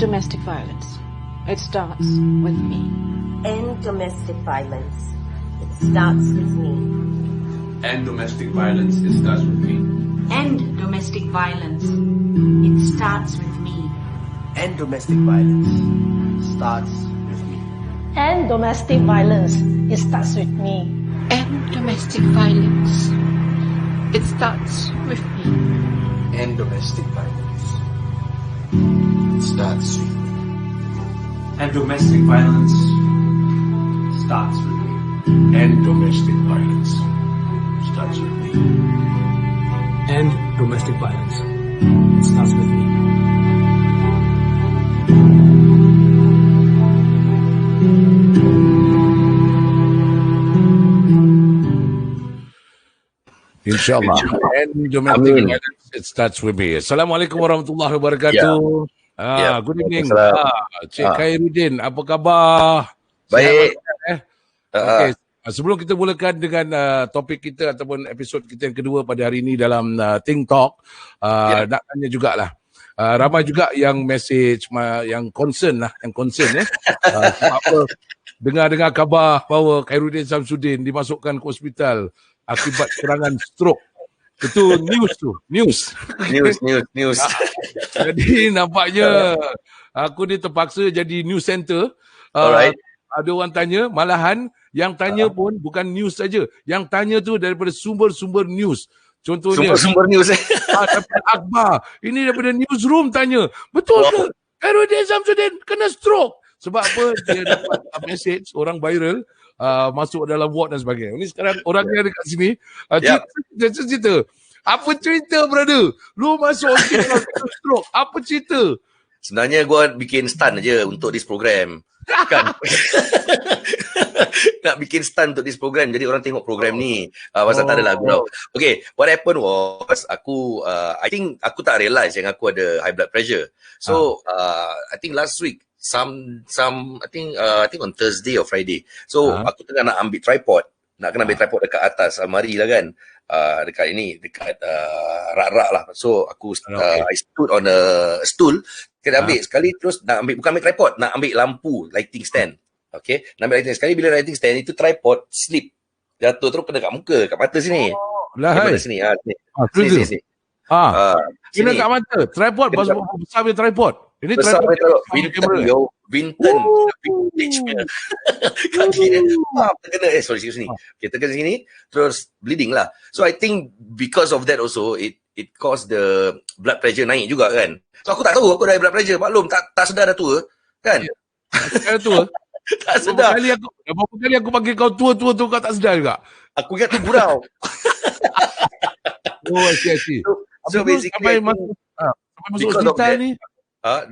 domestic violence. It starts with me. End domestic violence. It starts with me. End domestic violence. It starts with me. End domestic violence. It starts with me. End domestic violence. Starts with me. End domestic violence. It starts with me. End domestic violence. It starts with me. End domestic violence. Starts with me. And domestic violence starts with me. End domestic violence. Starts with me. End domestic violence. It starts with me. InsyaAllah. And domestic violence, it starts with me. Assalamualaikum warahmatullahi wabarakatuh. Good evening. Cik Khairuddin, apa khabar? Baik. Okay. Sebelum kita mulakan dengan topik kita ataupun episod kita yang kedua pada hari ini dalam Think Talk, nak tanya jugalah. Ramai juga yang message, yang concern lah, sebab apa, dengar-dengar khabar bahawa Khairuddin Samsudin dimasukkan ke hospital akibat serangan stroke. Itu news. Jadi nampaknya aku ni terpaksa jadi news center. Alright. Ada orang tanya, malahan yang tanya pun bukan news saja. Yang tanya tu daripada sumber-sumber news. Contohnya Sumber news daripada akhbar. Ini daripada newsroom tanya. Betul ke? Khairuddin Samsudin kena stroke. Sebab apa? Dia dapat message orang viral masuk dalam ward dan sebagainya. Ini sekarang orang yang dekat sini cerita. Apa cerita, brother? Lu masuk hospital stroke. Apa cerita? Sebenarnya gua bikin stunt je untuk this program. Kan? Nak bikin stunt untuk this program. Jadi orang tengok program ni. Pasal tak ada lagu tau. Okay, what happened was aku, I think aku tak realise yang aku ada high blood pressure. So, I think last week, I think on Thursday or Friday. So, aku tengah nak ambil tripod. Nak kena ambil tripod dekat atas almari lah kan. Dekat rak-rak lah. So, aku I stood on a stool. Kena ambil sekali terus nak ambil, bukan ambil tripod, nak ambil lampu, lighting stand. Okay, nak ambil lighting stand. Sekali bila lighting stand itu tripod slip. Jatuh terus kena kat muka, kat mata sini. Lah, sini. Sini. Kena kat mata. Tripod, besar punya tripod. Ini besar tripod. Vintage punya. Kaki dia terkena, sorry sini. Kita terkena sini, terus bleeding lah. So I think because of that also, it caused the blood pressure naik juga kan. So aku tak tahu aku ada blood pressure. Maklum tak sedar dah tua kan. Dah tua. Tak sedar. Berapa kali aku panggil kau tua kau tak sedar juga. Aku ingat tu gurau. I see. So basically sampai masuk hospital ni.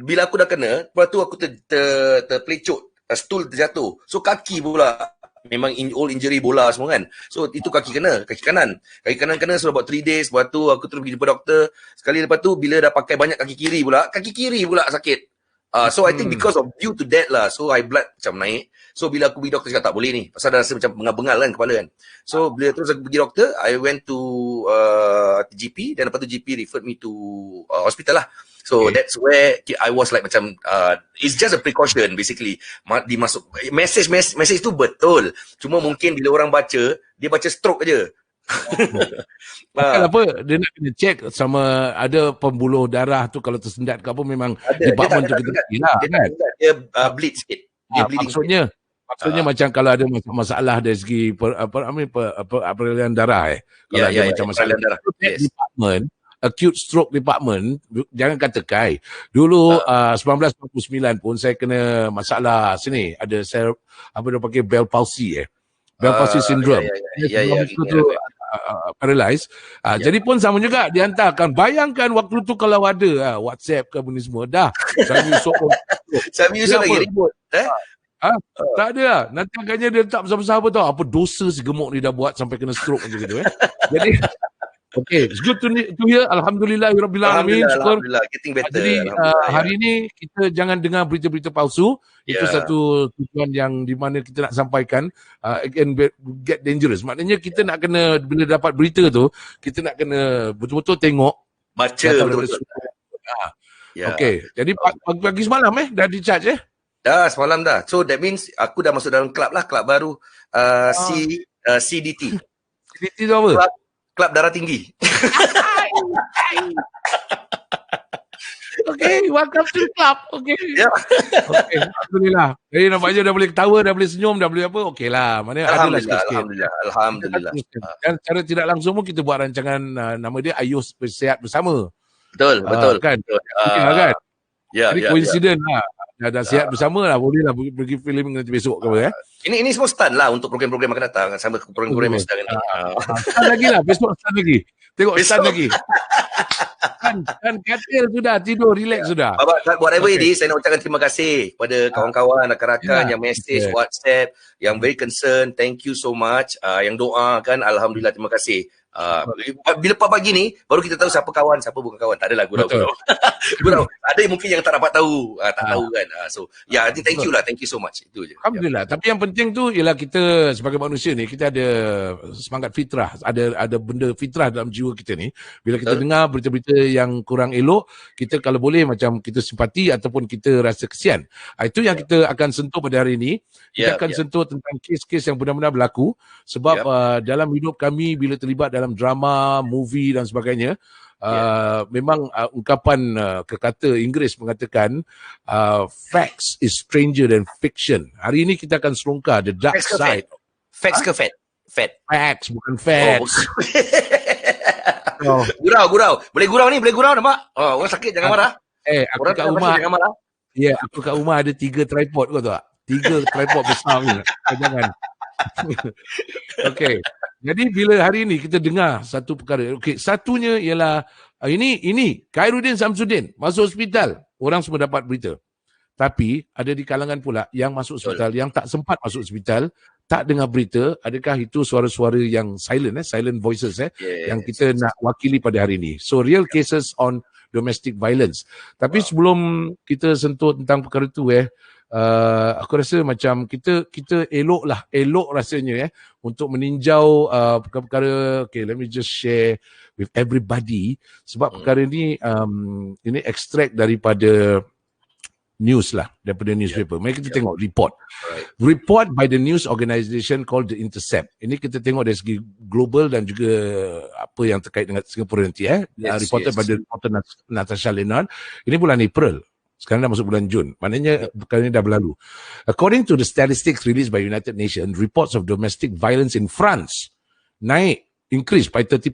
Bila aku dah kena, lepas tu aku terpelecuk, stool terjatuh. So kaki pula memang all injury bola semua kan. So itu kaki kanan kena so about 3 days. Lepas tu aku terus pergi jumpa doktor. Sekali lepas tu bila dah pakai banyak kaki kiri pula sakit. So I think because of due to that lah, so high blood macam naik. So bila aku pergi doktor cakap tak boleh ni, pasal dah rasa macam bengal-bengal kan kepala kan. So bila terus aku pergi doktor, I went to GP, dan lepas tu GP referred me to hospital lah. So that's where I was like macam it's just a precaution basically. Dimasuk message tu betul. Cuma mungkin bila orang baca, dia baca stroke aje. Apa dia nak kena check sama ada pembuluh darah tu kalau tersendat ke apa, memang department tu kita kan. Dia bleed sikit. Dia bleeding. Maksudnya macam kalau ada masalah dari segi peredaran darah kalau ada macam masalah darah. Department acute stroke department, jangan kata Kai. Dulu 1999 pun saya kena masalah sini, ada saya apa dia panggil Bell palsy Bell palsy syndrome. Paralyzed. Jadi pun sama juga dihantarkan. Bayangkan waktu tu kalau ada WhatsApp ke benda semua dah. Sami Yusof lagi ribut. Tak ada lah. Nanti agaknya dia tak besar-besar apa tau. Apa dosa si gemuk ni dah buat sampai kena stroke macam gitu. Jadi okay, it's good to hear. Alhamdulillahirrabbilalamin. Alhamdulillah, getting better. Jadi hari ini kita jangan dengar berita-berita palsu. Itu satu tujuan yang di mana kita nak sampaikan. It can get dangerous. Maknanya kita nak kena, bila dapat berita tu, kita nak kena betul-betul tengok. Baca betul-betul. Ya. Okay. Jadi pagi semalam dah di charge Dah semalam dah. So that means aku dah masuk dalam kelab lah, kelab baru CDT. CDT tu apa? Kelab darah tinggi. Okay, welcome to the club. Okay. Ya. Okay, alhamdulillah. Jadi nampaknya dah boleh ketawa, dah boleh senyum, dah boleh apa. Okey lah. Mana adalah sikit-sikit. Alhamdulillah. Dan cara tidak langsung pun kita buat rancangan nama dia Ayuh Bersihat Bersama. Betul. Kan? Betul. Kan? Ya, jadi coincident lah. Dah sihat bersama lah. Boleh lah pergi filming nanti besok ke apa Ini semua start lah untuk program-program akan datang. Sama program-program yang sedang ni. Start lagi lah. Besok start lagi. Tengok start lagi. Kan katil sudah, tidur, relax sudah. Whatever it is, saya nak ucapkan terima kasih kepada kawan-kawan, rakan-rakan yang message, WhatsApp, yang very concerned. Thank you so much. Yang doa kan, alhamdulillah, terima kasih. Bila pagi ni baru kita tahu siapa kawan, siapa bukan kawan. Tak adalah gurau. Ada yang mungkin yang tak dapat tahu, tak tahu kan. So I think thank you lah, thank you so much. Itu je. Alhamdulillah. Tapi yang penting tu ialah kita sebagai manusia ni, kita ada semangat fitrah, ada benda fitrah dalam jiwa kita ni. Bila kita dengar berita-berita yang kurang elok, kita kalau boleh macam kita simpati ataupun kita rasa kesian. Itu yang kita akan sentuh pada hari ini. Kita akan sentuh tentang kes-kes yang benar-benar berlaku sebab dalam hidup kami bila terlibat dalam drama, movie dan sebagainya, memang ungkapan kekata Inggeris mengatakan facts is stranger than fiction. Hari ini kita akan selongkar the dark side. Facts ke fat? Facts, bukan facts. Gurau. Boleh gurau nampak? Orang sakit jangan marah. Aku kat rumah. Aku kat rumah ada 3 tripod, kau tahu tak? 3 tripod besar ni. Jangan. Okay. Jadi bila hari ini kita dengar satu perkara. Okay, satunya ialah ini Khairuddin Samsudin masuk hospital. Orang semua dapat berita. Tapi ada di kalangan pula yang masuk hospital, yang tak sempat masuk hospital, tak dengar berita. Adakah itu suara-suara yang silent, silent voices yang kita nak wakili pada hari ini. So real cases on domestic violence. Tapi sebelum kita sentuh tentang perkara itu aku rasa macam kita elok rasanya untuk meninjau perkara-perkara. Okay, let me just share with everybody sebab perkara ni ini extract daripada news lah, daripada newspaper. Mari kita tengok report by the news organisation called The Intercept. Ini kita tengok dari segi global dan juga apa yang terkait dengan Singapura nanti reported by the reporter Natasha Lenon. Ini bulan April. Sekarang dah masuk bulan Jun. Maknanya perkara ini dah berlalu. According to the statistics released by United Nations, reports of domestic violence in France increased by 30%.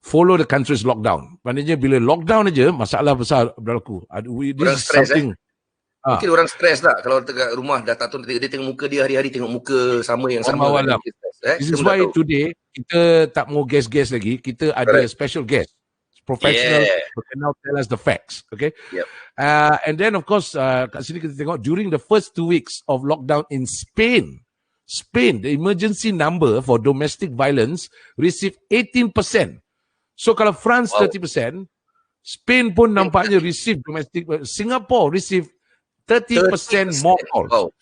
Follow the country's lockdown. Maknanya bila lockdown aja, masalah besar berlaku. Orang stres mungkin orang stres tak? Kalau dekat rumah dah tak tahu, dia tengok muka dia hari-hari, tengok muka sama yang sama. This is why today kita tak mau guess lagi. Kita ada special guest. Professional who can now tell us the facts. Okay. And then of course kat sini kita tengok during the first 2 weeks of lockdown in Spain, the emergency number for domestic violence received 18%. So kalau France 30%, Spain pun nampaknya receive domestic. Singapore receive 30% more calls.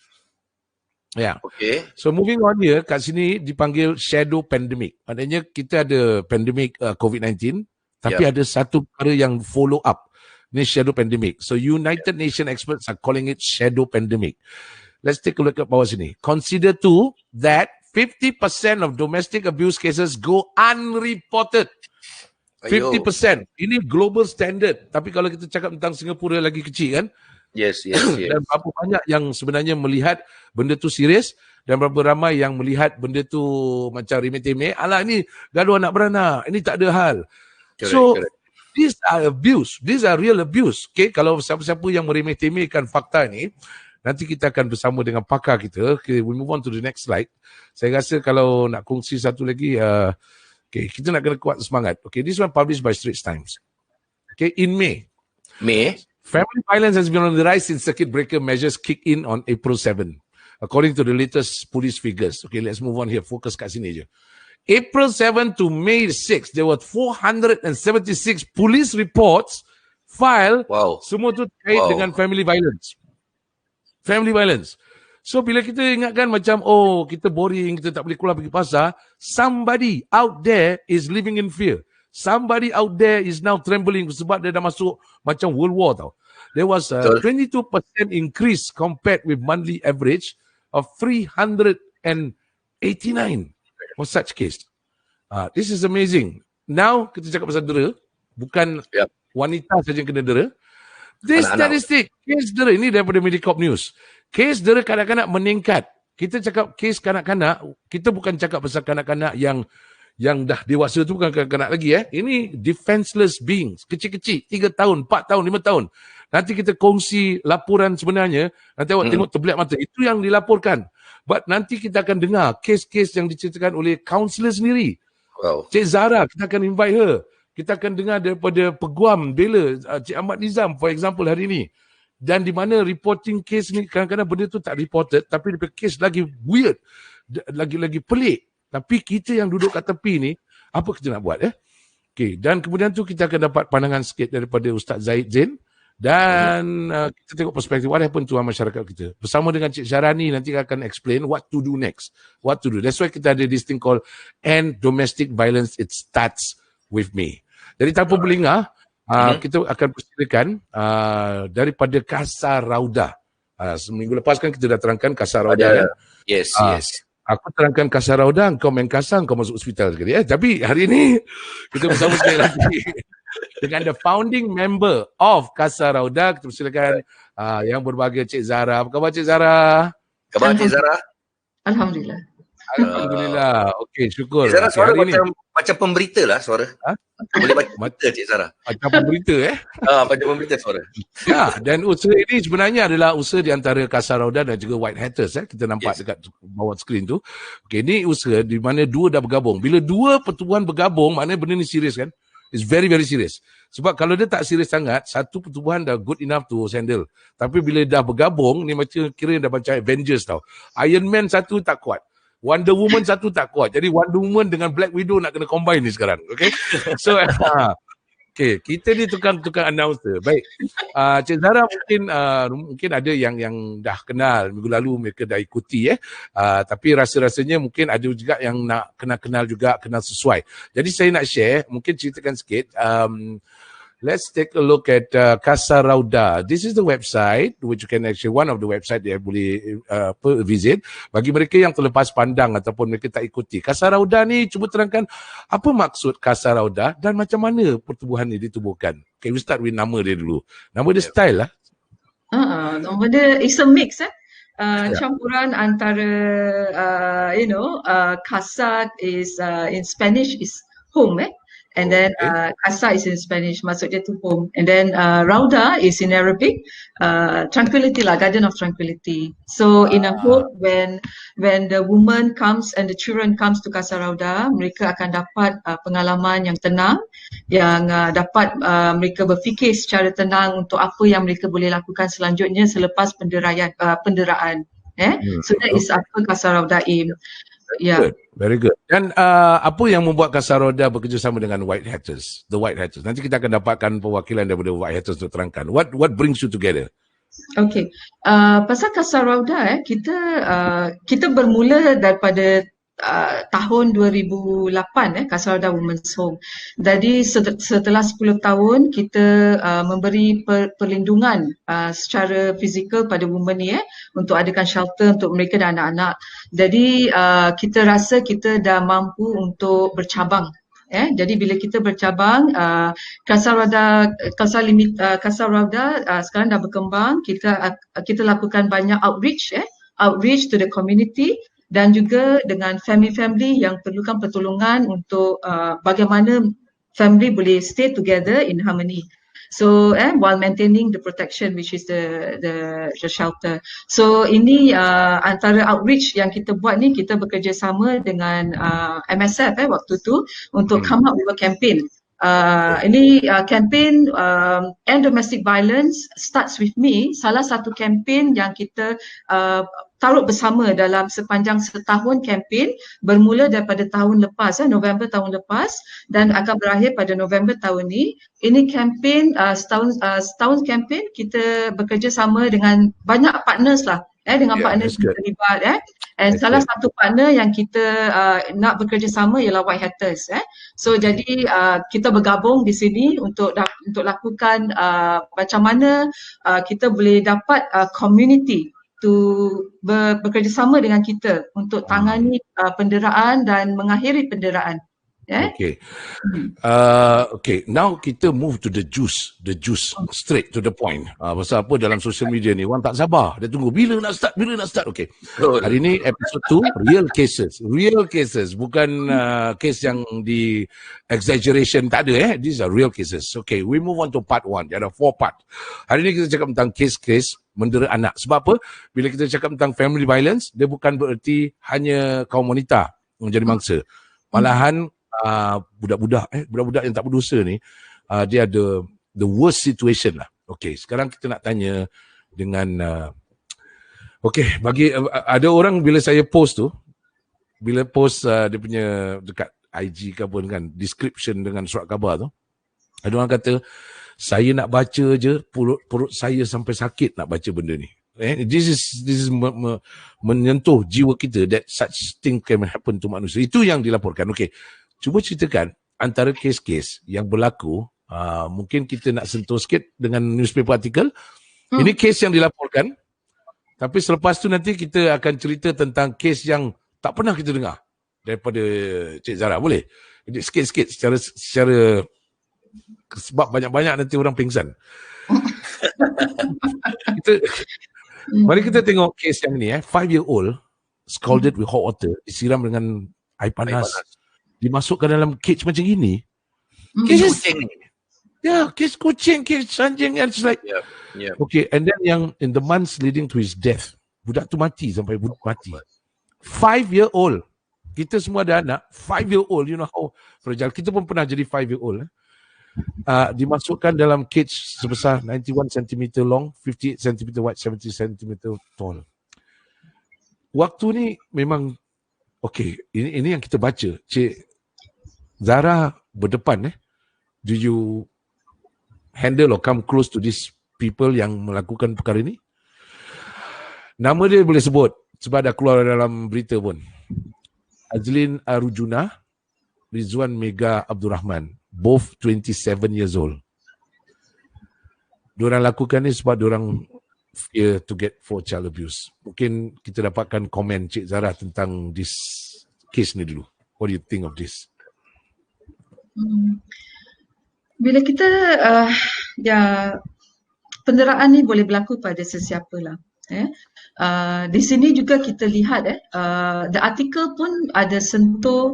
Okay. So moving on here, kat sini dipanggil shadow pandemic. Maknanya kita ada pandemic COVID-19. Tapi ada satu perkara yang follow up. Ini shadow pandemic. So United Nations experts are calling it shadow pandemic. Let's take a look at bawah sini. Consider too that 50% of domestic abuse cases go unreported. 50%. Ini global standard. Tapi kalau kita cakap tentang Singapura lagi kecil kan? Yes. Dan berapa banyak yang sebenarnya melihat benda tu serius dan berapa ramai yang melihat benda tu macam remeh-temeh. Alah ni gaduh anak beranak. Ini tak ada hal. Correct. These are abuse. These are real abuse. Okay, kalau siapa-siapa yang meremeh-temehkan fakta ni, nanti kita akan bersama dengan pakar kita. Okay, we move on to the next slide. Saya rasa kalau nak kongsi satu lagi, okay, kita nak kena kuat semangat. Okay, this one published by Straits Times. Okay, in May, family violence has been on the rise since circuit breaker measures kick in on April 7, according to the latest police figures. Okay, let's move on here. Fokus kat sini je. April 7 to May 6, there were 476 police reports filed. Wow. Semua tu terkait dengan family violence. Family violence. So bila kita ingatkan macam, kita boring, kita tak boleh keluar pergi pasar, somebody out there is living in fear. Somebody out there is now trembling sebab dia dah masuk macam World War tau. There was a 22% increase compared with monthly average of 389 for such case. This is amazing. Now kita cakap pasal dera, bukan wanita saja yang kena dera. This statistic, kes dera ini daripada Medicorp News. Kes dera kanak-kanak meningkat. Kita cakap kes kanak-kanak, kita bukan cakap pasal kanak-kanak yang dah dewasa tu, bukan kanak-kanak lagi. Ini defenseless beings, kecil-kecil, 3 tahun, 4 tahun, 5 tahun. Nanti kita kongsi laporan sebenarnya, nanti awak tengok terbelit mata. Itu yang dilaporkan. But nanti kita akan dengar kes-kes yang diceritakan oleh kaunselor sendiri. Wow. Cik Zara, kita akan invite her. Kita akan dengar daripada peguam bela Cik Ahmad Nizam, for example, hari ini. Dan di mana reporting case ni, kadang-kadang benda tu tak reported, tapi daripada case lagi weird, lagi pelik. Tapi kita yang duduk kat tepi ni, apa kita nak buat? Okay. Dan kemudian tu kita akan dapat pandangan sikit daripada Ustaz Zaid Zain. Dan kita tengok perspektif what happened to masyarakat kita. Bersama dengan Cik Syarani nanti akan explain what to do next. What to do. That's why kita ada this thing called End Domestic Violence, It Starts With Me. Jadi tanpa berlengah, kita akan persilakan daripada Kasar Rauda. Seminggu lepas kan kita dah terangkan Kasar Rauda. Yes. Aku terangkan Kasar Rauda, kau main kasar, kau masuk hospital sekali. Tapi hari ini kita bersama sekali lagi dengan the founding member of Kasar Rauda. Kita persilakan yang berbahagia Cik Zara. Apa khabar Cik Zara? Khabar Cik Zara? Alhamdulillah. Alhamdulillah. Okey, syukur. Cik Zara suara macam pemberita lah suara. Boleh baca berita Cik Zara. Macam pemberita macam pemberita suara. Ya, dan usaha ini sebenarnya adalah usaha di antara Kasar Rauda dan juga White Hatters. Kita nampak dekat bawah skrin tu. Okey, ini usaha di mana dua dah bergabung. Bila dua pertubuhan bergabung, maknanya benda ni serius kan? It's very, very serious. Sebab kalau dia tak serius sangat, satu pertubuhan dah good enough to handle. Tapi bila dah bergabung, ni macam kira dah macam Avengers tau. Iron Man satu tak kuat. Wonder Woman satu tak kuat. Jadi Wonder Woman dengan Black Widow nak kena combine ni sekarang. Okay. So, okay, kita ni tukang announcer. Baik. Cik Zara mungkin ada yang dah kenal. Minggu lalu mereka dah ikuti. Tapi rasa-rasanya mungkin ada juga yang nak kenal juga, kenal sesuai. Jadi saya nak share, mungkin ceritakan sikit. Let's take a look at Kasar Rauda. This is the website, which you can actually, one of the website yang boleh visit. Bagi mereka yang terlepas pandang ataupun mereka tak ikuti. Kasar Rauda ni, cuba terangkan apa maksud Kasar Rauda dan macam mana pertubuhan ni ditubuhkan. Okay, we start with nama dia dulu. Nama dia style lah. Nama dia, it's a mix campuran antara, Kasar is, in Spanish is home and then Casa is in Spanish, maksudnya tu home. And then Rauda is in Arabic, tranquility lah, garden of tranquility. So in a hope when the woman comes and the children comes to Casa Rauda, mereka akan dapat pengalaman yang tenang, yang dapat mereka berfikir secara tenang untuk apa yang mereka boleh lakukan selanjutnya selepas penderaan. So that is apa Casa Rauda aim. Good. Very good. Dan apa yang membuat Kasar Rauda bekerjasama dengan White Hatters? The White Hatters. Nanti kita akan dapatkan perwakilan daripada White Hatters untuk terangkan. What brings you together? Okay. Pasal Kasar Rauda, kita bermula daripada tahun 2008 Kasar Rauda Women's Home. Jadi setelah 10 tahun kita memberi perlindungan secara fizikal pada women ni untuk adakan shelter untuk mereka dan anak-anak. Jadi kita rasa kita dah mampu untuk bercabang. Jadi bila kita bercabang, Kasar Rauda sekarang dah berkembang. Kita lakukan banyak outreach to the community dan juga dengan family-family yang perlukan pertolongan untuk bagaimana family boleh stay together in harmony. So while maintaining the protection which is the shelter. So ini antara outreach yang kita buat ni, kita bekerjasama dengan MSF waktu tu untuk come up with a campaign. Ini campaign End Domestic Violence Starts With Me, salah satu campaign yang kita taruh bersama dalam sepanjang setahun campaign, bermula daripada tahun lepas, November tahun lepas dan akan berakhir pada November tahun ni. Ini campaign setahun campaign, kita bekerjasama dengan banyak partners lah. dengan partner that's yang good. terlibat and That's salah good. satu partner yang kita nak bekerjasama ialah White Hatters so jadi kita bergabung di sini untuk lakukan macam mana kita boleh dapat community to bekerjasama dengan kita untuk tangani penderaan dan mengakhiri penderaan. Okay. Okay, now kita move to the juice straight to the point. Pasal apa dalam social media ni orang tak sabar, dia tunggu bila nak start. Okay. Hari ni episode 2 real cases, bukan case yang di exaggeration, tak ada these are real cases. Okay, we move on to part 1. Dia ada 4 part. Hari ni kita cakap tentang case mendera anak. Sebab apa? Bila kita cakap tentang family violence, dia bukan bererti hanya kaum wanita menjadi mangsa. Malahan budak-budak yang tak berdosa ni dia ada the worst situation lah. Okay, sekarang kita nak tanya dengan bagi ada orang bila saya post dia punya dekat IG ke apa kan description dengan surat khabar tu, ada orang kata saya nak baca je perut saya sampai sakit nak baca benda ni. This is menyentuh jiwa kita that such thing can happen to manusia. Itu yang dilaporkan. Okay, cuba ceritakan antara kes-kes yang berlaku. Mungkin kita nak sentuh sikit dengan newspaper artikel. Ini kes yang dilaporkan. Tapi selepas tu nanti kita akan cerita tentang kes yang tak pernah kita dengar daripada Cik Zara. Boleh? Jadi sikit-sikit secara sebab banyak-banyak nanti orang pingsan. Mari kita tengok kes yang ni 5-year-old scalded with hot water, disiram dengan air panas. Dimasukkan dalam cage macam gini. Cage kucing. Cage kucing, cage anjing, and it's like okay, and then yang in the months leading to his death, budak tu mati sampai budak mati. 5-year-old. Kita semua ada anak 5-year-old, you know how fragile. Kita pun pernah jadi 5-year-old. Dimasukkan dalam cage sebesar 91 cm long, 58 cm wide, 70 cm tall. Waktu ni memang okay, ini yang kita baca. Cik Zara berdepan do you handle or come close to these people yang melakukan perkara ini? Nama dia boleh sebut sebab dah keluar dalam berita pun. Azlin Arujuna, Rizwan Mega Abdul Rahman, both 27 years old. Diorang lakukan ni sebab diorang fear to get for child abuse. Mungkin kita dapatkan komen Cik Zara tentang this case ni dulu. What do you think of this? Bila kita penderaan ni boleh berlaku pada sesiapa lah. Di sini juga kita lihat the article pun ada sentuh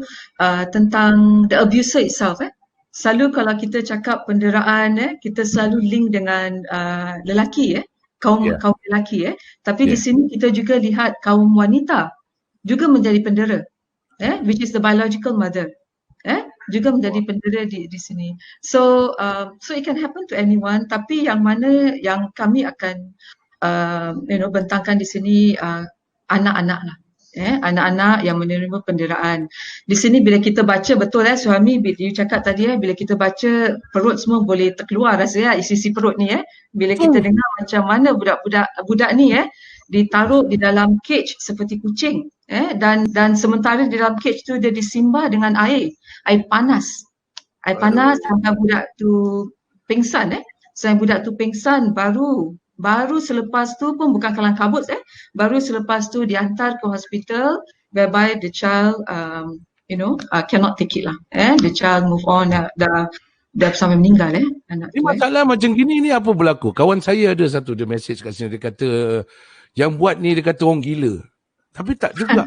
tentang the abuser itself. Selalu kalau kita cakap penderaan kita selalu link dengan lelaki kaum lelaki tapi di sini kita juga lihat kaum wanita juga menjadi pendera which is the biological mother juga menjadi pendera di sini. So it can happen to anyone, tapi yang mana yang kami akan bentangkan di sini anak-anak lah. Anak-anak yang menerima penderaan. Di sini bila kita baca betul Suhaimy, you cakap tadi bila kita baca perut semua boleh terkeluar rasa isi perut ni bila kita dengar macam mana budak ni ditaruh di dalam cage seperti kucing dan sementara di dalam cage tu dia disimbah dengan air panas sampai budak tu pingsan sampai budak tu pingsan baru selepas tu pun bukan kalang kabut baru selepas tu dihantar ke hospital whereby the child cannot take it lah the child move on dah sampai meninggal anak tu. Masalah macam gini ni apa berlaku? Kawan saya ada satu dia message kat sini, dia kata yang buat ni dia kata orang gila. Tapi tak juga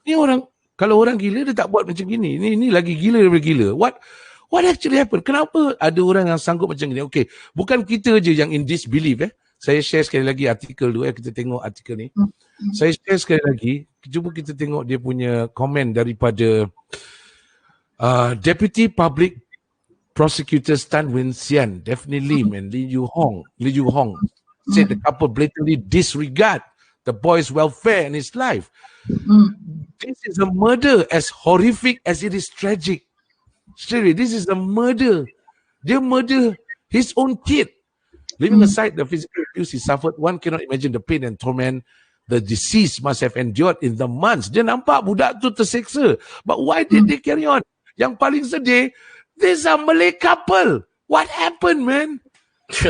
ni orang, kalau orang gila dia tak buat macam gini. Ni lagi gila daripada gila. What actually happened? Kenapa ada orang yang sanggup macam gini? Okay, bukan kita je yang in disbelief Saya share sekali lagi artikel dulu kita tengok artikel ni. Saya share sekali lagi, cuba kita tengok dia punya komen daripada Deputy Public Prosecutor Tan Wen Xian, Daphne Lim and Li Yu Hong said the couple blatantly disregard the boy's welfare and his life. This is a murder as horrific as it is tragic. Seriously, this is a murder. Dia murder his own kid. Leaving aside the physical abuse he suffered, one cannot imagine the pain and torment the deceased must have endured in the months. Dia nampak budak tu terseksa. But why did they carry on? Yang paling sedih, these are Malay couple. What happened, man?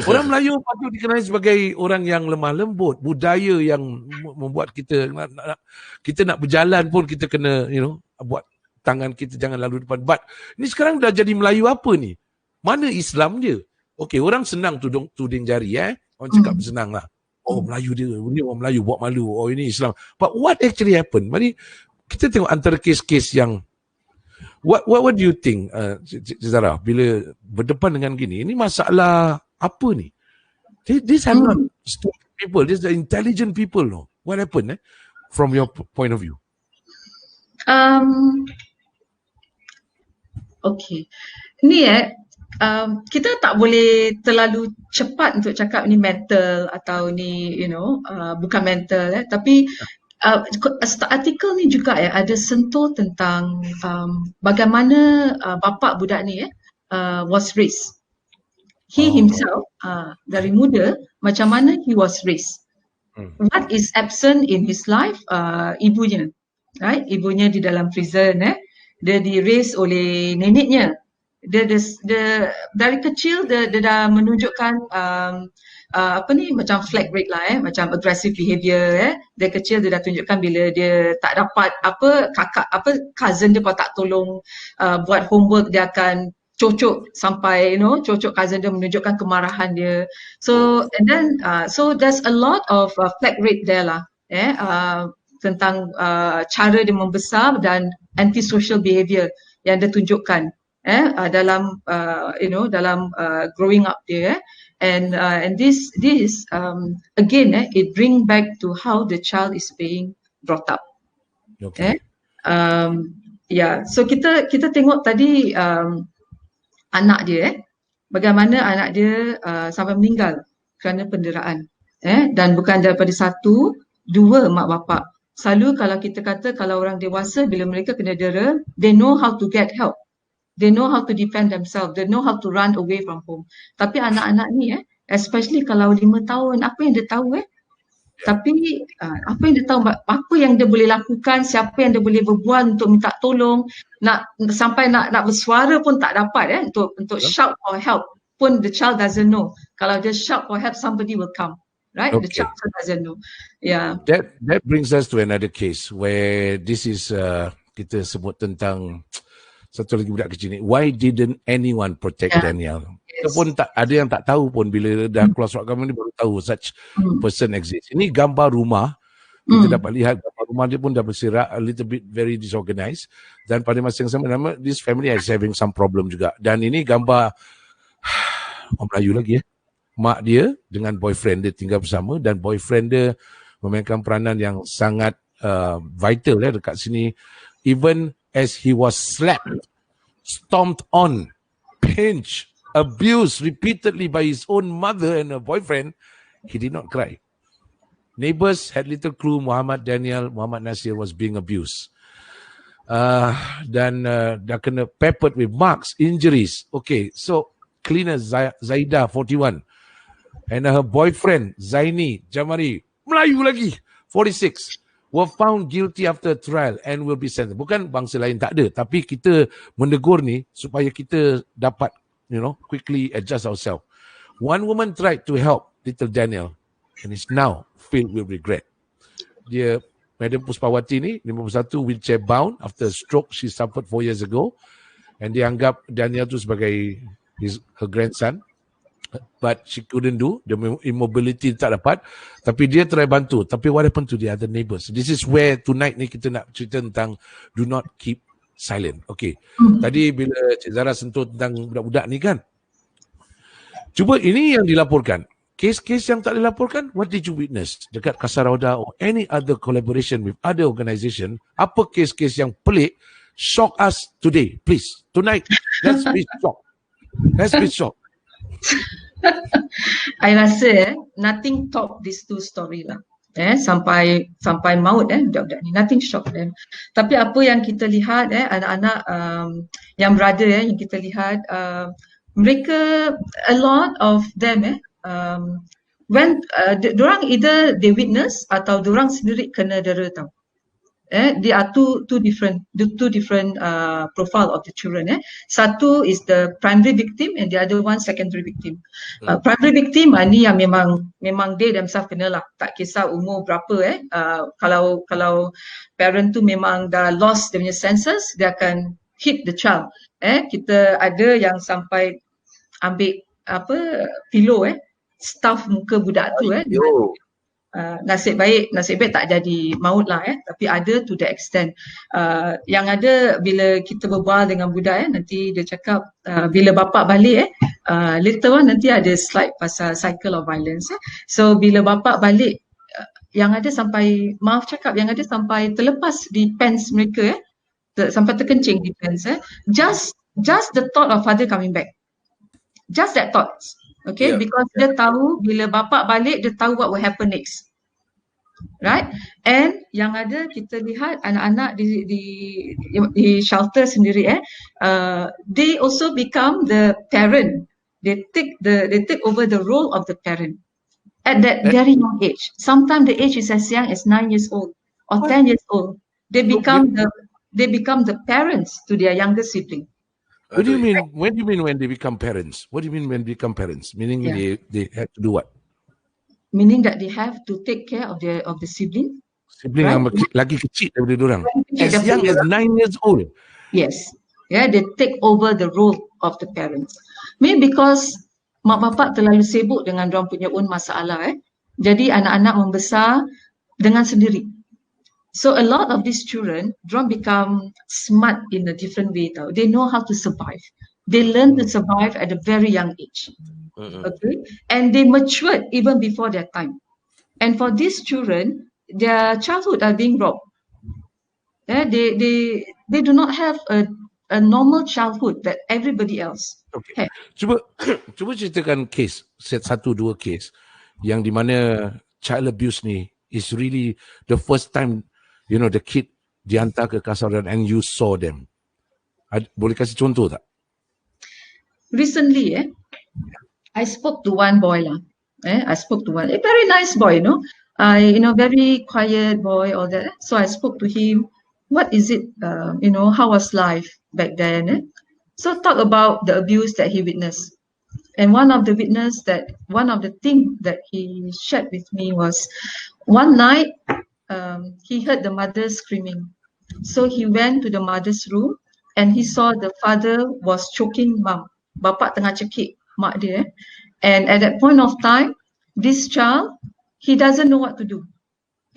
Orang Melayu patut dikenali sebagai orang yang lemah lembut. Budaya yang membuat kita nak berjalan pun kita kena, buat tangan kita jangan lalu depan. But ni sekarang dah jadi Melayu apa ni? Mana Islam dia? Okay, orang senang tuding jari. Orang cakap senang lah. Oh, Melayu dia. Ini orang Melayu buat malu. Oh, ini Islam. But what actually happened? Mari kita tengok antara kes-kes yang What do you think, Zara, bila berdepan dengan gini? Ini masalah apa ni? These are not stupid people. These are intelligent people. No? What happened from your point of view? Okay. Ni kita tak boleh terlalu cepat untuk cakap ni mental atau ni bukan mental tapi artikel ni juga ada sentuh tentang bagaimana bapa budak ni was raised. He himself dari muda macam mana he was raised. What is absent in his life? Ibunya, right? Ibunya di dalam prison, dia di-raise oleh neneknya. Dia dari kecil dia dah menunjukkan macam flag rate lah, macam aggressive behavior. Dia kecil dia dah tunjukkan bila dia tak dapat cousin dia kalau tak tolong buat homework, dia akan cocok sampai cocok cousin dia, menunjukkan kemarahan dia. So and then so there's a lot of flag rate there lah, tentang cara dia membesar dan antisocial behavior yang dia tunjukkan dalam dalam growing up dia. And this again it bring back to how the child is being brought up. Okay. So kita tengok tadi anak dia bagaimana anak dia sampai meninggal kerana penderaan, dan bukan daripada satu, dua mak bapak. Selalu kalau kita kata kalau orang dewasa bila mereka kena dera, they know how to get help. They know how to defend themselves. They know how to run away from home. Tapi anak-anak ni, especially kalau 5 tahun, apa yang dia tahu? Tapi apa yang dia tahu, apa yang dia boleh lakukan, siapa yang dia boleh berbual untuk minta tolong, sampai nak bersuara pun tak dapat, untuk shout for help pun the child doesn't know. Kalau dia shout for help, somebody will come. Right? Okay. The child doesn't know. Yeah. That brings us to another case where this is kita sebut tentang satu lagi budak kecil ni. Why didn't anyone protect Daniel? Kita pun tak ada yang tak tahu pun bila dah keluar surat khabar ni baru tahu such person exists. Ini gambar rumah. Kita dapat lihat gambar rumah dia pun dah berserak, a little bit very disorganized, dan pada masa yang sama this family is having some problem juga. Dan ini gambar orang Melayu lagi mak dia dengan boyfriend dia tinggal bersama, dan boyfriend dia memainkan peranan yang sangat vital dekat sini. Even as he was slapped, stomped on, pinched, abused repeatedly by his own mother and her boyfriend, he did not cry. Neighbors had little clue Muhammad Nasir was being abused. Dan dah kena peppered with marks, injuries. Okay, so cleaner Zaida, 41, and her boyfriend Zaini Jamari, Melayu lagi, 46, were found guilty after trial and will be sentenced. Bukan bangsa lain tak ada, tapi kita menegur ni supaya kita dapat, quickly adjust ourselves. One woman tried to help little Daniel and is now filled with regret. Dia, Madam Puspawati ni, 51, wheelchair bound after a stroke she suffered 4 years ago, and dia anggap Daniel tu sebagai her grandson. But she couldn't do, the immobility tak dapat, tapi dia try bantu. Tapi what happened to the other neighbors? This is where tonight ni kita nak cerita tentang do not keep silent. Okay, tadi bila Cik Zara sentuh tentang budak-budak ni kan, cuba ini yang dilaporkan, kes-kes yang tak dilaporkan, what did you witness dekat Kasarauda or any other collaboration with other organisation? Apa kes-kes yang pelik, shock us today, please, tonight. Let's be shocked. Let's be shocked. I rasa nothing top these two story lah. Sampai maut budak-budak ni, nothing shock them. Tapi apa yang kita lihat anak-anak yang berada yang kita lihat, mereka, a lot of them when dorang either they witness atau dorang sendiri kena dera tau. There are two different profile of the children. Satu is the primary victim and the other one secondary victim. Primary victim ni yang memang they themselves kena lah, tak kisah umur berapa. Kalau parent tu memang dah lost dia punya senses, dia akan hit the child. Kita ada yang sampai ambil pillow stuff muka budak tu. Nasib baik tak jadi maut lah tapi ada to the extent. Yang ada bila kita berbual dengan budak nanti dia cakap bila bapak balik later on nanti ada slide pasal cycle of violence. So bila bapak balik yang ada sampai yang ada sampai terlepas di pants mereka sampai terkencing di pants. Just the thought of father coming back, just that thought. Okay, because dia tahu bila bapak balik, dia tahu what will happen next. Right? And yang ada kita lihat anak-anak di shelter sendiri they also become the parent. They take over the role of the parent at that very young age. Sometimes the age is as young as 9 years old or 10 years old. They become the parents to their younger sibling. What do you mean? When do you mean when they become parents? What do you mean when they become parents? Meaning they have to do what? Meaning that they have to take care of the sibling. Sibling yang lagi kecil daripada diorang. As young as 9 years old. Yes. They take over the role of the parents. Maybe because mak bapak terlalu sibuk dengan diorang punya own masalah. Jadi anak-anak membesar dengan sendiri. So a lot of these children, diorang become smart in a different way tau. They know how to survive. They learn to survive at a very young age. Okay, and they matured even before their time. And for these children, their childhood are being robbed. They do not have a normal childhood that everybody else. Okay. Cuba ceritakan case, satu dua case yang di mana child abuse ni is really the first time the kid dihantar ke kasaran and you saw them. Boleh kasih contoh tak? Recently, I spoke to one boy lah. I spoke to a very nice boy, very quiet boy, all that. So I spoke to him. What is it? How was life back then? So talk about the abuse that he witnessed. And one of the things that he shared with me was one night he heard the mother screaming. So he went to the mother's room and he saw the father was choking mom. Bapak tengah cekik mak dia. And at that point of time, this child, he doesn't know what to do.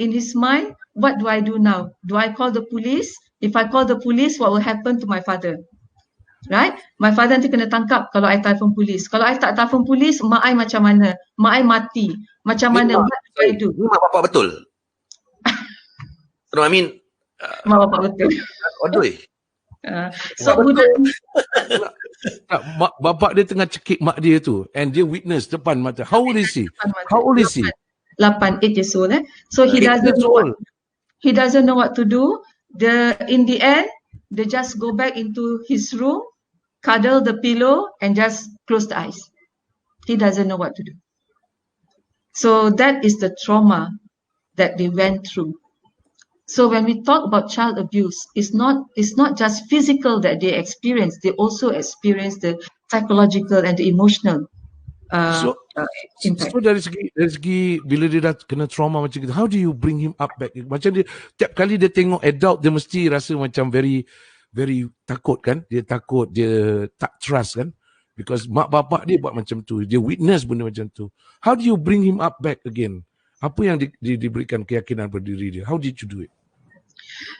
In his mind, what do I do now? Do I call the police? If I call the police, what will happen to my father? Right? My father nanti kena tangkap kalau I telefon polis. Kalau I tak telefon polis, mak I macam mana? Mak I mati. Macam mana? What do I do? Ini mak bapak betul? No, I mean... mak bapak betul. Odoi. So budak bapak dia tengah cekik mak dia tu and dia witness depan mata. How old is he? 8 years old. So he doesn't know what to do. In the end, they just go back into his room, cuddle the pillow and just close the eyes. He doesn't know what to do. So that is the trauma that they went through. So when we talk about child abuse, it's not just physical that they experience, they also experience the psychological and the emotional impact. So dari segi bila dia dah kena trauma macam gitu, how do you bring him up back? Macam dia tiap kali dia tengok adult, dia mesti rasa macam very very takut kan? Dia takut, dia tak trust kan? Because mak bapak dia buat macam tu, dia witness benda macam tu. How do you bring him up back again? Apa yang diberikan keyakinan pada diri dia? How did you do it?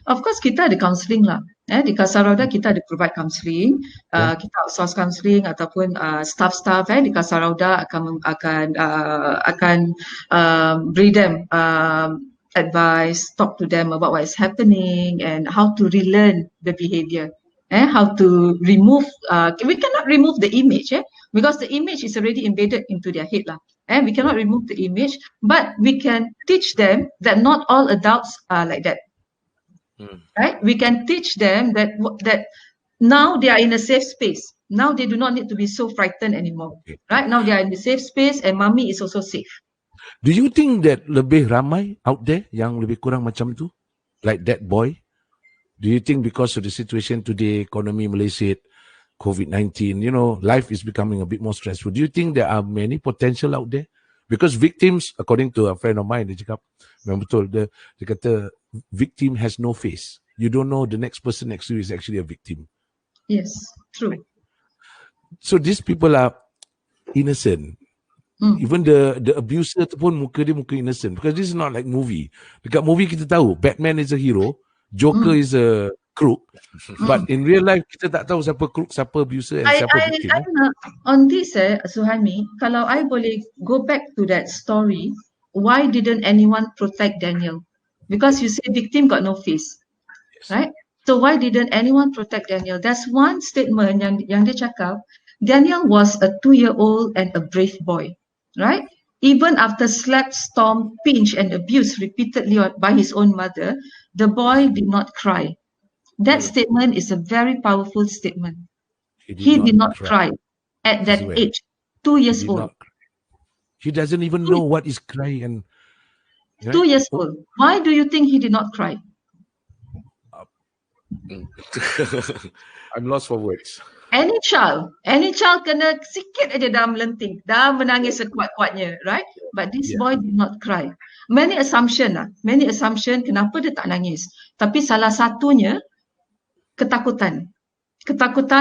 Of course kita ada counselling lah. Di Kasarauda kita ada provide counselling. Kita outsource counselling ataupun staff-staff di Kasarauda akan beri them advice, talk to them about what is happening and how to relearn the behavior. How to remove, we cannot remove the image because the image is already embedded into their head lah. We cannot remove the image, but we can teach them that not all adults are like that. Right? We can teach them that now they are in a safe space. Now they do not need to be so frightened anymore. Right? Now they are in a safe space and mommy is also safe. Do you think that lebih ramai out there yang lebih kurang macam tu? Like that boy? Do you think because of the situation today, economy Malaysia, COVID-19, life is becoming a bit more stressful. Do you think there are many potential out there? Because victims, according to a friend of mine, dia cakap, memang betul, dia kata, victim has no face. You don't know the next person next to you is actually a victim. Yes, true. So these people are innocent. Even the abuser tu pun muka dia muka innocent. Because this is not like movie. Dekat movie kita tahu, Batman is a hero, Joker is a crook. But in real life, kita tak tahu siapa crook, siapa abuser and siapa victim. On this, Suhaimy, kalau I boleh go back to that story, why didn't anyone protect Daniel? Because you say victim got no face, right? So why didn't anyone protect Daniel? That's one statement yang dia cakap, Daniel was a 2-year-old and a brave boy, right? Even after slap, storm, pinch and abuse repeatedly by his own mother, the boy did not cry. That statement is a very powerful statement. He did not cry at that age, 2 years old. He doesn't even know what is crying. And 2 years old. Why do you think he did not cry? I'm lost for words. Any child kena sikit aja dah melenting, dah menangis sekuat-kuatnya, right? But this boy did not cry. Many assumption kenapa dia tak nangis. Tapi salah satunya ketakutan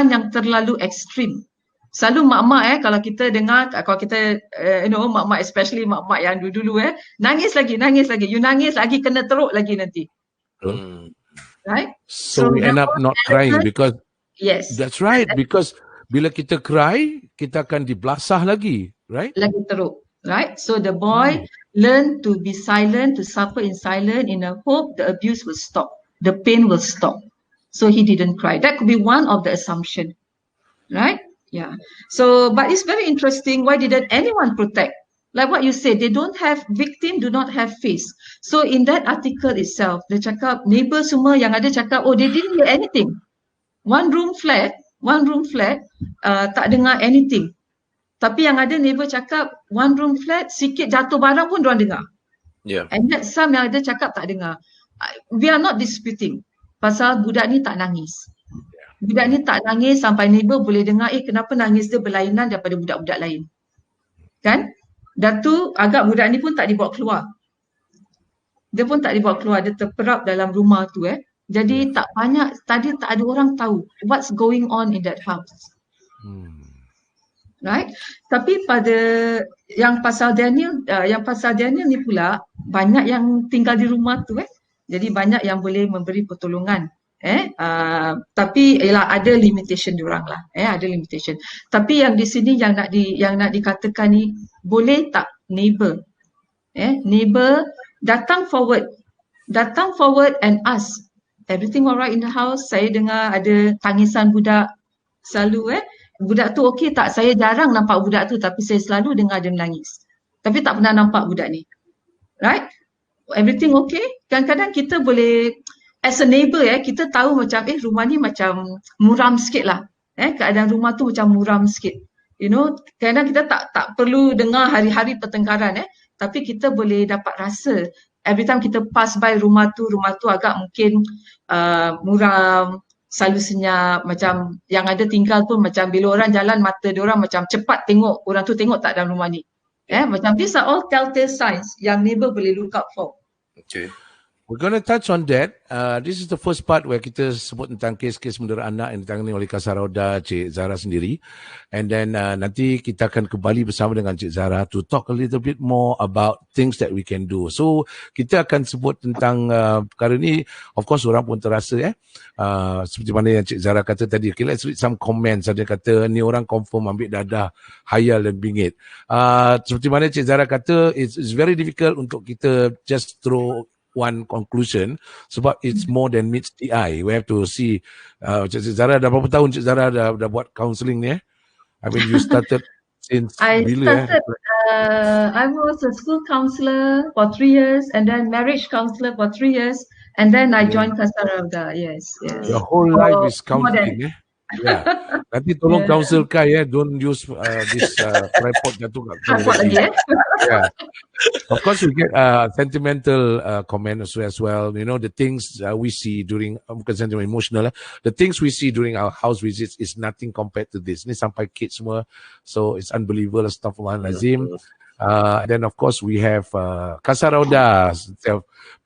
yang terlalu ekstrim. Selalu mak-mak kalau kita dengar, kalau kita mak-mak, especially mak-mak yang dulu nangis lagi, you nangis lagi kena teruk lagi nanti. Right? So we end up not crying because yes. That's right, because bila kita cry, kita akan diblasah lagi, right? Lagi teruk, right? So the boy learned to be silent, to suffer in silence in a hope the abuse will stop, the pain will stop. So he didn't cry. That could be one of the assumption, right? Yeah. So, but it's very interesting. Why didn't anyone protect? Like what you said, victim do not have face. So in that article itself, dia cakap, neighbor semua yang ada cakap, they didn't hear anything. One room flat, tak dengar anything. Tapi yang ada neighbor cakap, one room flat, sikit jatuh barang pun diorang dengar. Yeah. And that some yang ada cakap tak dengar. We are not disputing. Pasal budak ni tak nangis. Budak ni tak nangis sampai neighbor boleh dengar, kenapa nangis dia berlainan daripada budak-budak lain. Kan? Dan tu agak budak ni pun tak dibawa keluar. Dia pun tak dibawa keluar, dia terperap dalam rumah tu Jadi tak ada orang tahu what's going on in that house. Right? Tapi pada yang pasal Daniel ni pula banyak yang tinggal di rumah tu Jadi banyak yang boleh memberi pertolongan. Tapi ada limitation diorang lah. Ada limitation. Tapi yang di sini yang nak dikatakan ni, boleh tak neighbor datang forward and ask, everything alright in the house? Saya dengar ada tangisan budak selalu budak tu okey tak? Saya jarang nampak budak tu tapi saya selalu dengar dia menangis. Tapi tak pernah nampak budak ni. Right? Everything okay? Kadang-kadang kita boleh, as a neighbor kita tahu macam rumah ni macam muram sikit lah. Keadaan rumah tu macam muram sikit. Kadang kita tak perlu dengar hari-hari pertengkaran tapi kita boleh dapat rasa every time kita pass by rumah tu agak mungkin muram, selalu senyap, macam yang ada tinggal pun macam bila orang jalan mata diorang macam cepat tengok orang tu tengok tak dalam rumah ni. Macam these are all telltale signs yang neighbor boleh look out for. Okay. We're going to touch on that. This is the first part where kita sebut tentang kes-kes mendera anak yang ditangani oleh Kasarauda Cik Zara sendiri. And then nanti kita akan kembali bersama dengan Cik Zara to talk a little bit more about things that we can do. So kita akan sebut tentang perkara ni. Of course orang pun terasa seperti mana yang Cik Zara kata tadi. Okay, let's read some comments. Ada kata ni orang confirm ambil dadah, hayal dan bingit. Seperti mana Cik Zara kata, it's very difficult untuk kita just throw one conclusion sebab it's more than meets the eye. We have to see. Cik Zara dah berapa tahun Cik Zara dah buat counselling ni I mean you started since bila I was a school counsellor for 3 years and then marriage counsellor for 3 years and then I joined Kasarauda. Yes. Your whole life is counselling Yeah. Nanti tolong counsel Kai don't use this tripod jatuh kat kau Tripod lagi Yeah. Of course, we get sentimental comment as well. You know, the things we see during, bukan sentimental, emotional. The things we see during our house visits is nothing compared to this. Ni sampai kids semua. So it's unbelievable. Astaghfirullahalazim. And then, of course, we have kasarauda.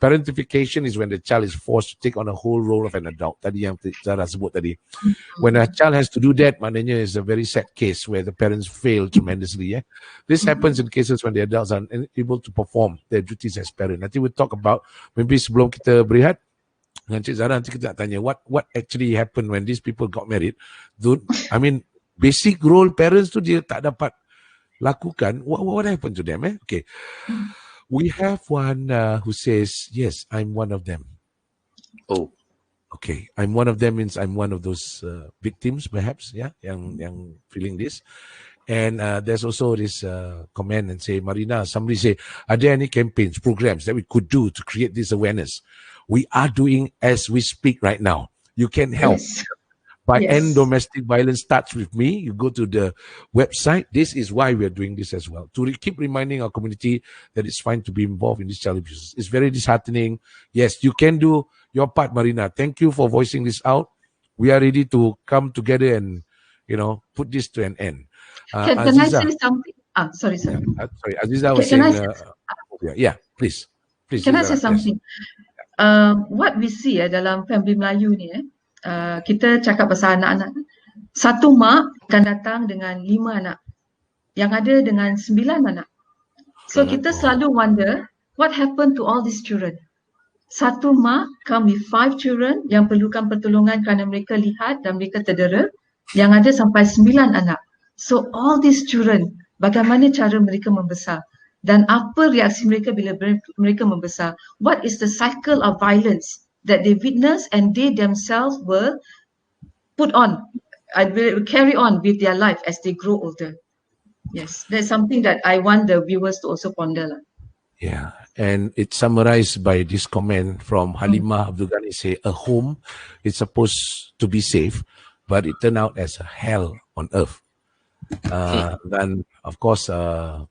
Parentification is when the child is forced to take on a whole role of an adult. Tadi yang Zara sebut tadi. When a child has to do that, maknanya is a very sad case where the parents fail tremendously. This happens in cases when the adults are unable to perform their duties as parents. Nanti we'll talk about, maybe sebelum kita berehat, dengan Cik Zara nanti kita nak tanya what actually happened when these people got married. I mean, basic role parents tu dia tak dapat lakukan. What happened to them? Okay. We have one who says, yes, I'm one of them. Oh. Okay, I'm one of them means I'm one of those victims, perhaps, yang feeling this. And there's also this comment and say, Marina, somebody say, are there any campaigns, programs that we could do to create this awareness? We are doing as we speak right now. You can help. Yes. By End Domestic Violence Starts With Me. You go to the website. This is why we are doing this as well. To keep reminding our community that it's fine to be involved in these child abuse. It's very disheartening. Yes, you can do your part, Marina. Thank you for voicing this out. We are ready to come together and, put this to an end. Can I say something? Sorry. Sorry, Aziza was saying... please. Can I say something? What we see dalam family Melayu ni, kita cakap pasal anak-anak. Satu mak akan datang dengan 5 anak. Yang ada dengan 9 anak. So kita selalu wonder, what happened to all these children? Satu mak come with 5 children yang perlukan pertolongan kerana mereka lihat dan mereka terdera. Yang ada sampai 9 anak. So all these children, bagaimana cara mereka membesar? Dan apa reaksi mereka bila mereka membesar? What is the cycle of violence that they witness and they themselves will put on, will carry on with their life as they grow older? Yes, that's something that I want the viewers to also ponder. Yeah, and it's summarized by this comment from Halimah Abdul Ghani, say, a home is supposed to be safe, but it turned out as a hell on earth. Dan of course,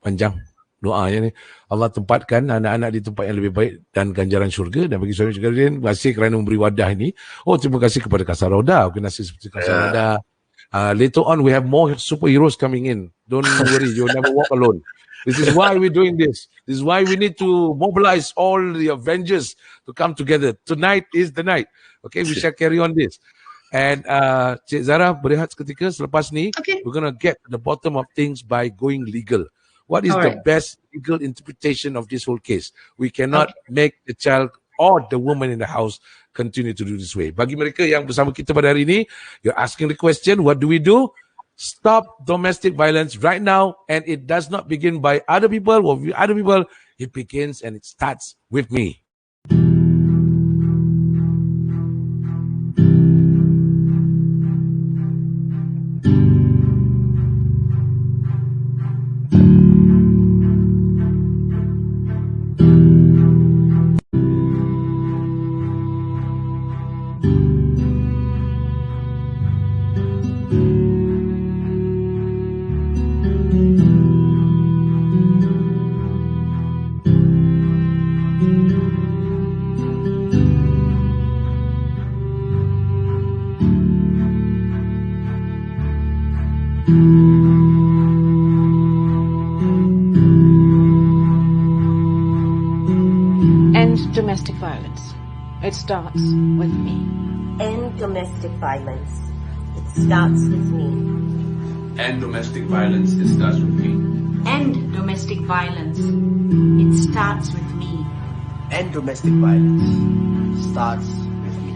panjang doanya ni, Allah tempatkan anak-anak di tempat yang lebih baik dan ganjaran syurga, dan bagi suami juga terima kasih kerana memberi wadah ini. Terima kasih kepada Kasarauda, organisasi seperti Kasarauda. Later on we have more superheroes coming in. Don't worry, you'll never walk alone. This is why we're doing this. This is why we need to mobilize all the Avengers to come together. Tonight is the night. Okay, we shall carry on this. And Cik Zara berehat seketika selepas ni. We're going to get to the bottom of things by going legal. What is the best legal interpretation of this whole case? We cannot make the child or the woman in the house continue to do this way. Bagi mereka yang bersama kita pada hari ini, you're asking the question, what do we do? Stop domestic violence right now, and it does not begin by other people or with other people. It begins and it starts with me. Domestic violence. It starts with me. End domestic violence. It starts with me. End domestic violence. It starts with me. End domestic violence. It starts with me. End domestic violence. Starts with me.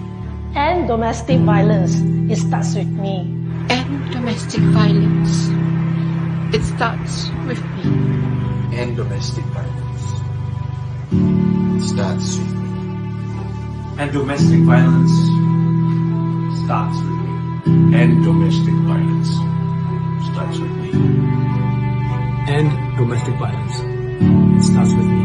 End domestic violence. It starts with me. End domestic violence. It starts with me. End domestic violence. Starts with me. And domestic violence starts with me. End domestic violence starts with me. And domestic violence starts with me.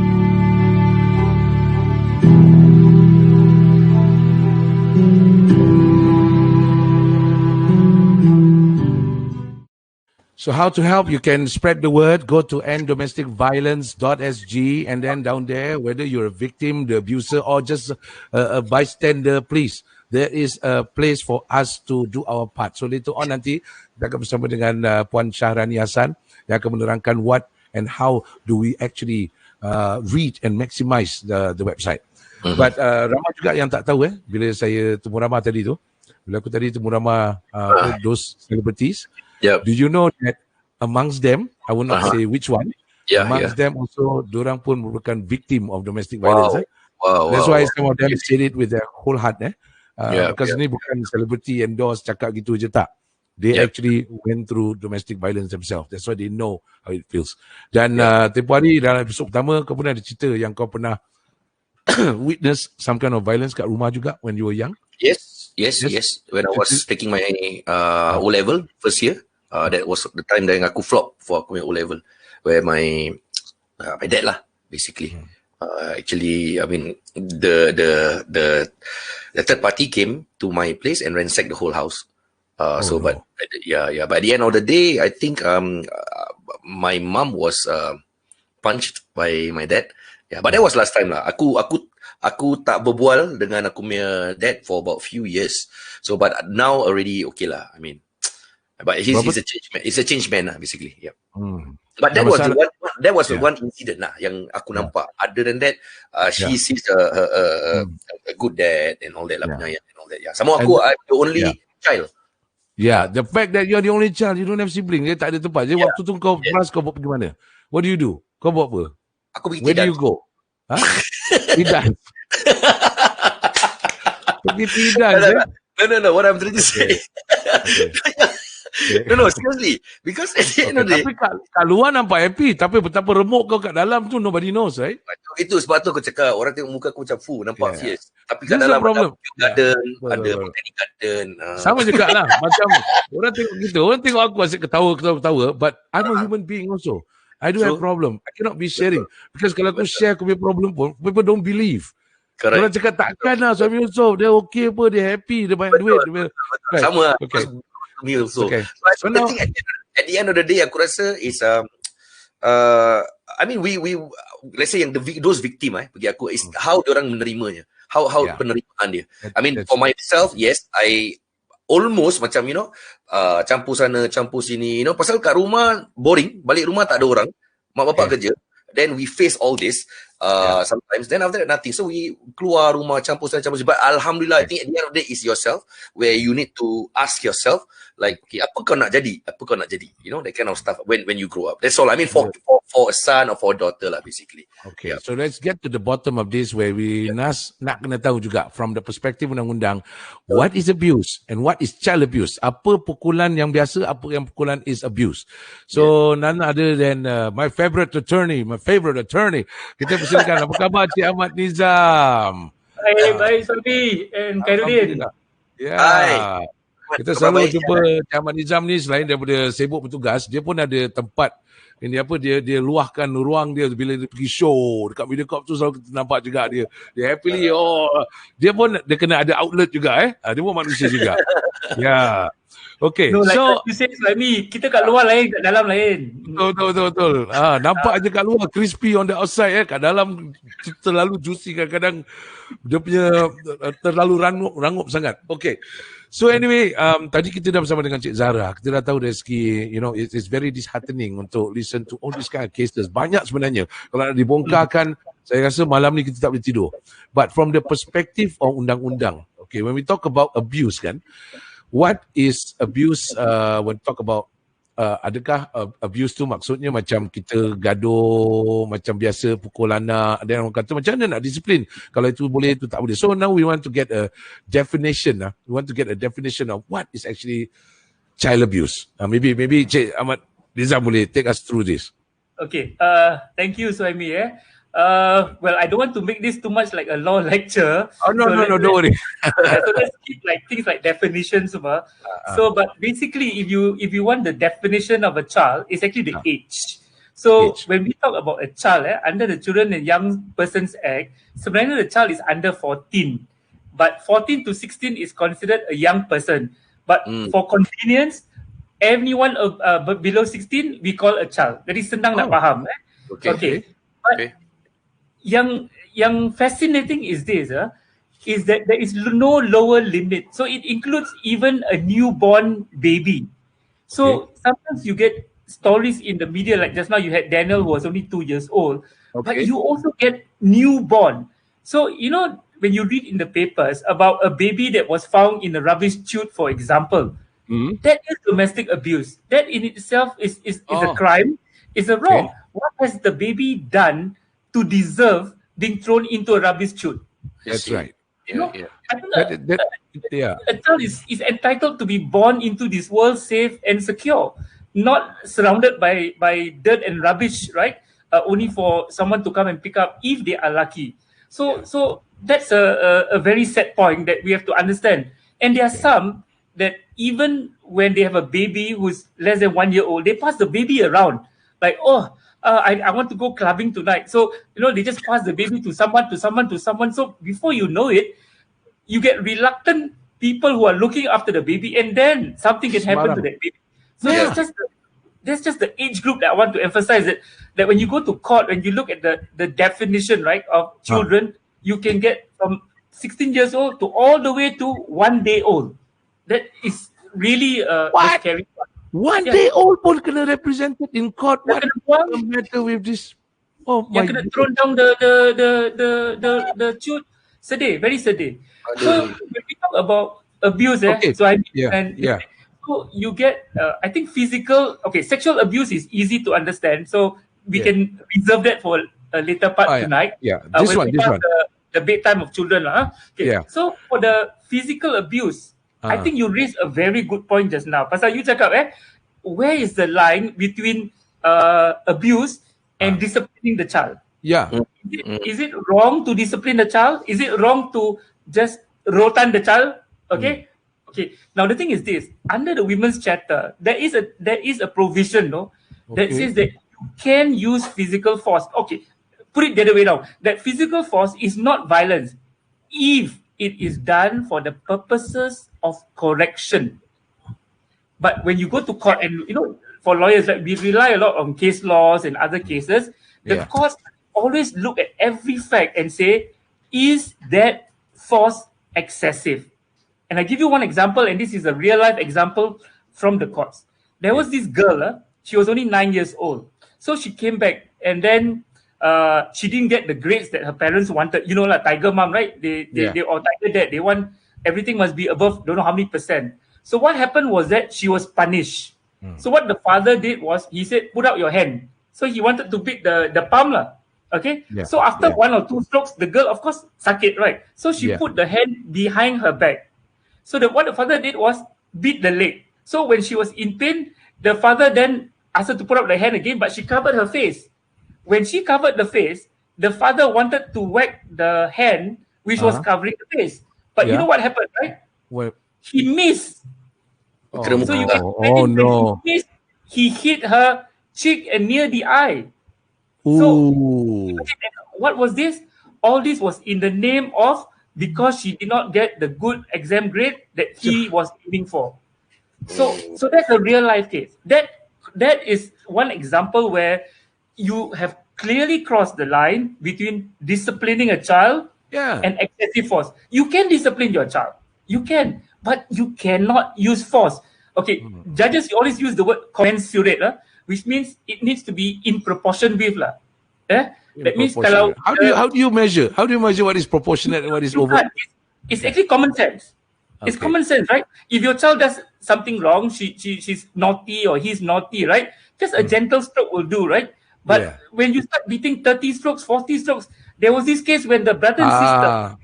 So how to help? You can spread the word. Go to enddomesticviolence.sg, and then down there, whether you're a victim, the abuser, or just a bystander, please, there is a place for us to do our part. So later on nanti kita akan bersama dengan Puan Syahrani Hassan yang akan menerangkan what and how do we actually read and maximize the website. But ramai juga yang tak tahu bila saya temu Rama tadi tu, bila aku tadi temu Rama those celebrities. Yep. Do you know that amongst them, I will not say which one, amongst them also, dorang pun merupakan victim of domestic violence. That's why some of them said it with their whole heart. Because ni bukan celebrity endorse cakap gitu je tak. They actually went through domestic violence themselves. That's why they know how it feels. Dan tempoh hari dalam episod pertama, kau pun ada cerita yang kau pernah witness some kind of violence kat rumah juga when you were young. Yes. When I was taking my O-level first year, that was the time that aku flop for aku punya O-level, where my dad lah basically. Actually, I mean the third party came to my place and ransacked the whole house. But at the end of the day, I think my mom was punched by my dad. Yeah, but that was last time lah. Aku tak berbual dengan aku punya dad for about few years. So, but now already okay lah. I mean, but he's a change man. He's a change man lah, basically. Yeah. But that was the one incident lah yang aku nampak. Other than that, she's a good dad and all that lah, penyayang and all that. Yeah. Sama aku, I'm the only child. Yeah, the fact that you're the only child, you don't have sibling, dia tak ada tempat. Jadi waktu tu kau kelas, kau buat pergi mana? What do you do? Kau buat apa? Aku pergi Where do you go? Tidak. Pergi tidak. No. What I'm trying to say. No, seriously. Because at the end of the day. Tapi kat luar nampak happy. Tapi betapa remuk kau kat dalam tu, nobody knows, right? Itu sebab tu aku cakap, orang tengok muka aku macam nampak fierce. Tapi kat dalam ada garden, ada botanic garden. Sama juga lah. Macam orang tengok gitu. Orang tengok aku asyik ketawa. But I'm a human being also. I do have problem. I cannot be sharing. Because kalau aku share aku punya problem pun, people don't believe. Correct. Orang cakap takkan lah suami Yusof. Dia okay apa, dia happy, dia banyak duit. Right. Sama. Okay. Me also. Okay. So I think at the end of the day, aku rasa is I mean we let's say yang those victim bagi aku is how diorang menerimanya. How penerimaan dia. I mean for myself, yes, I almost macam campur sana campur sini, pasal kat rumah boring, balik rumah tak ada orang, mak bapak kerja, then we face all this sometimes, then after that nothing, so we keluar rumah campur sana campur sini. But alhamdulillah, I think at the end of the day is yourself, where you need to ask yourself like, okay, apa kau nak jadi, that kind of stuff when you grow up. That's all. I mean for a son or for a daughter lah, basically. Okay, so let's get to the bottom of this, where we nak kena tahu juga from the perspective undang-undang, what is abuse and what is child abuse. Apa pukulan yang biasa, apa yang pukulan is abuse. So none other than my favorite attorney. Kita persilakan. Apa khabar Cik Ahmad Nizam? Baik Sobi and Khairudin. Hai. Kita selalu jumpa Cik Ahmad Nizam ni, selain daripada sibuk bertugas, dia pun ada tempat dia luahkan ruang dia bila dia pergi show dekat Mediacorp tu, selalu kita nampak juga dia happily, dia pun dia kena ada outlet juga dia pun manusia juga. Okay, no, like so you say Suhaimy, kita kat luar lain, kat dalam lain. Betul. Nampak aje kat luar crispy on the outside, kat dalam terlalu juicy, kadang-kadang dia punya terlalu rangup sangat. Okay. So anyway, tadi kita dah bersama dengan Cik Zara. Kita dah tahu dari segi, it's very disheartening untuk listen to all these kind of cases. Banyak sebenarnya. Kalau nak dibongkarkan, saya rasa malam ni kita tak boleh tidur. But from the perspective of undang-undang, okay, when we talk about abuse kan, what is abuse when talk about adakah abuse tu maksudnya macam kita gaduh macam biasa, pukul anak, dan orang kata macam mana nak disiplin, kalau itu boleh, itu tak boleh. So now we want to get a definition of what is actually child abuse. Maybe Cik Ahmad Nizam boleh take us through this. Okay, thank you Suhaimy. Well, I don't want to make this too much like a law lecture. No, don't worry. So let's keep like things like definitions. So, but basically, if you want the definition of a child, it's actually the age. So when we talk about a child, under the Children and Young Persons Act, sebenarnya the child is under 14. But 14 to 16 is considered a young person. But for convenience, anyone below 16 we call a child. Jadi senang nak faham. Okay. But yang fascinating is this, is that there is no lower limit. So it includes even a newborn baby. So sometimes you get stories in the media, like just now you had Daniel who was only 2 years old, but you also get newborn. So, you know, when you read in the papers about a baby that was found in a rubbish chute, for example, that is domestic abuse. That in itself is a crime, is a wrong. What has the baby done to deserve being thrown into a rubbish chute? That's right. You know, I think a child is entitled to be born into this world safe and secure, not surrounded by dirt and rubbish, right? Only for someone to come and pick up if they are lucky. So that's a very sad point that we have to understand. And there are some that even when they have a baby who's less than 1 year old, they pass the baby around. Like, I want to go clubbing tonight. So, you know, they just pass the baby to someone. So before you know it, you get reluctant people who are looking after the baby, and then something can happen to that baby. So that's just the age group that I want to emphasize, that when you go to court, when you look at the definition, right, of children, you can get from 16 years old to all the way to 1 day old. That is really a scary part. 1 day old pun kena represented in court. What the matter with this? Oh my! Yang kena thrown down the chute. Sedih, very sedih. So when we talk about abuse, so you get, I think sexual abuse is easy to understand. So we can reserve that for a later part tonight. This one. The bedtime of children. So for the physical abuse, I think you raised a very good point just now. Pasal you cakap, where is the line between abuse and disciplining the child? Is it wrong to discipline the child? Is it wrong to just rotan the child? Okay. Now the thing is this: under the Women's Charter, there is a provision, that says that you can use physical force. Okay, put it the other way around. That physical force is not violence if it is done for the purposes of correction. But when you go to court, and you know, for lawyers, like, we rely a lot on case laws and other cases. The courts always look at every fact and say, is that force excessive? And I give you one example, and this is a real life example from the courts. There was this girl, she was only 9 years old. So she came back, and then she didn't get the grades that her parents wanted. You know, like tiger mom, right? They or tiger dad, they want everything must be above don't know how many %. So what happened was that she was punished. So what the father did was, he said, put out your hand. So he wanted to beat the palm lah. Okay. So after 1 or 2 strokes, the girl, of course, sakit, right? So she put the hand behind her back. So what the father did was beat the leg. So when she was in pain, the father then asked her to put up the hand again, but she covered her face. When she covered the face, the father wanted to whack the hand which was covering the face. But you know what happened, right? Well, he missed. So you can imagine when he missed, he hit her cheek and near the eye. So what was this? All this was in the name of, because she did not get the good exam grade that he was aiming for. So that's a real life case. That is one example where you have clearly crossed the line between disciplining a child and excessive force. You can discipline your child. You can, but you cannot use force. Okay, judges always use the word commensurate, which means it needs to be in proportion with lah. That means kalau how do you measure? How do you measure what is proportionate and what is over? It's actually common sense. It's common sense, right? If your child does something wrong, she's naughty or he's naughty, right? Just a gentle stroke will do, right? But when you start beating 30 strokes, 40 strokes, there was this case when the brother and sister,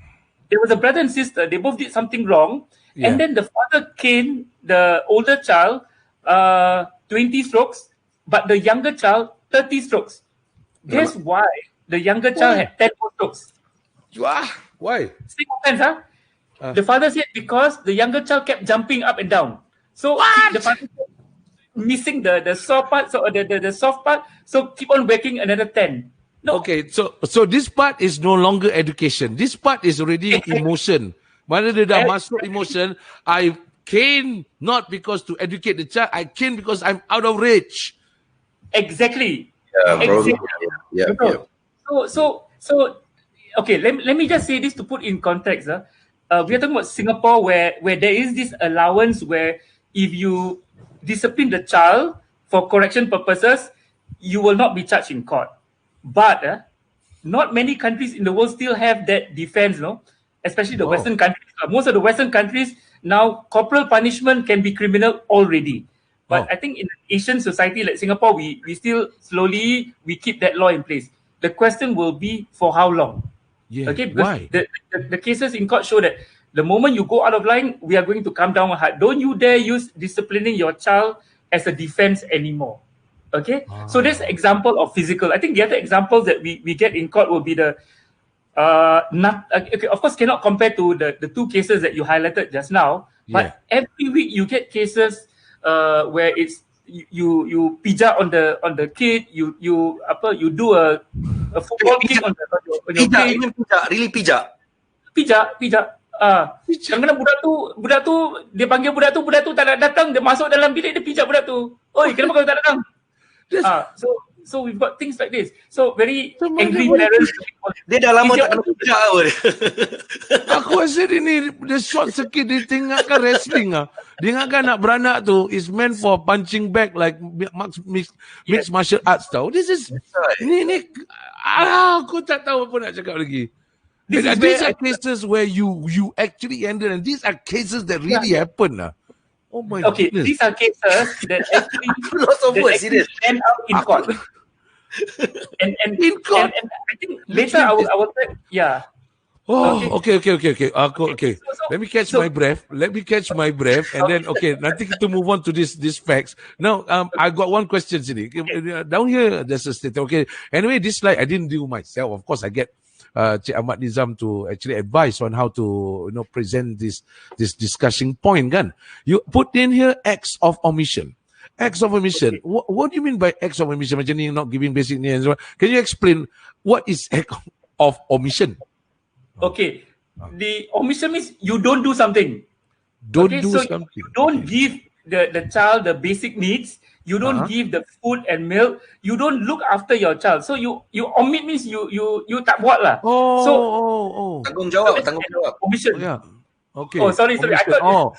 there was a brother and sister, they both did something wrong, and then the father caned the older child 20 strokes, but the younger child 30 strokes. Guess why the younger child had 10 more strokes? Why? Same offense, the father said because the younger child kept jumping up and down. So the father said, missing the soft part, so the soft part, so keep on whacking another 10. No. Okay, so this part is no longer education. This part is already emotion. Mana dia dah masuk emotion, I cane not because to educate the child. I cane because I'm out of reach. Exactly. Probably. Exactly. Yeah. So okay, let me just say this to put in context. We are talking about Singapore where there is this allowance where if you discipline the child for correction purposes, you will not be charged in court. But not many countries in the world still have that defense, no? Especially the Western countries. Most of the Western countries now, corporal punishment can be criminal already. But I think in an Asian society like Singapore, we still slowly we keep that law in place. The question will be for how long? Yeah. Okay, because Why? the cases in court show that the moment you go out of line, we are going to come down hard. Don't you dare use disciplining your child as a defense anymore. Okay, so that's an example of physical. I think the other examples that we get in court will be the okay, of course cannot compare to the two cases that you highlighted just now. But every week you get cases where it's you pijak on the kid, you do a football kick on your kid. Really pijak. Kadang-kadang budak tu dia panggil budak tu tak nak datang, dia masuk dalam bilik dia pijak budak tu. Oi, kenapa kau tak datang? So we've got things like this. So very angry parents. Dia dah lama tak kena pijak apa dia. Aku rasa dia short circuit, dia tengokkan wrestling ah. Dia ingatkan anak beranak tu is meant for punching back like mixed martial arts tau. This is ni aku tak tahu apa nak cakap lagi. These are cases where you actually ended, and these are cases that really happen lah. Oh my goodness. These are cases that actually end up in court. and in court. And I think later I will say, yeah. Oh, okay. Let me catch my breath, and then nanti kita move on to these facts. Now, I got one question sini. Down here, there's a statement. Okay. Anyway, this slide I didn't do myself. Of course, I get Cik Ahmad Nizam to actually advise on how to present this discussion point kan. You put in here acts of omission. Acts of omission. What do you mean by acts of omission? Macam ni not giving basic needs. Can you explain what is act of omission? Okay. The omission means you don't do something. Something. You don't give the child the basic needs. You don't give the food and milk. You don't look after your child. So you omit means you tak buat lah. Tanggungjawab. Omission. Yeah. Okay. Oh, sorry. I thought.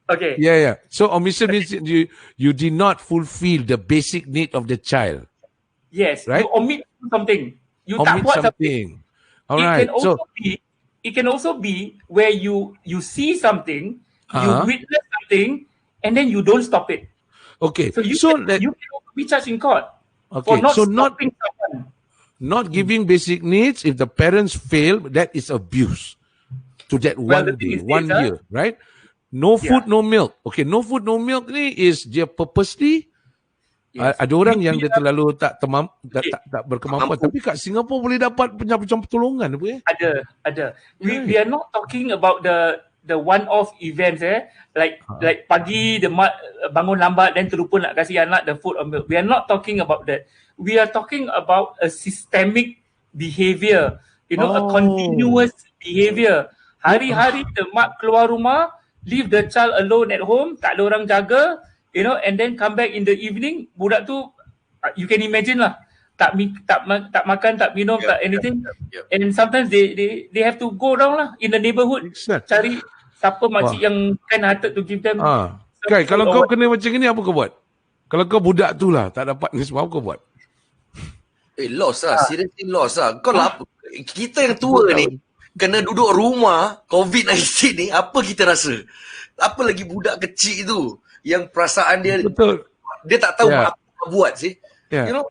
Okay. Yeah. So omission means you did not fulfill the basic need of the child. Yes. Right. You omit something. You Omit tak buat something. All right. It can also be where you see something, you witness something, and then you don't stop it. Okay, so you can be charged in court for not stopping someone. Not giving basic needs, if the parents fail, that is abuse to that one year, right? No food, no milk. Okay, no food, no milk ni is dia purposely. Yes. Ada orang yang dia terlalu tak berkemampuan. Tapi kat Singapura boleh dapat macam pertolongan apa ya? Ada. We are not talking about the one-off events like pagi the mak bangun lambat dan terlupa nak kasih anak the food or milk. We are not talking about that. We are talking about a systemic behavior, a continuous behavior. Hari-hari the mak keluar rumah, leave the child alone at home, tak ada orang jaga, and then come back in the evening, budak tu you can imagine lah, tak makan, tak minum, tak anything. And sometimes they have to go around lah in the neighborhood, cari siapa makcik yang kind-hearted to give them. Kai, kalau kau kena macam ni apa kau buat? Kalau kau budak tu lah tak dapat ni semua, apa kau buat? Lost lah, seriously lost lah. Kau lah, kita yang tua ni kena duduk rumah COVID-19 ni, apa kita rasa? Apa lagi budak kecil tu yang perasaan dia betul, dia tak tahu apa buat sih.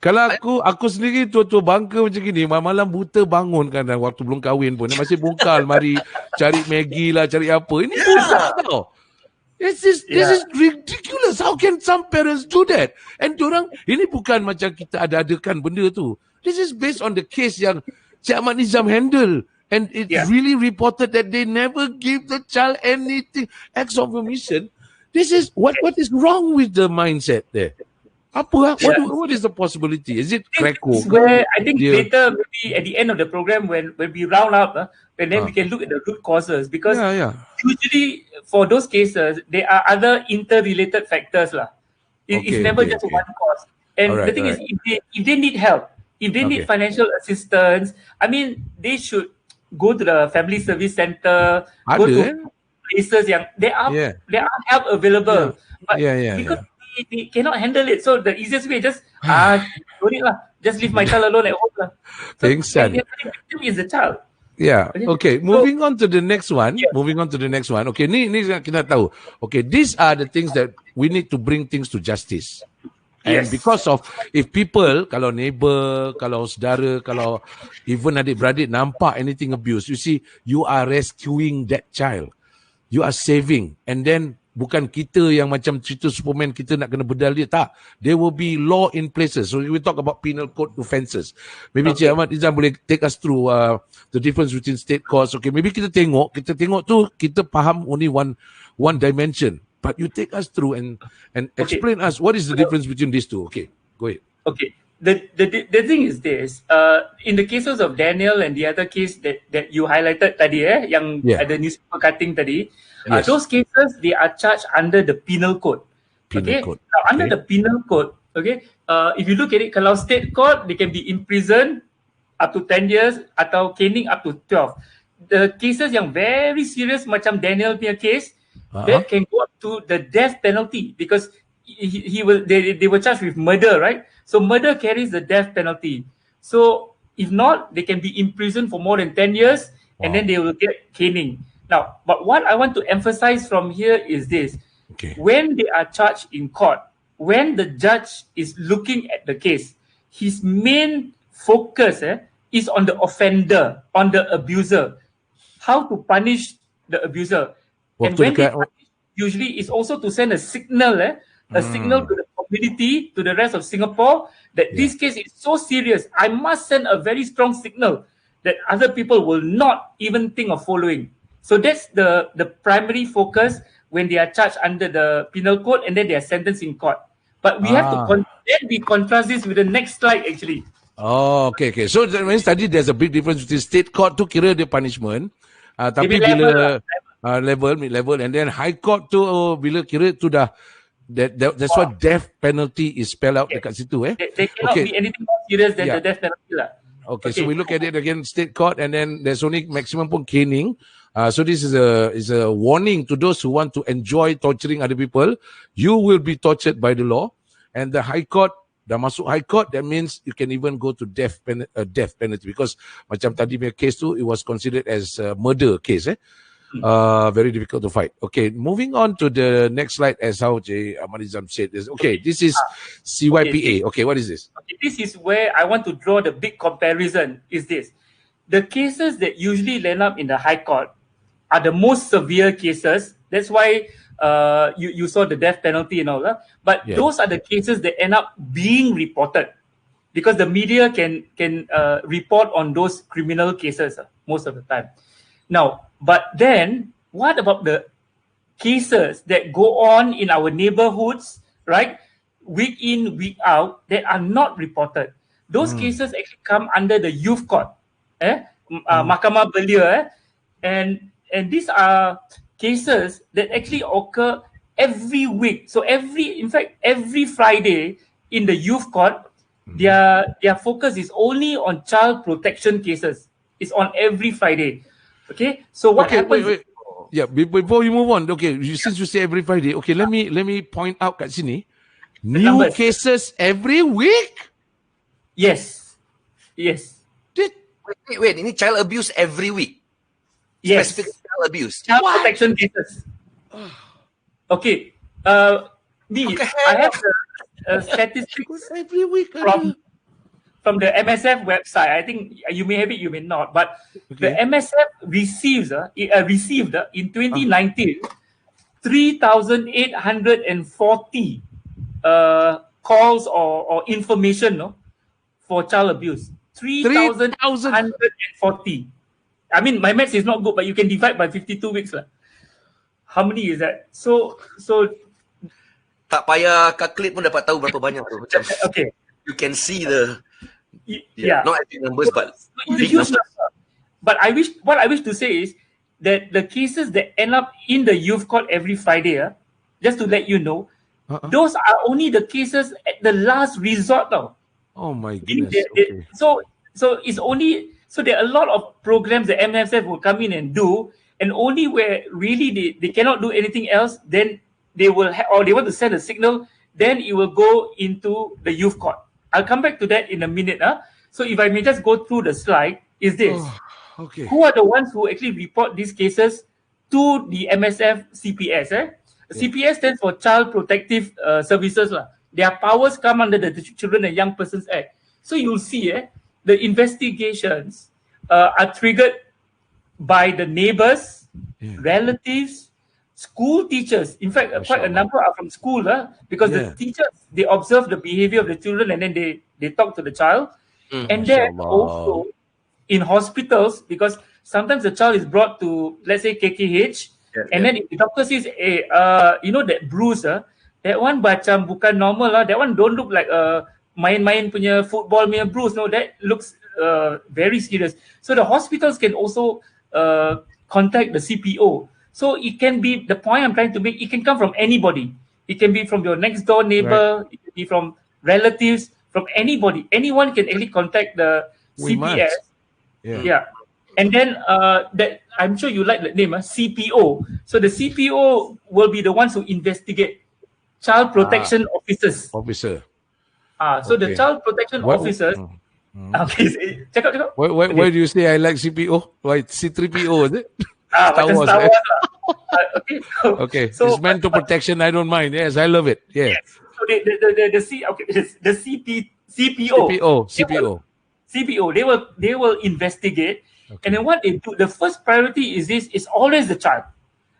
Kalau aku sendiri tua-tua bangka macam gini, malam-malam buta bangun kan waktu belum kahwin pun masih bongkar almari cari Maggi lah, cari apa. Ini budak tau. This is ridiculous. How can some parents do that? And diorang, ini bukan macam kita ada-adakan benda tu. This is based on the case yang Cik Ahmad Nizam handle. And it's really reported that they never give the child anything. Acts of omission. This is what is wrong with the mindset there? Apa? What is the possibility? Is it Krakow? Where I think later, maybe at the end of the program, when we round up, and then we can look at the root causes, because usually for those cases, there are other interrelated factors lah. It's never just one cause. And the thing is, if they need help, if they need financial assistance, I mean, they should go to the family service center, go to places yang there are help available, but because they cannot handle it, so the easiest way just don't need lah, just leave my child alone at home lah. So the victim is the child. Yeah. Okay. Moving on to the next one. Okay. Ni kita tahu. Okay. These are the things that we need to bring things to justice. And because of, if people, kalau neighbor, kalau saudara, kalau even adik-beradik nampak anything abuse, you see, you are rescuing that child. You are saving. And then, bukan kita yang macam cerita Superman, kita nak kena bedal dia. Tak. There will be law in places. So, we talk about penal code offences. Maybe Cik Ahmad Izam boleh take us through the difference between state courts. Okay, maybe kita tengok tu, kita faham only one dimension. But you take us through and explain us what is the difference between these two. Okay, go ahead. Okay. The thing is this. In the cases of Daniel and the other case that you highlighted tadi, yang ada newspaper cutting tadi, those cases, they are charged under the penal code. Now, under the penal code, if you look at it, kalau state court, they can be imprisoned up to 10 years atau caning up to 12. The cases yang very serious macam Daniel punya case, that can go up to the death penalty, because they were charged with murder, right? So murder carries the death penalty. So if not, they can be imprisoned for more than 10 years, and then they will get caning. Now, but what I want to emphasize from here is this. When they are charged in court, when the judge is looking at the case, his main focus is on the offender, on the abuser. How to punish the abuser. And when they punish, usually is also to send a signal, a signal to the community, to the rest of Singapore, that this case is so serious. I must send a very strong signal that other people will not even think of following. So that's the primary focus when they are charged under the penal code, and then they are sentenced in court. But we have to then we contrast this with the next slide actually. Oh, okay. So that means tadi there's a big difference between state court tu kira dia punishment, tapi bila mid-level, and then high court tu bila kira tu dah that's why death penalty is spelled out dekat situ There cannot be anything more serious than the death penalty lah. Okay, so we look at it again, state court, and then there's only maximum pun caning. So this is a warning to those who want to enjoy torturing other people. You will be tortured by the law. And the high court, dah masuk high court, that means you can even go to death penalty, because macam tadi punya case tu, it was considered as a murder case. Very difficult to fight. Okay, moving on to the next slide, as how J. Ahmadizam said. This is CYPA. Okay, what is this? Okay, this is where I want to draw the big comparison, is this. The cases that usually land up in the high court are the most severe cases. That's why you saw the death penalty and all that. But those are the cases that end up being reported, because the media can report on those criminal cases most of the time. Now, but then what about the cases that go on in our neighborhoods, right? Week in, week out, that are not reported. Those cases actually come under the youth court, Mahkamah Belia, and these are cases that actually occur every week. So in fact, every Friday in the youth court, their focus is only on child protection cases. It's on every Friday. Okay, so what happens? Wait. Yeah, before we move on, okay, since you say every Friday, okay, let me point out kat sini, new cases every week. Yes. Wait, ini child abuse every week. Yes. Specific child abuse. Child protection cases. Okay. I have the statistics every week from the MSF website. I think you may have it, you may not. But the MSF received in 2019 3,840 calls or information for child abuse. 3,840. I mean, my maths is not good, but you can divide by 52 weeks. How many is that? So tak payah calculate pun dapat tahu berapa banyak tu. Macam Okay. you can see the Yeah. not actually numbers but It's a big huge numbers. number. But what I wish to say is that the cases that end up in the youth court every Friday, just to let you know, those are only the cases at the last resort now. Oh my They- goodness. they- Okay. So it's only so there are a lot of programs that MSF will come in and do, and only where really they cannot do anything else, then they will or they want to send a signal, then it will go into the youth court. I'll come back to that in a minute. So if I may just go through the slide, is this. Okay. Who are the ones who actually report these cases to the MSF CPS? CPS stands for Child Protective Services. Their powers come under the Children and Young Persons Act. So you'll see the investigations are triggered by the neighbors, relatives, school teachers. In fact, quite a number are from school because the teachers, they observe the behavior of the children and then they talk to the child. And then also in hospitals, because sometimes the child is brought to, let's say, KKH, and then if the doctor says, hey, you know that bruise, that one macam bukan normal that one don't look like main-main punya football punya bruise, no, that looks very serious. So the hospitals can also contact the CPO. So it can be, the point I'm trying to make, it can come from anybody. It can be from your next door neighbor, it can be from relatives, from anybody. Anyone can actually contact the CPS. Yeah. And then that I'm sure you like the name, CPO. So the CPO will be the ones who investigate. Child Protection Officers. Officer. So the Child Protection Officers. Okay, check out. Why do you say I like CPO? Why C3PO is it? Star Wars. Okay. Okay. So, it's meant to protection. I don't mind. Yes, I love it. Yeah. Yes. So the CPO. CPO. They will investigate, and then what they do. The first priority is always the child.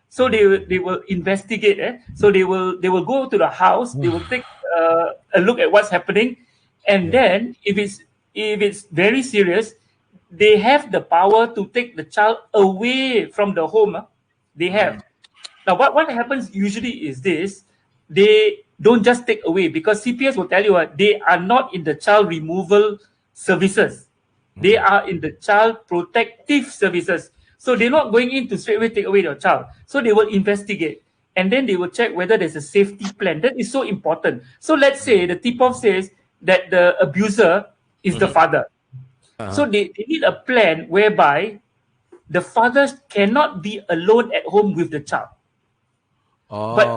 So they will investigate. So they will go to the house. They will take a look at what's happening, and then if it's very serious, they have the power to take the child away from the home. They have. Now, what happens usually is this: they don't just take away, because CPS will tell you they are not in the child removal services. They are in the child protective services. So they're not going in to straight away take away your child. So they will investigate, and then they will check whether there's a safety plan. That is so important. So let's say the tip-off says that the abuser is the father. So they need a plan whereby the father cannot be alone at home with the child. But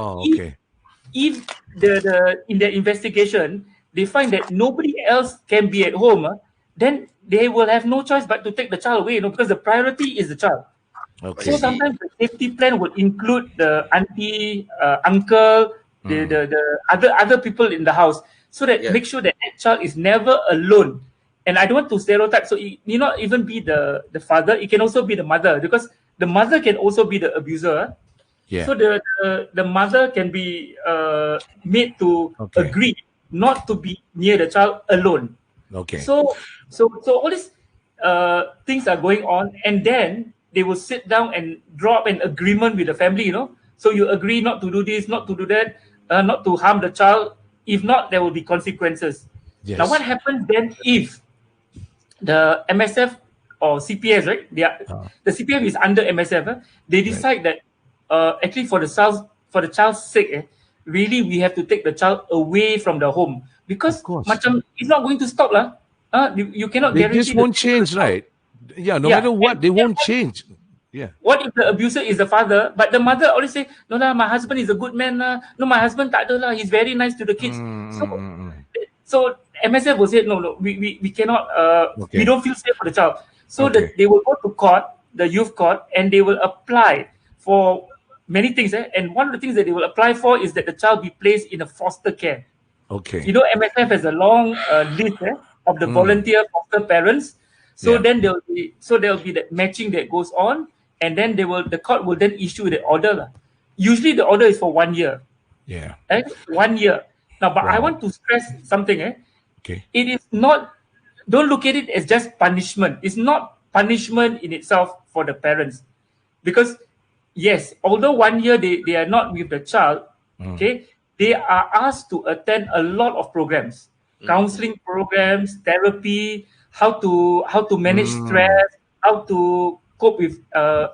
if the in their investigation they find that nobody else can be at home, then they will have no choice but to take the child away, because the priority is the child. So sometimes the safety plan will include the auntie, uncle, the other people in the house, so that make sure that child is never alone. And I don't want to stereotype, so it may not even be the father, it can also be the mother, because the mother can also be the abuser. So the mother can be made to agree not to be near the child alone. So all these things are going on, and then they will sit down and draw up an agreement with the family. So you agree not to do this, not to do that, not to harm the child. If not, there will be consequences. Now, what happens then if the MSF or CPS, right? The CPF is under MSF. They decide that actually for the child's sake, really we have to take the child away from the home, because macam it's not going to stop lah. You cannot guarantee. They just won't change, right? Yeah, no matter what, they won't change. Yeah. What if the abuser is the father, but the mother always say, no lah, my husband is a good man lah. No, my husband tak ada lah. He's very nice to the kids. So MSF will say, no, we cannot. We don't feel safe for the child. So they will go to court, the youth court, and they will apply for many things. And one of the things that they will apply for is that the child be placed in a foster care. MSF has a long list of the volunteer foster parents. So then there will be that matching that goes on, and then the court will then issue the order. Usually the order is for 1 year. 1 year. Now, but I want to stress something. It is not. Don't look at it as just punishment. It's not punishment in itself for the parents, because yes, although 1 year they are not with the child, they are asked to attend a lot of programs, counseling programs, therapy, how to manage stress, how to cope with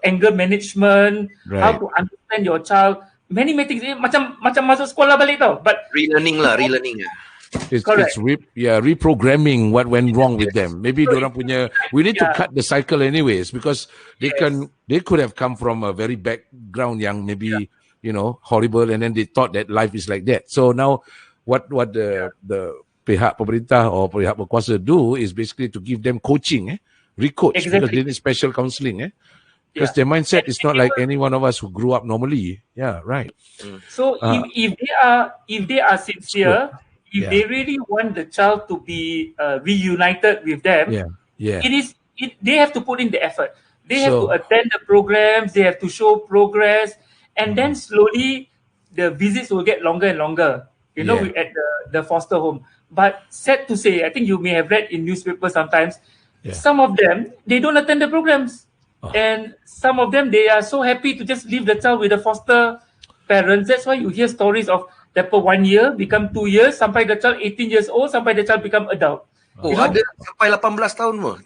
anger management, how to understand your child. Many things. Macam masuk sekolah balik tau. But relearning. It's reprogramming what went wrong with them. Maybe dorang punya, we need to cut the cycle anyways, because they could have come from a very background yang maybe horrible, and then they thought that life is like that. So now what the pihak pemerintah or pihak berkuasa do is basically to give them coaching, recoach, because they need special counseling, because their mindset is not like any one of us who grew up normally. Yeah, right. So if they are sincere, if they really want the child to be reunited with them, they have to put in the effort. They have to attend the programs, they have to show progress, and then slowly the visits will get longer and longer, at the foster home. But sad to say, I think you may have read in newspapers sometimes, some of them, they don't attend the programs. And some of them, they are so happy to just leave the child with the foster parents. That's why you hear stories of daripada 1 year become 2 years, sampai the child 18 years old, sampai the child become adult. Ada sampai 18 tahun pun?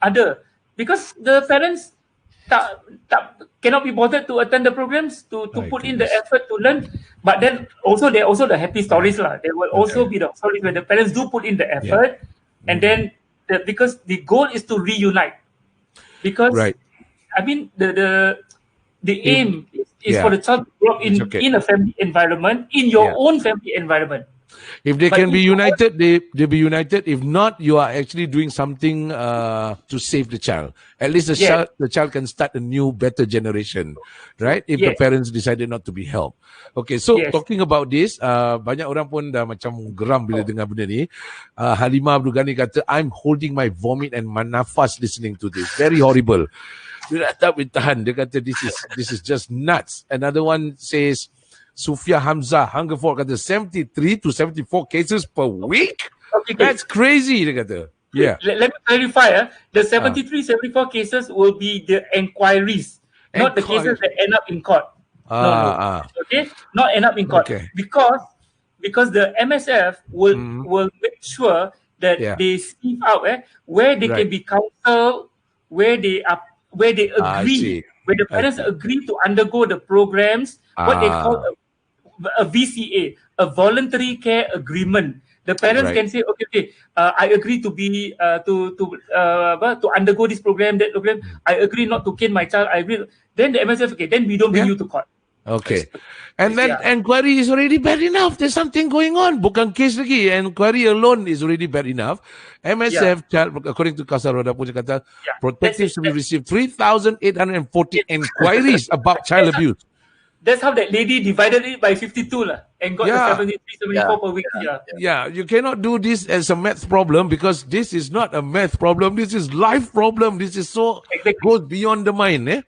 Ada. Because the parents cannot be bothered to attend the programs, to put in the effort to learn. But then also there are also the happy stories lah. There will also be the stories where the parents do put in the effort, and then because the goal is to reunite. Because I mean the aim is for the child to grow up in a family environment, in your own family environment. If they can be united, they'll be united. If not, you are actually doing something to save the child. At least the child can start a new, better generation, right? If the parents decided not to be helped. Okay, so talking about this, banyak orang pun dah macam geram bila dengar benda ni. Halimah Abdul Ghani kata, I'm holding my vomit and my nafas listening to this. Very horrible. Dia tak boleh tahan. Dia kata, this is just nuts. Another one says, Sufia Hamzah, Hungerford kata 73 to 74 cases per week? Okay. That's crazy, dia kata. Yeah. Let me clarify. The 73, 74 cases will be the inquiries, not the cases that end up in court. No. Okay? Not end up in court. Okay. Because the MSF will make sure that they sniff out where they can be counseled, where they agree, where the parents agree to undergo the programs, what they call a VCA, a voluntary care agreement. The parents can say, okay, I agree to be to undergo this program, that program. I agree not to cane my child. I agree. Then the MSF, then we don't bring you to court. Okay. And then inquiry is already bad enough. There's something going on. Bukan case lagi. Inquiry alone is already bad enough. MSF, according to Kasar Roda pun kata, protectives will receive 3,840 inquiries about child abuse. That's how that lady divided it by 52 and got the 73, 74 per week. Yeah, you cannot do this as a math problem, because this is not a math problem. This is life problem. This is goes beyond the mind.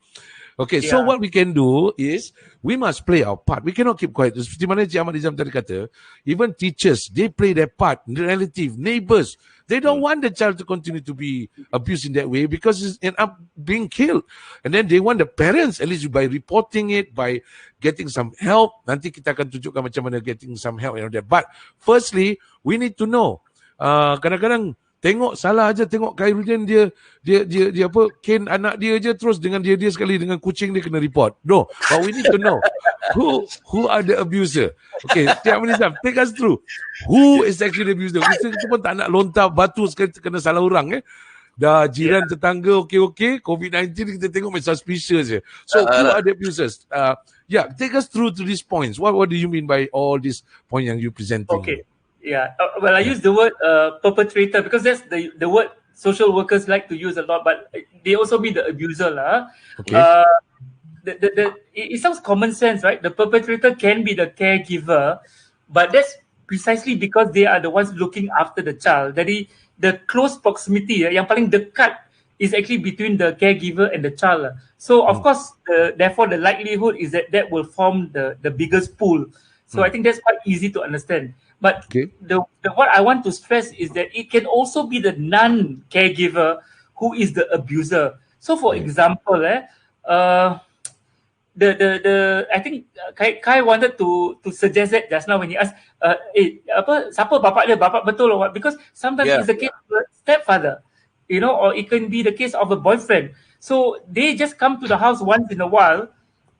Okay, so what we can do is we must play our part. We cannot keep quiet. Seperti mana Cik Ahmad Nizam tadi kata, even teachers, they play their part, relative, neighbors. They don't want the child to continue to be abused in that way, because it's end up being killed. And then they want the parents, at least by reporting it, by getting some help. Nanti kita akan tunjukkan macam mana getting some help and all that. But firstly, we need to know. Kadang-kadang tengok salah aja, tengok Khairuddin dia apa, cane anak dia aja, terus dengan dia sekali dengan kucing dia kena report. No, but we need to know who are the abuser. Okay, Cik Ahmad Nizam, take us through. Who is actually the abuser? Kita pun tak nak lontar batu sekali kena salah orang. Dah jiran tetangga okay, COVID-19 kita tengok macam suspicious je. So who are the abusers? Take us through to these points. What do you mean by all these points yang you presenting? Okay. Yeah, well, I use the word perpetrator because that's the word social workers like to use a lot, but they also be the abuser lah. Okay. It sounds common sense, right? The perpetrator can be the caregiver, but that's precisely because they are the ones looking after the child. Jadi the close proximity, yang paling dekat is actually between the caregiver and the child. So of course, therefore the likelihood is that will form the biggest pool. So I think that's quite easy to understand. But what I want to stress is that it can also be the non-caregiver who is the abuser. So for example, I think Kai wanted to suggest that just now when he asked, siapa bapak dia, bapak betul or what? Because sometimes it's the case of a stepfather, or it can be the case of a boyfriend. So they just come to the house once in a while,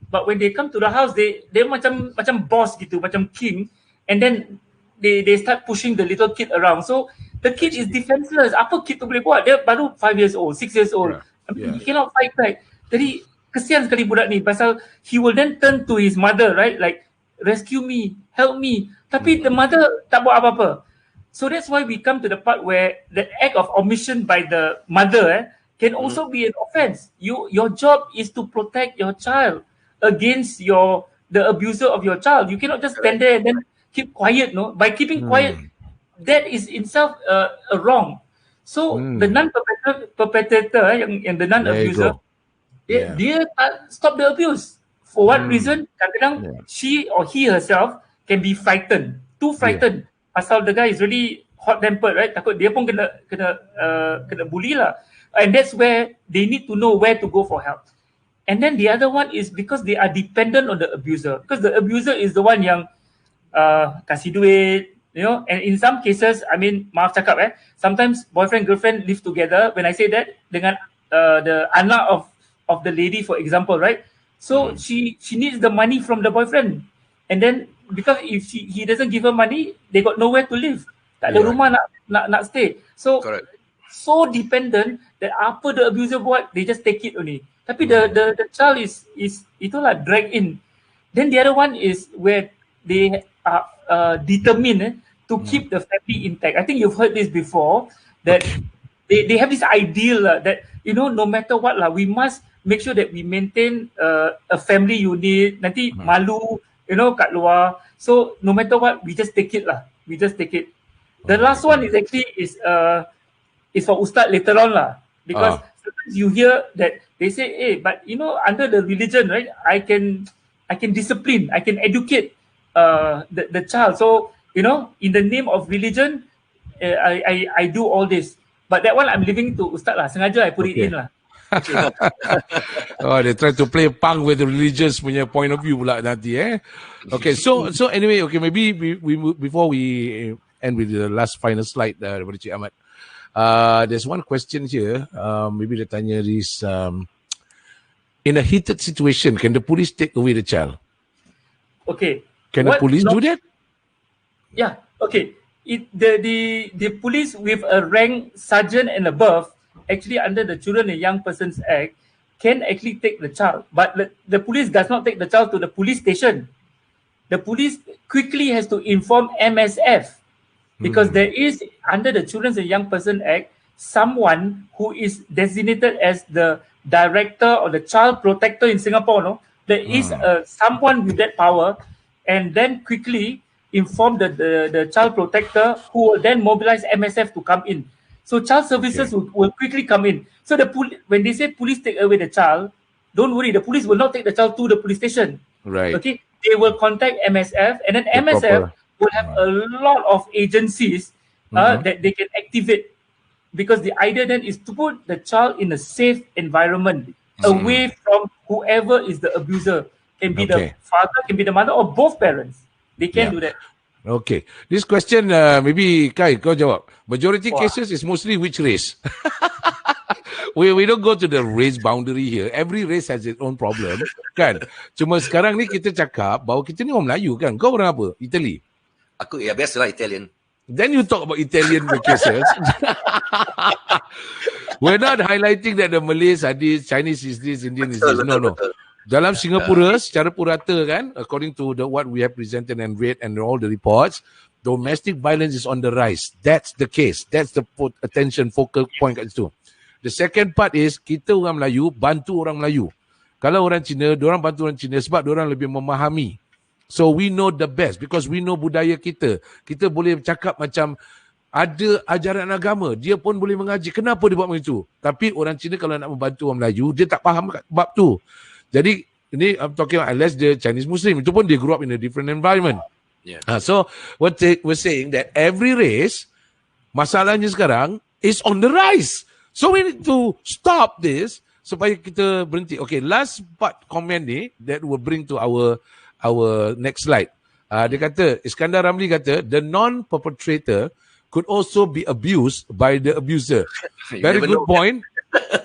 but when they come to the house, they macam boss gitu, macam king, and then they start pushing the little kid around. So the kid is defenseless. Apa kid tu boleh buat? Dia baru 5 years old, 6 years old. I mean, he cannot fight back. Jadi kesian sekali budak ni pasal he will then turn to his mother, right? Like, rescue me, help me. Tapi the mother tak buat apa-apa. So that's why we come to the part where the act of omission by the mother can also be an offense. Your job is to protect your child against the abuser of your child. You cannot just stand there and then keep quiet, no? By keeping quiet, that is itself a wrong. So the non-perpetrator, yang the non-abuser, dia stop the abuse. For what reason? Kadang-kadang she or he herself can be frightened, too frightened. Pasal the guy is really hot-tempered, right? Takut dia pun kena bully lah. And that's where they need to know where to go for help. And then the other one is because they are dependent on the abuser. Because the abuser is the one yang kasih duit, and in some cases, I mean, maaf cakap sometimes boyfriend, girlfriend live together. When I say that, dengan the anak of the lady, for example, right? So she needs the money from the boyfriend. And then, because if he doesn't give her money, they got nowhere to live. Tak ada rumah nak stay. So, so dependent that apa the abuser buat, they just take it only. Tapi the child is itulah dragged in. Then the other one is where they are determined to keep the family intact. I think you've heard this before, that they have this ideal that, no matter what lah, we must make sure that we maintain a family unit. Nanti malu, kat luar. So no matter what, we just take it lah. We just take it. The last one is actually is for Ustad later on lah, because sometimes you hear that they say, hey, but under the religion, right, I can discipline, I can educate the child. So in the name of religion, I do all this. But that one I'm leaving to Ustad lah. Sengaja I put it in lah. They try to play punk with the religious punya point of view pula nanti Okay, so anyway, okay, maybe we before we end with the last final slide daripada Cik Ahmad. There's one question here. Maybe dia tanya this. In a heated situation, can the police take away the child? Okay. Can the police do that? Yeah. Okay. The police with a rank sergeant and above, actually under the Children and Young Persons Act, can actually take the child. But the police does not take the child to the police station. The police quickly has to inform MSF, because there is, under the Children and Young Person Act, someone who is designated as the director or the child protector in Singapore. No, there is someone with that power, and then quickly inform the child protector, who will then mobilize MSF to come in. So child services will quickly come in. So when they say police take away the child, don't worry, the police will not take the child to the police station. Right. Okay, they will contact MSF, and then MSF will have a lot of agencies that they can activate, because the idea then is to put the child in a safe environment, away from whoever is the abuser. Can be the father, can be the mother, or both parents. They can do that. Okay. This question, maybe Kai, kau jawab. Majority cases is mostly which race? We don't go to the race boundary here. Every race has its own problem, kan? Cuma sekarang ni kita cakap bahawa kita ni orang Melayu, kan? Kau orang apa? Italy? Aku biasalah Italian. Then you talk about Italian cases. We're not highlighting that the Malays are this, Chinese is this, Indian is this. No. Dalam Singapura, secara purata, kan, according to what we have presented and read and all the reports, domestic violence is on the rise. That's the case. That's the attention focal point kat situ. The second part is, kita orang Melayu bantu orang Melayu. Kalau orang Cina, diorang bantu orang Cina sebab diorang lebih memahami. So we know the best because we know budaya kita. Kita boleh cakap macam ada ajaran agama, dia pun boleh mengaji. Kenapa dia buat begitu? Tapi orang Cina kalau nak membantu orang Melayu, dia tak faham bab tu. Jadi, ini I'm talking about unless the Chinese Muslim, itu pun they grew up in a different environment. So, we're saying that every race, masalahnya sekarang is on the rise. So we need to stop this supaya kita berhenti. Okay, last part comment ni that will bring to our next slide. Dia kata, Iskandar Ramli kata, the non-perpetrator could also be abused by the abuser. Very good point.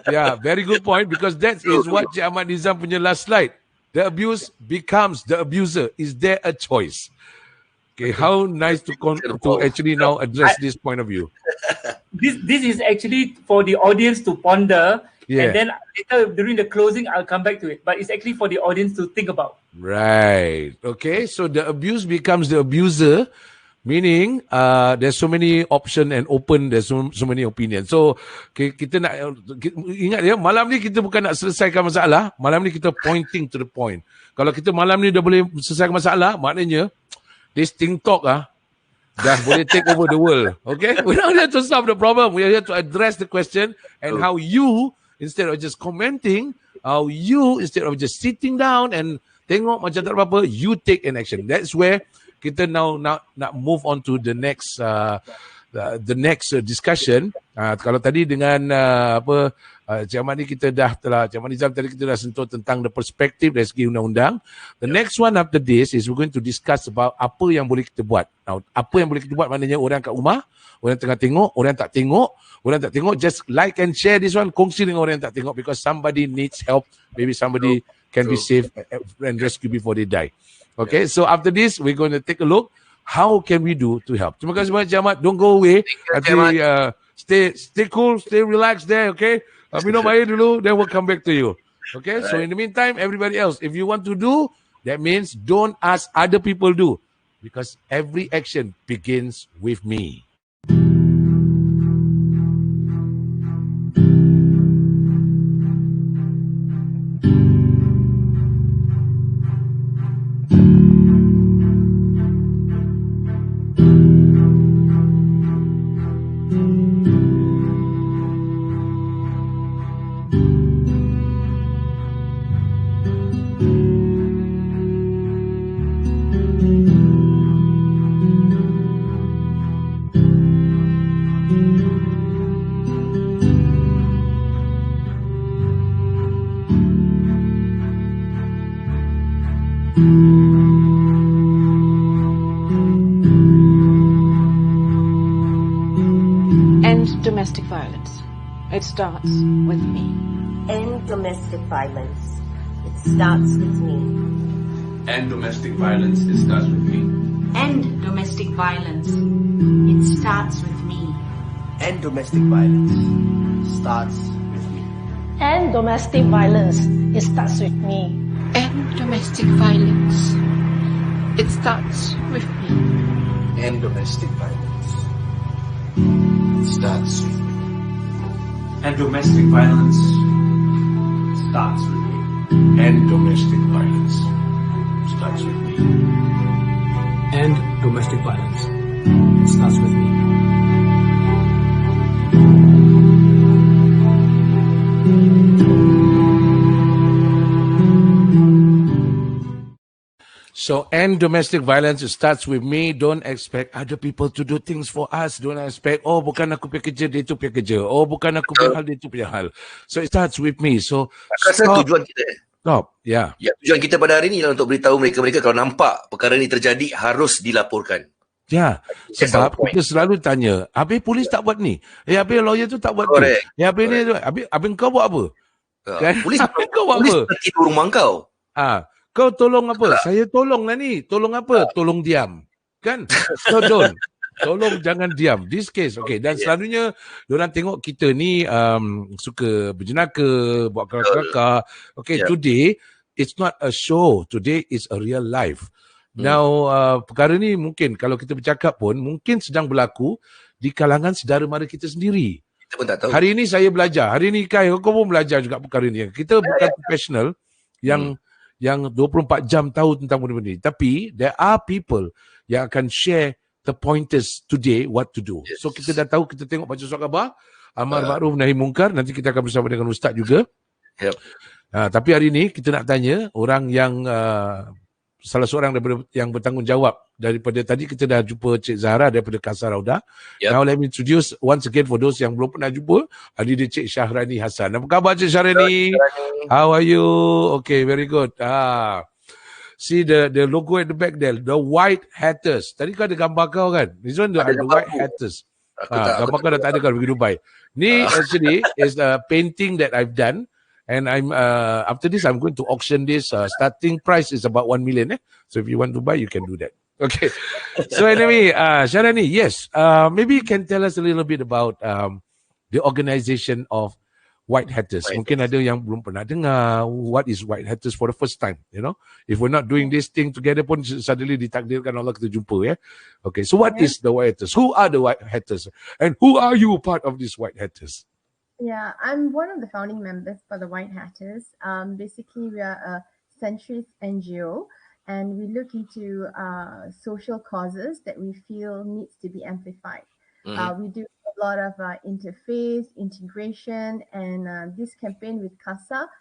Yeah, very good point, because that is what Cik Ahmad Nizam punya last slide. The abuse becomes the abuser. Is there a choice? Okay, how nice to actually now address this point of view. This is actually for the audience to ponder, and then later during the closing I'll come back to it. But it's actually for the audience to think about. Right. Okay, so the abuse becomes the abuser, meaning there's so many option and open, there's so many opinions. So kita nak ingat ya, malam ni kita bukan nak selesaikan masalah, malam ni kita pointing to the point. Kalau kita malam ni dah boleh selesaikan masalah, maknanya this TikTok dah boleh take over the world. Okay, we're not here to solve the problem, we are here to address the question, and how you, instead of just commenting, how you, instead of just sitting down and tengok macam tak ada apa-apa, you take an action. That's where kita now nak move on to the next discussion. Kalau tadi dengan Cik Ahmad ni kita Cik Ahmad Nizam tadi kita dah sentuh tentang the perspective dari segi undang-undang. The next one after this is we're going to discuss about apa yang boleh kita buat. Now, apa yang boleh kita buat maknanya orang kat rumah, orang tengah tengok, orang tak tengok, just like and share this one, kongsi dengan orang yang tak tengok, because somebody needs help, maybe somebody can be saved and rescued before they die. Okay, so after this, we're going to take a look. How can we do to help? Terima kasih banyak, Cik Ahmad. Don't go away. Stay cool, stay relaxed there, okay? Minum air dulu, then we'll come back to you. Okay, so in the meantime, everybody else, if you want to do, that means don't ask other people do. Because every action begins with me. Domestic violence. It starts with me. End domestic violence. It starts with me. End domestic violence. It starts with me. End domestic violence. It starts with me. End domestic violence. Starts with me. And domestic violence, it starts with me. End domestic violence. It starts with me. End domestic violence. Starts with me. And domestic violence starts with me. And domestic violence starts with me. And domestic violence starts with me. So, end domestic violence, it starts with me. Don't expect other people to do things for us. Don't expect, oh, bukan aku punya kerja, dia tu punya kerja. Oh, bukan aku punya hal, dia tu punya hal. So, it starts with me. So, rasa tujuan kita. Stop, ya. Ya, tujuan kita pada hari ini adalah untuk beritahu mereka-mereka kalau nampak perkara ini terjadi, harus dilaporkan. Ya, sebab kita selalu tanya, habis polis tak buat ni? Habis lawyer tu tak buat tu? Habis ni tu? Habis kau buat apa? Kan? Polis kau buat apa? Polis tidur rumah kau. Kau tolong apa? Saya tolong lah ni. Tolong apa? Tolong diam. Kan? So don't. Tolong jangan diam. This case. Okay. Dan selalunya diorang tengok kita ni suka berjenaka, buat kelakar. Okay. Today, it's not a show. Today is a real life. Now, perkara ni mungkin kalau kita bercakap pun, mungkin sedang berlaku di kalangan saudara mara kita sendiri. Kita pun tak tahu. Hari ini saya belajar. Hari ini Kai, kau pun belajar juga perkara ni. Kita bukan profesional yang 24 jam tahu tentang benda-benda ni. Tapi there are people yang akan share the pointers today what to do. So kita dah tahu, kita tengok baca surat khabar, amar ma'ruf nahi mungkar, nanti kita akan bersama dengan ustaz juga. Tapi hari ni kita nak tanya orang yang salah seorang daripada yang bertanggungjawab daripada tadi kita dah jumpa Cik Zahra daripada Kasar Rauda. Yep. Now let me introduce once again for those yang belum pernah jumpa, ada dia Cik Syahrani Hassan. Apa khabar Cik Syahrani? How are you? Okay, very good. See the logo at the back there, the White Hatters. Tadi kau ada gambar kau kan? This one the White Hatters. Gambar kau dah tak ada kau pergi Dubai. Ni actually is a painting that I've done. And I'm after this, I'm going to auction this. Starting price is about 1 million. So if you want to buy, you can do that. Okay. So anyway, Sharani, yes. Maybe you can tell us a little bit about the organization of White Hatters. Mungkin ada yang belum pernah dengar what is White Hatters for the first time. You know, if we're not doing this thing together, pun suddenly ditakdirkan Allah kita jumpa. Okay. So what is the White Hatters? Who are the White Hatters? And who are you part of these White Hatters? Yeah, I'm one of the founding members for the White Hatters. Basically, we are a centrist NGO, and we look into social causes that we feel needs to be amplified. We do a lot of interfaith integration, and this campaign with CASA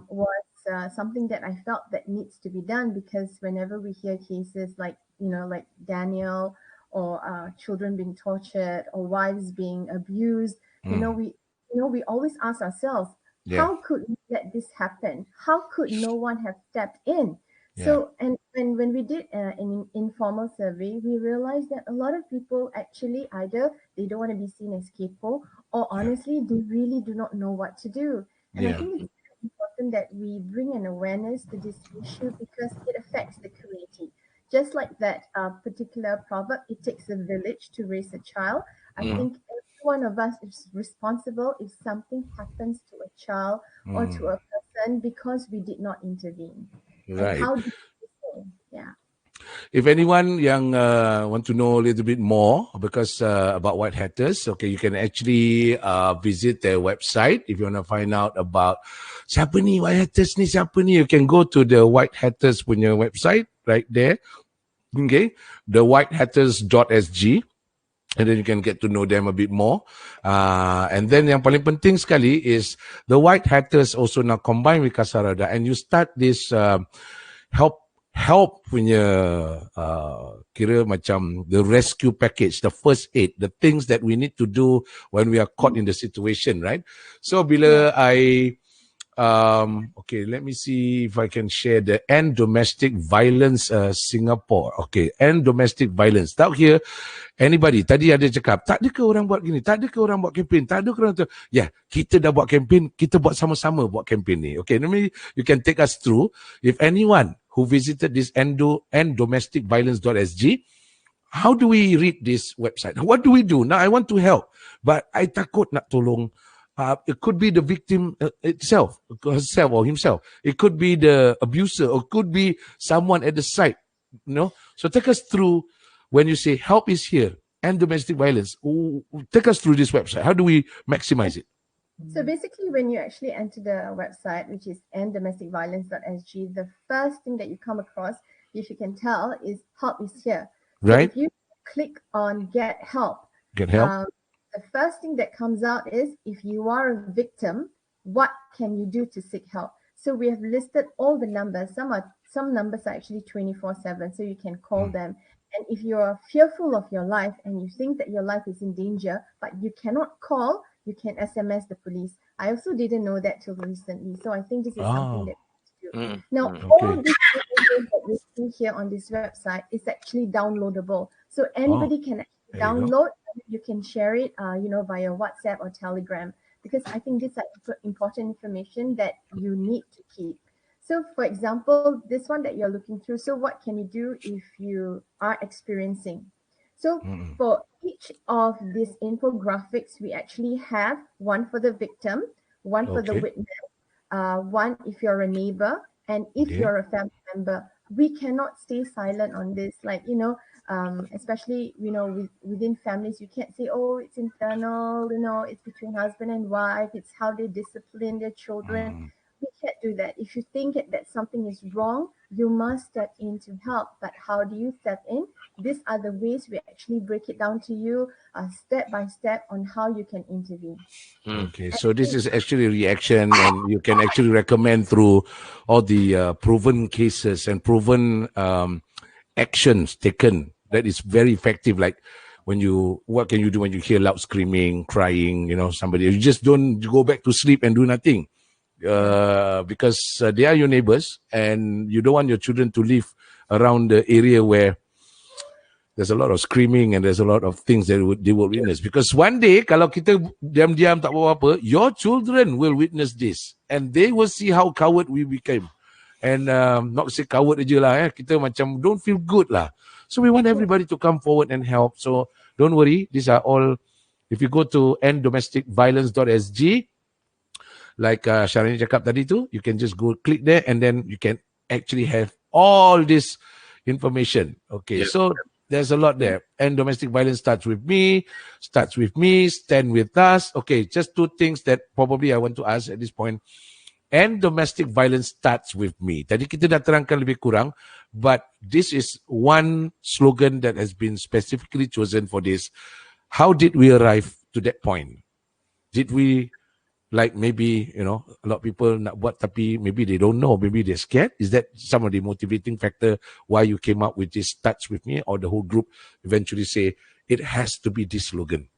was something that I felt that needs to be done, because whenever we hear cases like Daniel, or children being tortured, or wives being abused, we always ask ourselves, how could we let this happen? How could no one have stepped in? So, and when we did an informal survey, we realized that a lot of people actually either they don't want to be seen as capo, or honestly, they really do not know what to do. And I think it's important that we bring an awareness to this issue, because it affects the community. Just like that particular proverb, it takes a village to raise a child. I think one of us is responsible if something happens to a child or to a person because we did not intervene. Right. And how do we say? Yeah. If anyone yang want to know a little bit more because about White Hatters, okay, you can actually visit their website. If you want to find out about siapa ni White Hatters ni, siapa ni, you can go to the White Hatters punya website right there. Okay, the whitehatters.sg. And then you can get to know them a bit more. And then yang paling penting sekali is the White Hatters also now combine with Kasarada, and you start this help punya kira macam the rescue package, the first aid, the things that we need to do when we are caught in the situation, right? So bila okay, let me see if I can share the End Domestic Violence Singapore. Okay, End Domestic Violence. Tahu here, anybody, tadi ada cakap, tak ada ke orang buat gini, tak ada ke orang buat kempen, tak ada ke orang tu. Kita dah buat kempen, kita buat sama-sama buat kempen ni. Okay, maybe you can take us through. If anyone who visited this enddomesticviolence.sg, how do we read this website? What do we do? Now, I want to help, but I takut nak tolong. It could be the victim herself or himself. It could be the abuser, or could be someone at the site. So take us through when you say help is here and domestic violence. Take us through this website. How do we maximize it? So basically, when you actually enter the website, which is enddomesticviolence.sg, the first thing that you come across, if you can tell, is help is here. Right. So if you click on get help. The first thing that comes out is, if you are a victim, what can you do to seek help? So we have listed all the numbers. Some numbers are actually 24/7, so you can call them. And if you're fearful of your life and you think that your life is in danger, but you cannot call, you can SMS the police. I also didn't know that till recently. So I think this is something that we do. Now, all these information that we see here on this website is actually downloadable. So anybody can actually download. You can share it, via WhatsApp or Telegram, because I think these are important information that you need to keep. So, for example, this one that you're looking through. So, what can you do if you are experiencing? So, for each of these infographics, we actually have one for the victim, one for the witness, one if you're a neighbor, and if you're a family member. We cannot stay silent on this, especially, within families, you can't say, oh, it's internal, it's between husband and wife, it's how they discipline their children. We can't do that. If you think that something is wrong, you must step in to help. But how do you step in? These are the ways we actually break it down to you step by step on how you can intervene. Okay, so this is actually reaction, and you can actually recommend through all the proven cases and proven actions taken that is very effective. Like what can you do when you hear loud screaming, crying, somebody, you just don't go back to sleep and do nothing. Because they are your neighbors, and you don't want your children to live around the area where there's a lot of screaming and there's a lot of things that they will witness. Because one day, kalau kita diam-diam tak buat apa, your children will witness this, and they will see how coward we became. And not say coward aja lah, kita macam don't feel good lah. So we want everybody to come forward and help. So don't worry, these are all. If you go to enddomesticviolence.sg, like Sharani cakap tadi tu, you can just go click there, and then you can actually have all this information. Okay, so there's a lot there. And domestic violence starts with me, stand with us. Okay, just two things that probably I want to ask at this point. And domestic violence starts with me. Tadi kita dah terangkan lebih kurang, but this is one slogan that has been specifically chosen for this. How did we arrive to that point? Did we, like maybe, a lot of people nak buat tapi maybe they don't know, maybe they're scared? Is that some of the motivating factor why you came up with this starts with me, or the whole group eventually say it has to be this slogan?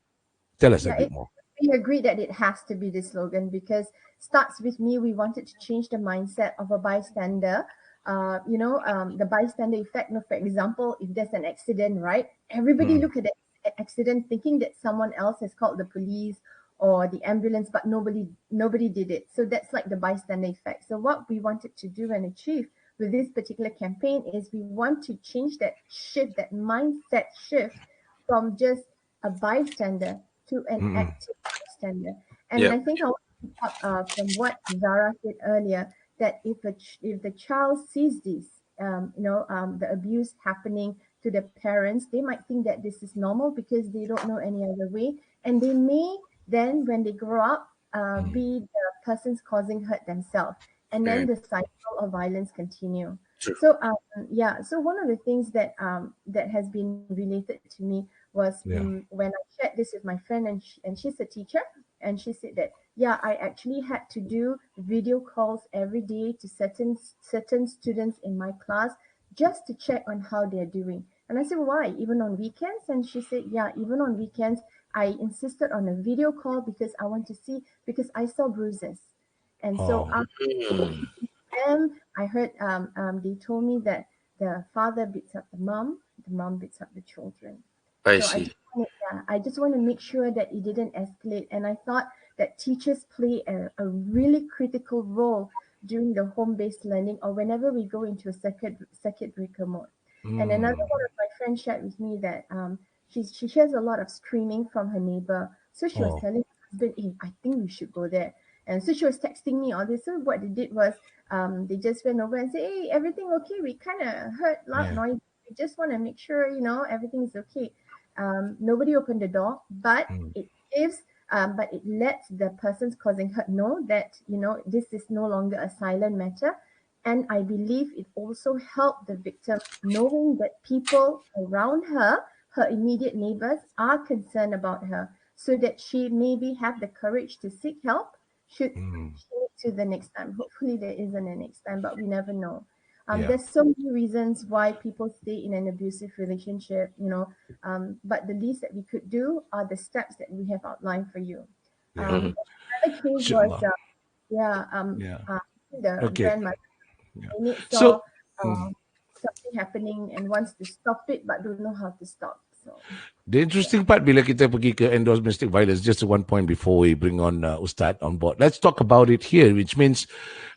Tell us a bit more. We agree that it has to be this slogan because starts with me. We wanted to change the mindset of a bystander. The bystander effect. For example, if there's an accident, right? Everybody look at the accident thinking that someone else has called the police or the ambulance, but nobody did it. So that's like the bystander effect. So what we wanted to do and achieve with this particular campaign is we want to change that shift, that mindset shift from just a bystander to an active bystander. And I think I want to pick up from what Zara said earlier, that if the child sees this, the abuse happening to the parents, they might think that this is normal because they don't know any other way, and they may then, when they grow up, be the persons causing hurt themselves, and then the cycle of violence continue. True. So, so one of the things that has been related to me was when I shared this with my friend, and she's a teacher, and she said that I actually had to do video calls every day to certain students in my class just to check on how they're doing. And I said, why? Even on weekends? And she said, even on weekends, I insisted on a video call because I want to see, because I saw bruises. And so after them, I heard they told me that the father beats up the mom beats up the children. I see. I just want to make sure that it didn't escalate. And I thought that teachers play a really critical role during the home-based learning, or whenever we go into a circuit breaker mode. And another one of my friends shared with me that she hears a lot of screaming from her neighbor. So she was telling her husband, hey, I think we should go there. And so she was texting me all this. So what they did was they just went over and said, hey, everything okay? We kind of heard loud noise. We just want to make sure, everything is okay. Nobody opened the door, but it lets the persons causing hurt know that, this is no longer a silent matter. And I believe it also helped the victim knowing that people around her immediate neighbors, are concerned about her, so that she maybe have the courage to seek help should she need to the next time. Hopefully there isn't a next time, but we never know. There's so many reasons why people stay in an abusive relationship, but the least that we could do are the steps that we have outlined for you. Another case was, the grandmother. So something happening and wants to stop it, but don't know how to stop. So the interesting part bila kita pergi ke end domestic violence, just one point before we bring on Ustad on board. Let's talk about it here, which means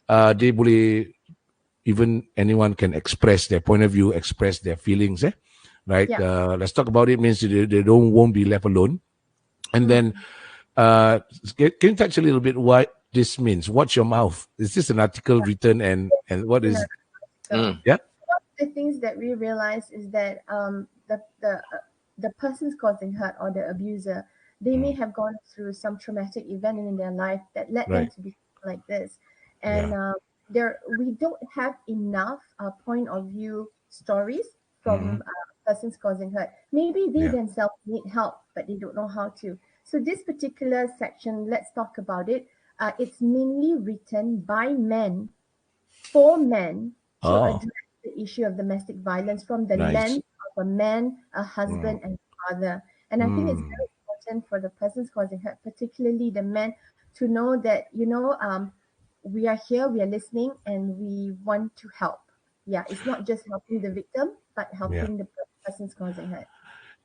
they boleh, even anyone can express their point of view, express their feelings, right? Let's talk about it means they won't be left alone. And then can you touch a little bit what this means? Watch your mouth. Is this an article written and what is one of the things that we realize is that the persons causing hurt or the abuser, they may have gone through some traumatic event in their life that led them to be like this. and we don't have enough point of view stories from persons causing hurt. Maybe they themselves need help, but they don't know how to. So this particular section, let's talk about it. It's mainly written by men for men to address the issue of domestic violence from the lens of a man, a husband, and father. And I think it's very important for the persons causing hurt, particularly the men, to know that, we are here, we are listening, and we want to help. Yeah, it's not just helping the victim, but helping the persons causing hurt.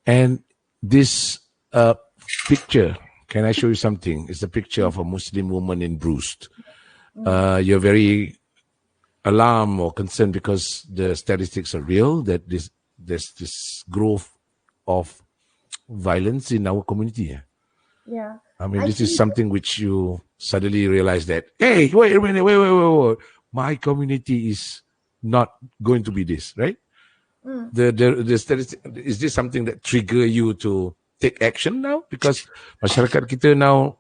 And this picture, can I show you something? It's a picture of a Muslim woman in bruised. You're very alarmed or concerned because the statistics are real, that there's this growth of violence in our community. Yeah. I mean, this is something which you suddenly realize that, hey, wait a minute, wait. My community is not going to be this, right? The statistic, is this something that trigger you to take action now? Because masyarakat kita now,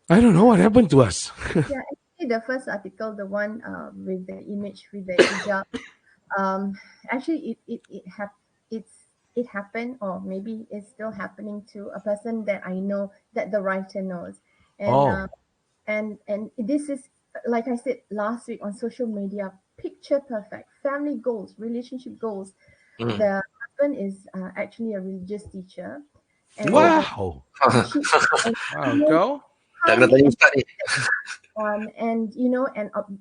I don't know what happened to us. Yeah, actually the first article, the one with the image with the hijab, actually it happened, or maybe it's still happening to a person that I know, that the writer knows. And and this is, like I said last week, on social media, picture perfect family goals, relationship goals. The husband is actually a religious teacher. And Wow. And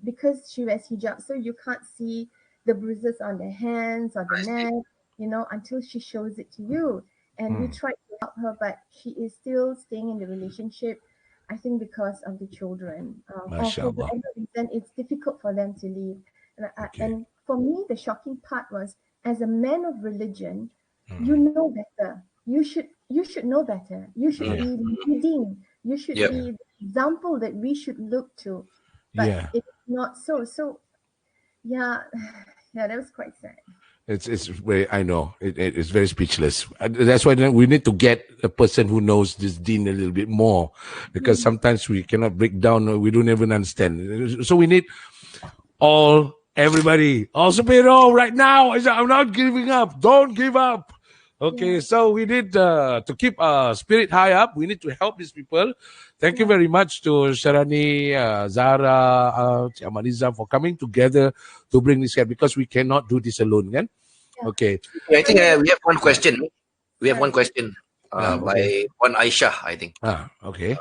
because she wears hijab, so you can't see the bruises on the hands or the neck, until she shows it to you. And we tried to help her, but she is still staying in the relationship, I think because of the children. Or for whatever reason, it's difficult for them to leave. And for me, the shocking part was, as a man of religion, you know better. You should know better. You should be leading. You should be the example that we should look to. But it's not so. So, yeah, that was quite sad. It's very, I know, it's very speechless. That's why we need to get a person who knows this deen a little bit more, because sometimes we cannot break down, we don't even understand. So we need everybody, all superhero right now. I'm not giving up. Don't give up. Okay, so we need to keep spirit high up. We need to help these people. Thank you very much to Sharani, Zara, Amaniza for coming together to bring this here, because we cannot do this alone, kan? Okay. I think we have one question. We have one question by Puan Aisyah, I think. Okay.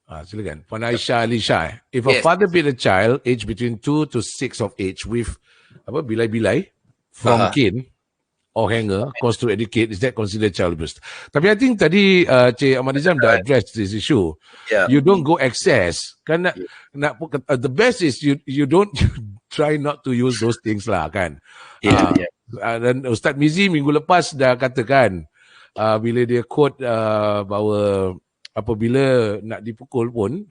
Silakan. Puan Aisyah Alisha. If a father beat a child aged between 2 to 6 of age with bilai-bilai from cane or hanger, cause to educate, is that considered child abuse? Tapi I think tadi Cik Amadizam dah address this issue. You don't go excess. Kan the best is you don't try not to use those things lah, kan. Dan Ustaz Mizi minggu lepas dah katakan bila dia quote bahawa apabila nak dipukul pun,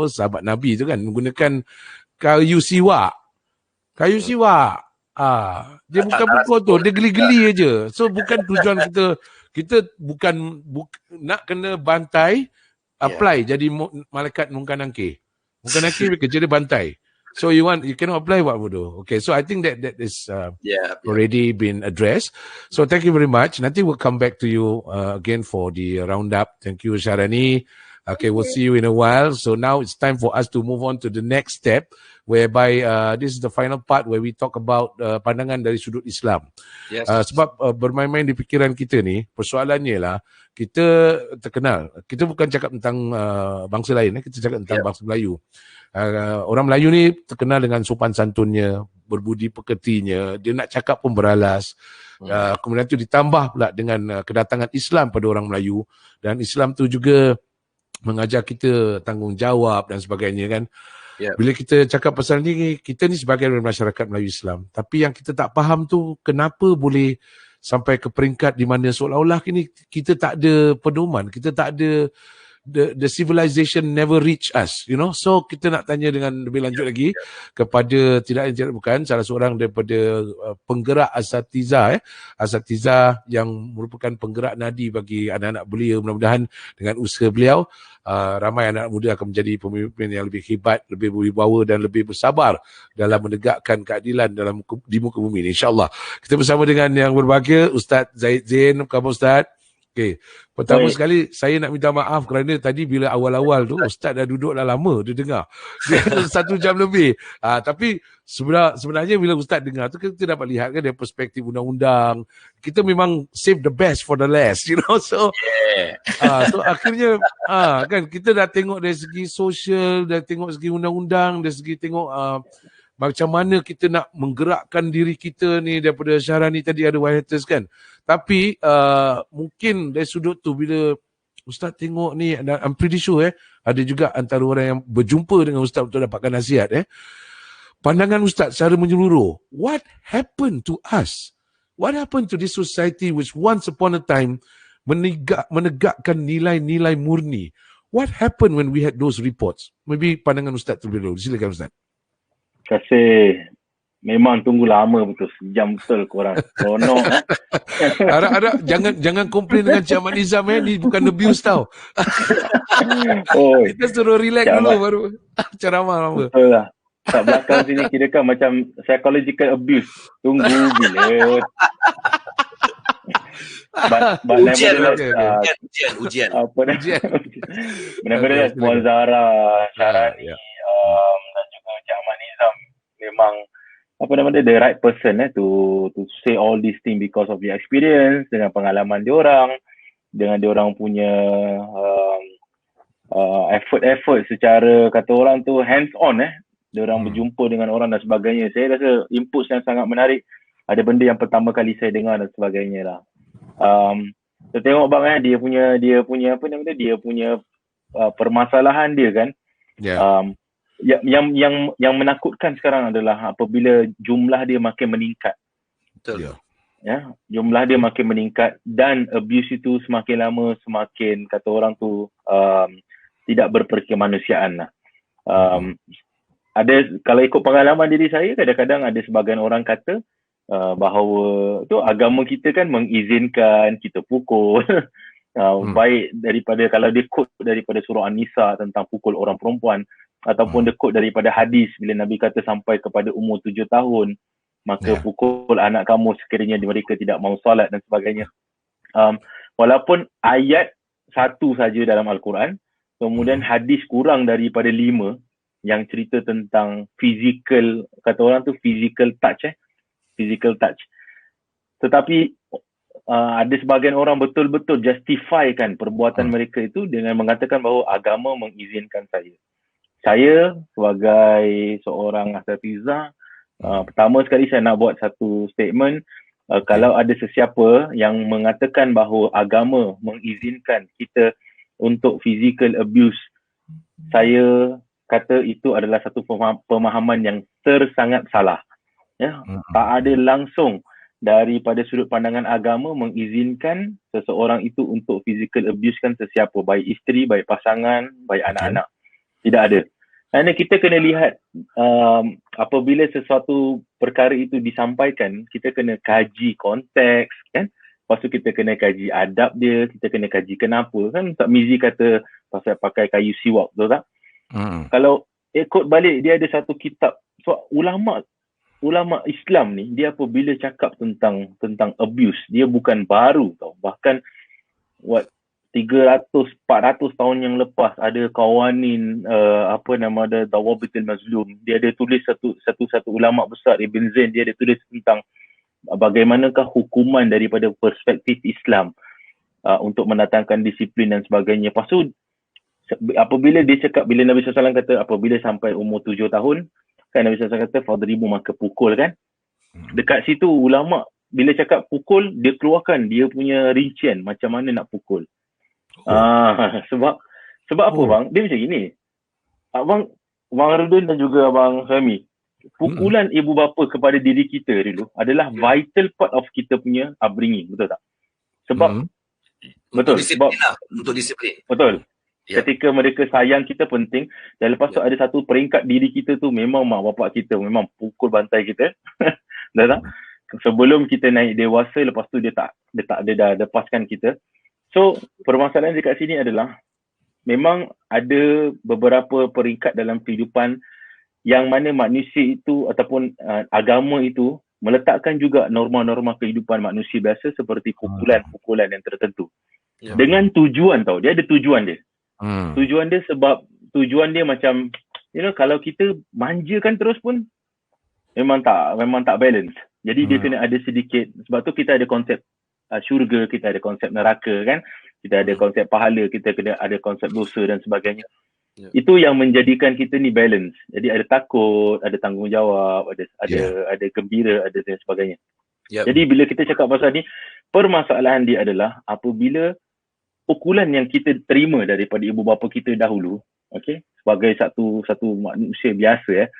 sahabat Nabi tu kan menggunakan kayu siwak. Dia bukan pukul tu, dia geli-geli aja. So bukan tujuan kita bukan nak kena bantai, apply jadi malaikat mungkar nakir. Mungkar nakir kerja dia bantai. So you cannot apply what we do. Okay, so I think that is already been addressed. So thank you very much. Nanti we'll come back to you again for the roundup. Thank you, Sharani. Okay, we'll see you in a while. So now it's time for us to move on to the next step, whereby this is the final part where we talk about pandangan dari sudut Islam. Yes. Sebab bermain-main di fikiran kita ni, persoalannya lah, kita terkenal. Kita bukan cakap tentang bangsa lain, kita cakap tentang bangsa Melayu. Orang Melayu ni terkenal dengan sopan santunnya, berbudi pekertinya, dia nak cakap pun beralas. Kemudian tu ditambah pula dengan kedatangan Islam pada orang Melayu, dan Islam tu juga mengajar kita tanggungjawab dan sebagainya, kan. Bila kita cakap pasal ni, kita ni sebagai masyarakat Melayu Islam, tapi yang kita tak faham tu kenapa boleh sampai ke peringkat di mana seolah-olah kini kita tak ada pedoman, kita tak ada the civilization never reach us, you know. So kita nak tanya dengan lebih lanjut lagi kepada tidak lain tidak bukan salah seorang daripada penggerak asatiza yang merupakan penggerak nadi bagi anak-anak belia. Mudah-mudahan dengan usaha beliau ramai anak muda akan menjadi pemimpin yang lebih hebat, lebih berwibawa dan lebih bersabar dalam menegakkan keadilan di muka bumi ini, insya-Allah. Kita bersama dengan yang berbahagia Ustaz Zaid Zain. Apa khabar Ustaz? Okey. Pertama sekali saya nak minta maaf kerana tadi bila awal-awal tu Ustaz dah duduk dah lama dia dengar. Dia 1 jam lebih. Tapi sebenarnya bila Ustaz dengar tu kita dapat lihat kan dari perspektif undang-undang. Kita memang save the best for the last, you know. So so akhirnya kan kita dah tengok dari segi sosial, dah tengok segi undang-undang, dari segi tengok macam mana kita nak menggerakkan diri kita ni daripada Syahrani tadi ada white haters kan. Tapi mungkin dari sudut tu bila Ustaz tengok ni, I'm pretty sure ada juga antara orang yang berjumpa dengan Ustaz untuk dapatkan nasihat pandangan Ustaz secara menyeluruh. What happened to us? What happened to this society which once upon a time menegakkan nilai-nilai murni? What happened when we had those reports? Maybe pandangan Ustaz terlebih dahulu. Silakan Ustaz. Terima kasih. Memang tunggu lama betul, sejam betul korang. Seronok. Harap jangan komplain dengan Cik Ahmad Nizam ni bukan abuse tau. Kita suruh relax dulu baru ceramah lama. Betul lah. Kat belakang sini kira kan macam psychological abuse. Tunggu bila. Ujian. Benar-benar Puan Zahra, Syahrani, dan juga Cik Ahmad Nizam memang the right person to say all these things because of their experience, dengan pengalaman diorang, dengan diorang punya effort secara kata orang tu hands on diorang berjumpa dengan orang dan sebagainya. Saya rasa input yang sangat menarik. Ada benda yang pertama kali saya dengar dan sebagainya lah. Saya tengok bang dia punya permasalahan dia kan. Yang menakutkan sekarang adalah apabila jumlah dia makin meningkat. Betul. Ya, jumlah dia makin meningkat dan abuse itu semakin lama semakin kata orang tu tidak berperkemanusiaan lah. Ada kalau ikut pengalaman diri saya, kadang-kadang ada sebahagian orang kata bahawa tu agama kita kan mengizinkan kita pukul. Baik daripada kalau dia quote daripada surah An-Nisa tentang pukul orang perempuan, ataupun dia quote daripada hadis bila Nabi kata sampai kepada umur 7 tahun maka pukul anak kamu sekiranya mereka tidak mahu solat dan sebagainya. Walaupun ayat satu saja dalam Al-Quran, kemudian hadis kurang daripada 5 yang cerita tentang physical, kata orang tu physical touch. Tetapi ada sebahagian orang betul-betul justifykan perbuatan mereka itu dengan mengatakan bahawa agama mengizinkan saya. Saya sebagai seorang asatiza, pertama sekali saya nak buat satu statement. Kalau ada sesiapa yang mengatakan bahawa agama mengizinkan kita untuk physical abuse, saya kata itu adalah satu pemahaman yang sangat salah. Ya, tak ada langsung daripada sudut pandangan agama mengizinkan seseorang itu untuk physical abuse kan sesiapa, baik isteri, baik pasangan, baik anak-anak. Tidak ada. Kerana kita kena lihat apabila sesuatu perkara itu disampaikan, kita kena kaji konteks kan. Lepas tu kita kena kaji adab dia, kita kena kaji kenapa. Kan Ustaz Mizi kata pasal pakai kayu siwak, betul tak? Kalau ikut balik, dia ada satu kitab. So, ulama Islam ni, dia apabila cakap tentang abuse, dia bukan baru tau. Bahkan 300-400 tahun yang lepas ada kawanin Dawabitul Mazlum. Dia ada tulis satu ulama besar, Ibn Zain, dia ada tulis tentang bagaimanakah hukuman daripada perspektif Islam untuk mendatangkan disiplin dan sebagainya. Lepas tu apabila dia cakap, bila Nabi SAW kata apabila sampai umur 7 tahun, kan Nabi SAW kata fadribu maka pukul kan. Dekat situ ulama bila cakap pukul, dia keluarkan dia punya rincian macam mana nak pukul. Sebab apa bang? Dia macam gini. Abang Rudin dan juga Abang Suhaimy, pukulan ibu bapa kepada diri kita dulu adalah vital part of kita punya upbringing, betul tak? Sebab betul, untuk disiplin. Betul. Ketika mereka sayang kita penting, dan lepas tu ada satu peringkat diri kita tu memang mak bapak kita memang pukul bantai kita. Dah tak? Sebelum kita naik dewasa, lepas tu dia dah lepaskan kita. So permasalahan dekat sini adalah memang ada beberapa peringkat dalam kehidupan yang mana manusia itu ataupun agama itu meletakkan juga norma-norma kehidupan manusia biasa seperti pukulan-pukulan yang tertentu. Dengan tujuan tau, dia ada tujuan dia. Tujuan dia sebab tujuan dia macam kalau kita manjakan terus pun memang tak balance. Jadi dia kena ada sedikit, sebab tu kita ada konsep syurga, kita ada konsep neraka kan. Kita ada konsep pahala, kita kena ada konsep dosa dan sebagainya. Itu yang menjadikan kita ni balance. Jadi ada takut, ada tanggungjawab, ada gembira, ada dan sebagainya. Jadi bila kita cakap pasal ni, permasalahan dia adalah apabila pukulan yang kita terima daripada ibu bapa kita dahulu, sebagai satu manusia biasa,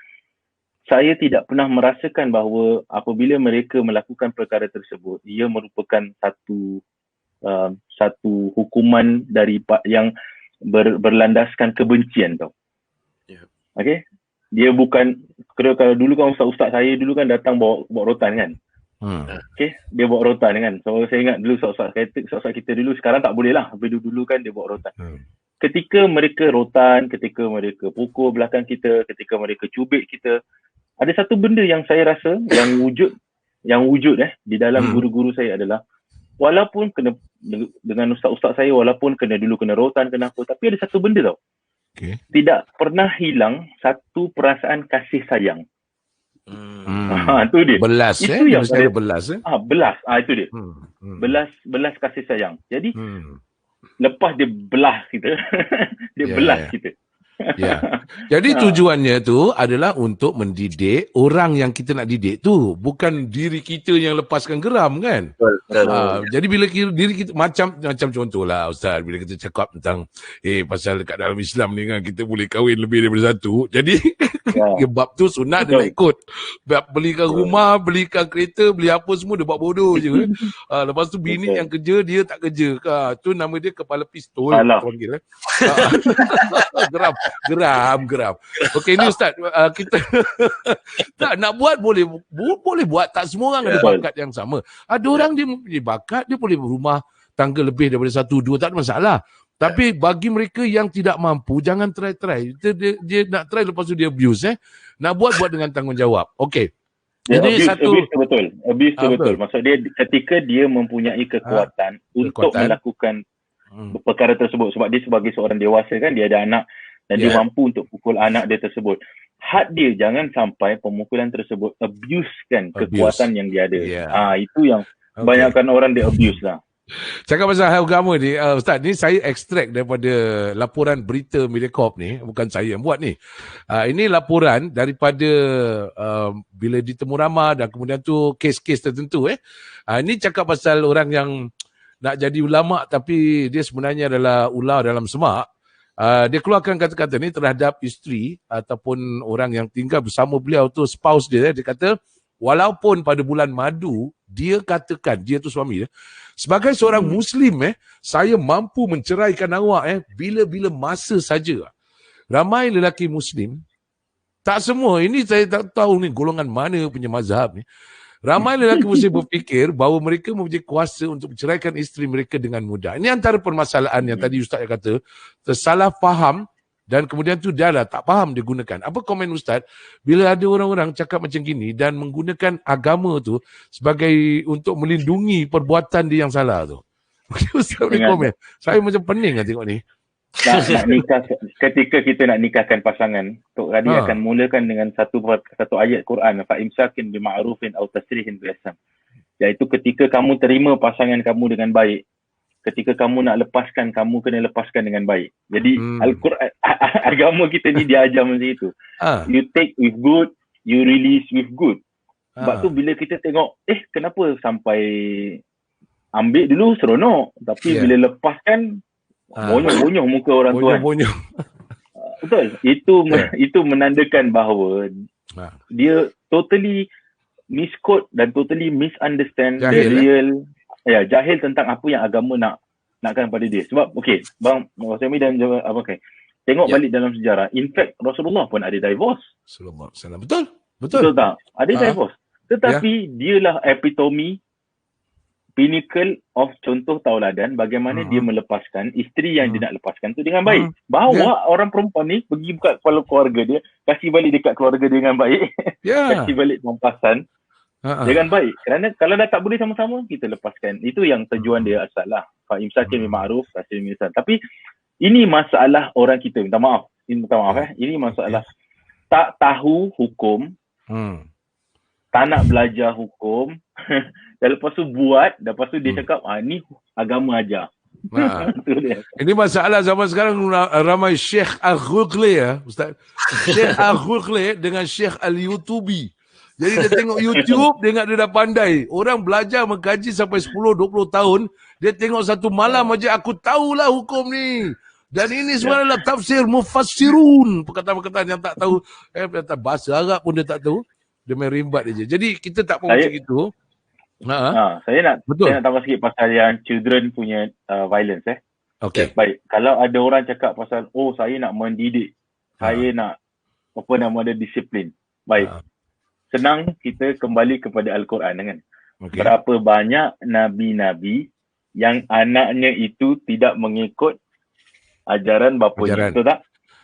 saya tidak pernah merasakan bahawa apabila mereka melakukan perkara tersebut, ia merupakan satu hukuman yang berlandaskan kebencian tau. Dia bukan, kalau dulu kan ustaz-ustaz saya dulu kan datang bawa rotan kan. Dia bawa rotan kan. So saya ingat dulu ustaz kita dulu, sekarang tak boleh lah. Tapi dulu kan dia bawa rotan. Ketika mereka rotan, ketika mereka pukul belakang kita, ketika mereka cubit kita, ada satu benda yang saya rasa yang wujud di dalam guru-guru saya adalah, walaupun kena dengan ustaz-ustaz saya, walaupun kena rotan, kena apa, tapi ada satu benda tau. Tidak pernah hilang satu perasaan kasih sayang. Itu dia. Belas itu yang ada belas belas. Itu dia. Belas kasih sayang. Jadi lepas dia belah kita, dia belas kita. Jadi tujuannya tu adalah untuk mendidik orang yang kita nak didik tu, bukan diri kita yang lepaskan geram kan. Jadi bila diri kita macam contohlah Ustaz, bila kita cakap tentang pasal dekat dalam Islam ni kan, kita boleh kahwin lebih daripada satu. Jadi bab tu sunat dia nak ikut. Bab belikan rumah, belikan kereta, beli apa semua dia buat bodoh je. Lepas tu bini yang kerja, dia tak kerja. Tu nama dia kepala pistol. Panggil, Geram. Okey ni Ustaz, kita tak nak buat boleh buat, tak semua orang ada bakat yang sama. Ada orang dia mempunyai bakat, dia boleh berumah tangga lebih daripada 1, 2, tak ada masalah. Tapi bagi mereka yang tidak mampu, jangan try. Dia nak try, lepas tu dia abuse. Nak buat dengan tanggungjawab. Okey. Ini Abuse betul. Maksud dia ketika dia mempunyai kekuatan untuk melakukan perkara tersebut, sebab dia sebagai seorang dewasa kan, dia ada anak dan dia mampu untuk pukul anak dia tersebut. Had dia jangan sampai pemukulan tersebut abuse-kan kekuatan yang dia ada. Itu yang banyakkan orang dia abuse lah. Cakap pasal agama ni, Ustaz, ni saya ekstrak daripada laporan berita Mediacorp ni, bukan saya yang buat ni. Ini laporan daripada bila ditemu ramah dan kemudian tu kes-kes tertentu. Ini cakap pasal orang yang nak jadi ulama tapi dia sebenarnya adalah ular dalam semak. Dia keluarkan kata-kata ni terhadap isteri ataupun orang yang tinggal bersama beliau tu, spouse dia. Dia kata, walaupun pada bulan madu, dia katakan, dia tu suami dia, sebagai seorang Muslim, saya mampu menceraikan awak bila-bila masa saja. Ramai lelaki Muslim, tak semua, ini saya tak tahu ni golongan mana punya mazhab ni. Ramai lelaki Muslim berfikir bahawa mereka mempunyai kuasa untuk menceraikan isteri mereka dengan mudah. Ini antara permasalahan yang tadi Ustaz kata, tersalah faham dan kemudian tu dia dah tak faham dia gunakan. Apa komen Ustaz bila ada orang-orang cakap macam gini dan menggunakan agama tu sebagai untuk melindungi perbuatan dia yang salah tu? Ustaz boleh komen. Saya macam pening lah tengok ni. Nak nikah, ketika kita nak nikahkan pasangan, Tok Radi akan mulakan dengan satu ayat Quran, fa imsakin bi ma'rufin aw tasrihin bi ihsan. Iaitu ketika kamu terima pasangan kamu dengan baik, ketika kamu nak lepaskan, kamu kena lepaskan dengan baik. Jadi Al-Quran, agama kita ni dia ajar macam itu. You take with good, you release with good. Sebab tu bila kita tengok, kenapa sampai ambil dulu seronok, tapi bila lepaskan bonyok-bonyok muka orang tuan. Betul. Itu menandakan bahawa dia totally misquote dan totally misunderstand jahil tentang apa yang agama nak nakkan pada dia. Sebab bang Suhaimy dan Abang Kai, tengok balik dalam sejarah, in fact Rasulullah pun ada divorce. Sallallahu alaihi wasallam. Betul? Betul tak? Ada divorce. Tetapi dialah epitome, pinnacle of contoh tauladan bagaimana dia melepaskan isteri yang dia nak lepaskan tu dengan baik. Bawa orang perempuan ni pergi buka kepala keluarga dia, kasih balik dekat keluarga dia dengan baik. Kasih balik pampasan dengan baik. Kerana kalau dah tak boleh sama-sama, kita lepaskan. Itu yang tujuan dia asal lah. Imsakin bil ma'ruf, nahyun 'anil munkar. Tapi ini masalah orang kita. Minta maaf Ini masalah tak tahu hukum. Tak nak belajar hukum. Dan lepas tu buat, dan lepas tu dia cakap, ni agama ajar. Ini masalah zaman sekarang, ramai Syekh Al-Ghugli Ustaz. Syekh Al-Ghugli dengan Syekh Al-YouTubi. Jadi dia tengok YouTube, dia ingat dia dah pandai. Orang belajar mengkaji sampai 10-20 tahun, dia tengok satu malam aja, aku tahulah hukum ni. Dan ini sebenarnya tafsir mufassirun. Perkataan-perkataan yang tak tahu, bahasa Arab pun dia tak tahu. Dia main rimbat je. Jadi kita tak mau macam itu. Saya nak tambah sikit pasal yang children punya violence. Okay. Baik, kalau ada orang cakap pasal saya nak mendidik, saya nak ada disiplin. Baik. Senang kita kembali kepada Al-Quran kan. Berapa banyak nabi-nabi yang anaknya itu tidak mengikut ajaran bapanya, betul tak?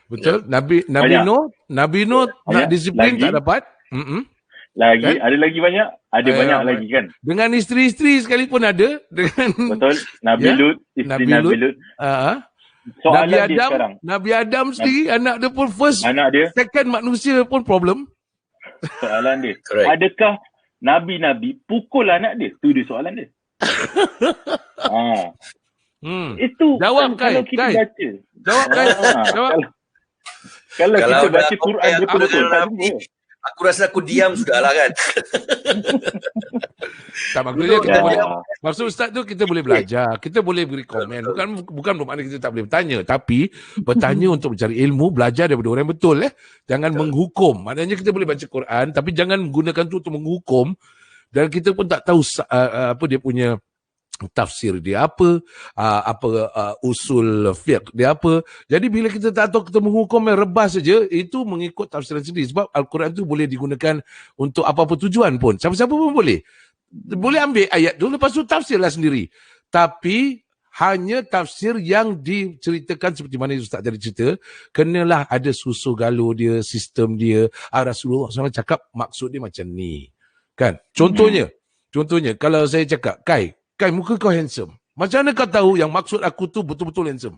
Betul. Nabi Nuh nak disiplin tak dapat. Lagi ada lagi banyak, banyak lagi kan. Dengan isteri-isteri sekalipun ada. Betul. Nabi Lut, isteri Nabi Lut. Nabi Adam sendiri anak dia pun second manusia pun problem. Soalan dia, adakah nabi-nabi pukul anak dia? Tu dia soalan dia. Itu jawab kan, kalau kita baca. Jawab Kai. Kalau kita baca Quran betul-betul, aku rasa aku diam sudahlah kan. Tak, maksudnya kita boleh, maksud Ustaz tu kita boleh belajar, kita boleh beri komen. Bukan bermakna kita tak boleh bertanya, tapi bertanya untuk mencari ilmu, belajar daripada orang yang betul. Jangan menghukum. Maknanya kita boleh baca Quran, tapi jangan gunakan tu untuk menghukum. Dan kita pun tak tahu apa dia punya tafsir dia apa usul fiqh dia apa. Jadi bila kita tak tahu, kita menghukum yang rebas saja, itu mengikut tafsiran sendiri. Sebab Al-Quran tu boleh digunakan untuk apa-apa tujuan pun. Siapa-siapa pun boleh ambil ayat tu, lepas tu tafsirlah sendiri. Tapi hanya tafsir yang diceritakan seperti mana Ustaz tadi cerita, kenalah ada susu galuh dia, sistem dia. Rasulullah SAW cakap maksud dia macam ni kan. Contohnya kalau saya cakap, Kai, muka kau handsome. Macam mana kau tahu yang maksud aku tu betul-betul handsome?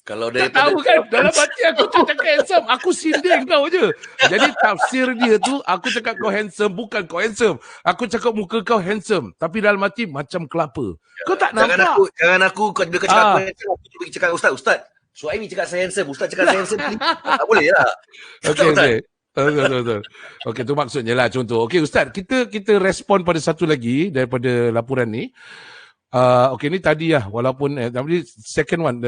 Kalau tak tahu kan? Dalam hati aku tu cakap handsome. Aku sindir kau je. Jadi tafsir dia tu, aku cakap kau handsome, bukan kau handsome. Aku cakap muka kau handsome. Tapi dalam hati macam kelapa. Kau tak nampak? Jangan aku, kau cakap aku handsome, aku pergi cakap Ustaz, Suhaimy cakap saya handsome, Ustaz cakap saya handsome. Tak boleh lah. Okay. Betul. Okey, tu maksudnya lah contoh. Okey Ustaz, kita respon pada satu lagi daripada laporan ni. Okey, ni tadi lah, walaupun tapi second one,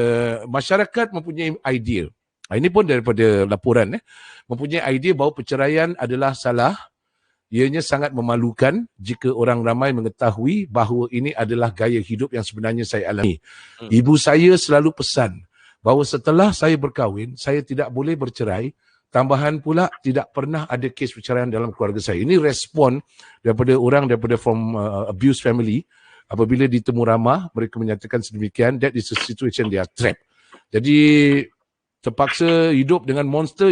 masyarakat mempunyai idea. Ini pun daripada laporan mempunyai idea bahawa perceraian adalah salah. Ianya sangat memalukan jika orang ramai mengetahui bahawa ini adalah gaya hidup yang sebenarnya saya alami. Ibu saya selalu pesan bahawa setelah saya berkahwin, saya tidak boleh bercerai. Tambahan pula, tidak pernah ada kes perceraian dalam keluarga saya. Ini respon daripada from abuse family. Apabila ditemu ramah, mereka menyatakan sedemikian, that is the situation they are trapped. Jadi, terpaksa hidup dengan monster.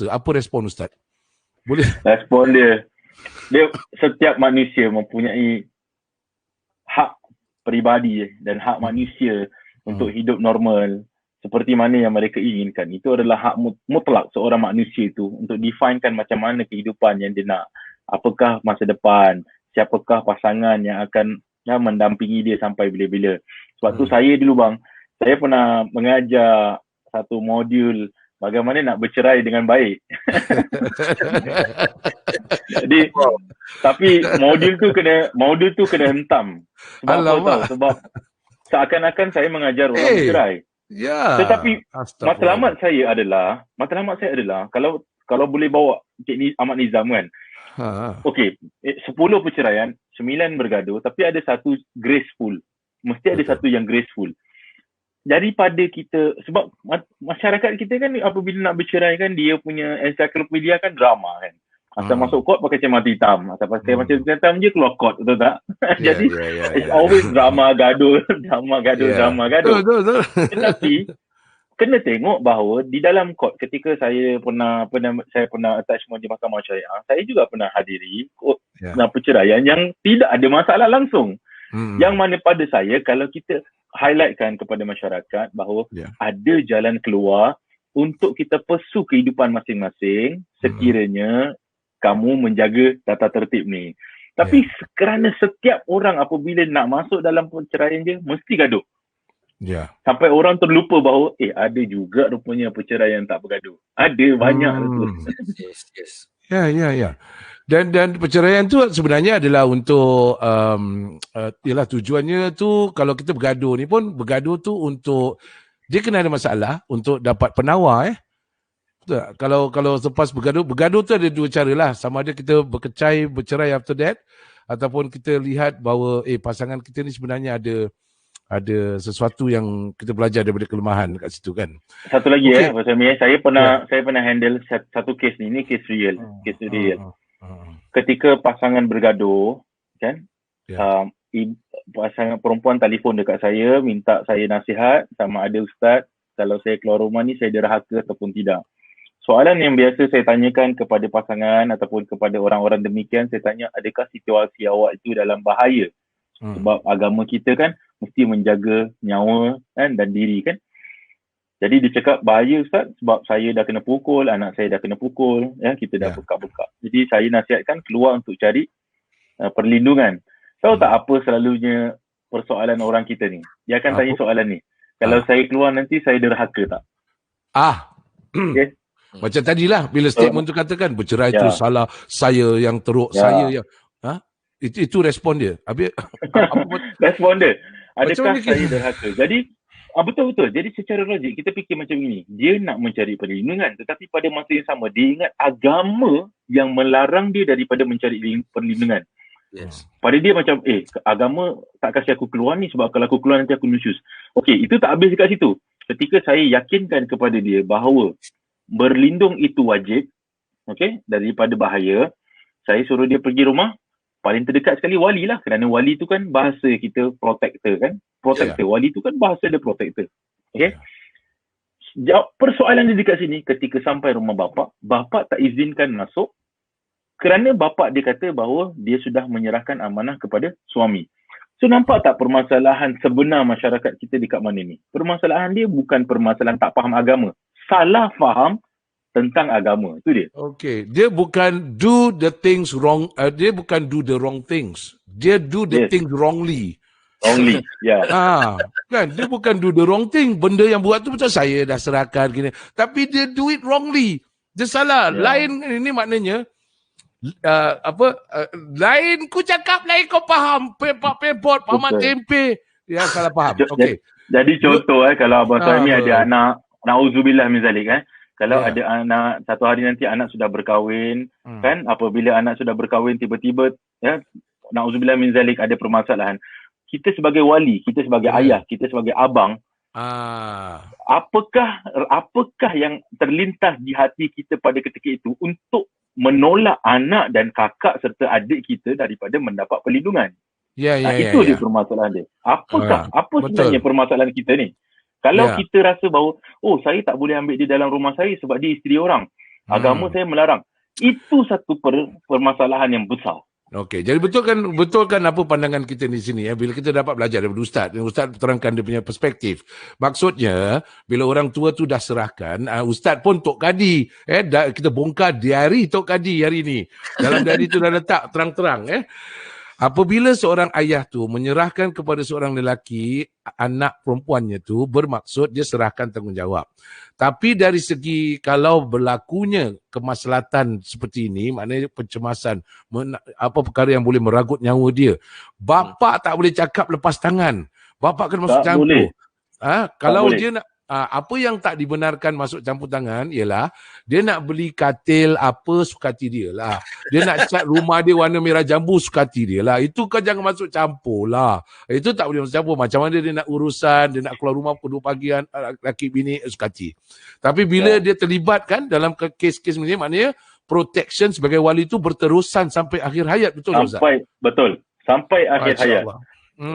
Apa respon Ustaz? Boleh? Respon dia setiap manusia mempunyai hak peribadi dan hak manusia untuk hidup normal seperti mana yang mereka inginkan. Itu adalah hak mutlak seorang manusia itu untuk definekan macam mana kehidupan yang dia nak. Apakah masa depan, siapakah pasangan yang akan mendampingi dia sampai bila-bila. Sebab tu saya dulu saya pernah mengajar satu modul bagaimana nak bercerai dengan baik. Jadi, tapi modul tu kena hentam. Sebab apa tahu? Sebab seakan-akan saya mengajar orang bercerai. Ya. Tetapi matlamat saya adalah kalau boleh bawa Cik Ahmad Nizam kan. Okey, 10 perceraian, 9 bergaduh, tapi ada satu graceful. mesti ada satu yang graceful. Daripada kita, sebab masyarakat kita kan apabila nak bercerai kan, dia punya encyclopedia kan drama kan. Asal masuk court pakai cermin hitam, asal pakai macam hitam je keluar court, betul tak? Jadi it's always drama gaduh. Betul. Tetapi kena tengok bahawa di dalam court, ketika saya pernah attachment di mahkamah syariah, saya juga pernah hadiri court perceraian yang tidak ada masalah langsung. Yang mana pada saya, kalau kita highlightkan kepada masyarakat bahawa ada jalan keluar untuk kita pursue kehidupan masing-masing sekiranya kamu menjaga tata tertib ni. Tapi kerana setiap orang apabila nak masuk dalam perceraian dia, mesti gaduh. Sampai orang terlupa bahawa ada juga rupanya perceraian tak bergaduh. Ada banyak. Yes. Ya. Dan perceraian tu sebenarnya adalah untuk ialah tujuannya tu, kalau kita bergaduh ni pun, bergaduh tu untuk dia kena ada masalah untuk dapat penawar Betul tak? Kalau selepas bergaduh tu ada dua cara lah. Sama ada kita bercerai after that, ataupun kita lihat bahawa pasangan kita ni sebenarnya ada sesuatu yang kita belajar daripada kelemahan kat situ kan. Satu lagi Pak Suhaimy, saya pernah handle satu kes ni. Ini kes real. Ketika pasangan bergaduh kan, pasangan perempuan telefon dekat saya, minta saya nasihat sama ada ustaz, kalau saya keluar rumah ni saya derhaka ataupun tidak. Soalan yang biasa saya tanyakan kepada pasangan ataupun kepada orang-orang demikian, saya tanya, adakah situasi awak itu dalam bahaya? Sebab agama kita kan mesti menjaga nyawa kan, dan diri kan. Jadi dia cakap, bahaya ustaz sebab saya dah kena pukul, anak saya dah kena pukul, kita dah bekak-bekak. Jadi saya nasihatkan keluar untuk cari perlindungan. Tahu tak apa selalunya persoalan orang kita ni? Dia akan tanya soalan ni. Kalau saya keluar nanti saya derhaka tak? Okay? Macam tadilah bila statement tu katakan bercerai tu salah saya yang teruk, saya yang itu respon dia. Habis respon dia. Adakah saya derhaka? Jadi betul-betul. Jadi secara logik kita fikir macam ini. Dia nak mencari perlindungan, tetapi pada masa yang sama dia ingat agama yang melarang dia daripada mencari perlindungan. Pada dia macam agama tak kasih aku keluar ni sebab kalau aku keluar nanti aku nusyus. Okey, itu tak habis dekat situ. Ketika saya yakinkan kepada dia bahawa berlindung itu wajib, daripada bahaya, saya suruh dia pergi rumah. Paling terdekat sekali wali lah, kerana wali tu kan bahasa kita protector kan, wali tu kan bahasa dia protector. Persoalan dia dekat sini, ketika sampai rumah bapa tak izinkan masuk kerana bapa dia kata bahawa dia sudah menyerahkan amanah kepada suami. So nampak tak permasalahan sebenar masyarakat kita dekat mana ni? Permasalahan dia bukan permasalahan tak faham agama, salah faham tentang agama. Itu dia. Okay. Dia bukan do the things wrong. Dia bukan do the wrong things. Dia do the things wrongly. Kan? Dia bukan do the wrong thing. Benda yang buat tu macam saya dah serahkan gini. Tapi dia do it wrongly. Dia salah. Lain ini maknanya lain ku cakap, lain kau faham. Pepot, paman tempe. Ya, salah faham. Okay. Jadi contoh kalau Abang Suhaimy ada anak, na'udzubillah min zalik kalau ada anak, satu hari nanti anak sudah berkahwin, kan, apabila anak sudah berkahwin tiba-tiba na'udzubillah min zalik ada permasalahan. Kita sebagai wali, kita sebagai ayah, kita sebagai abang, apakah yang terlintas di hati kita pada ketika itu untuk menolak anak dan kakak serta adik kita daripada mendapat perlindungan? Itu dia permasalahan dia. Apa sebenarnya permasalahan kita ni? Kalau kita rasa bahawa, saya tak boleh ambil dia dalam rumah saya sebab dia isteri orang, agama saya melarang, itu satu permasalahan yang besar. Okey, jadi betulkan apa pandangan kita di sini bila kita dapat belajar daripada Ustaz terangkan dia punya perspektif. Maksudnya bila orang tua tu dah serahkan, Ustaz pun Tok Kadi, kita bongkar diari Tok Kadi hari ni. Dalam diari tu dah letak terang-terang apabila seorang ayah tu menyerahkan kepada seorang lelaki anak perempuannya tu, bermaksud dia serahkan tanggungjawab. Tapi dari segi kalau berlakunya kemaslahatan seperti ini, maknanya pencemasan, apa perkara yang boleh meragut nyawa dia, bapa tak boleh cakap lepas tangan. Bapa kena masuk campur. Kalau dia nak apa yang tak dibenarkan masuk campur tangan ialah dia nak beli katil apa suka hati dia lah. Dia nak cat rumah dia warna merah jambu suka hati dia lah. Itu kau jangan masuk campur lah. Itu tak boleh masuk campur. Macam mana dia nak urusan, dia nak keluar rumah pukul 2 pagi, laki bini suka hati. Tapi bila dia terlibat kan dalam kes-kes ni, maknanya protection sebagai wali itu berterusan sampai akhir hayat. Betul tak Ustaz? Betul. Sampai akhir hayat.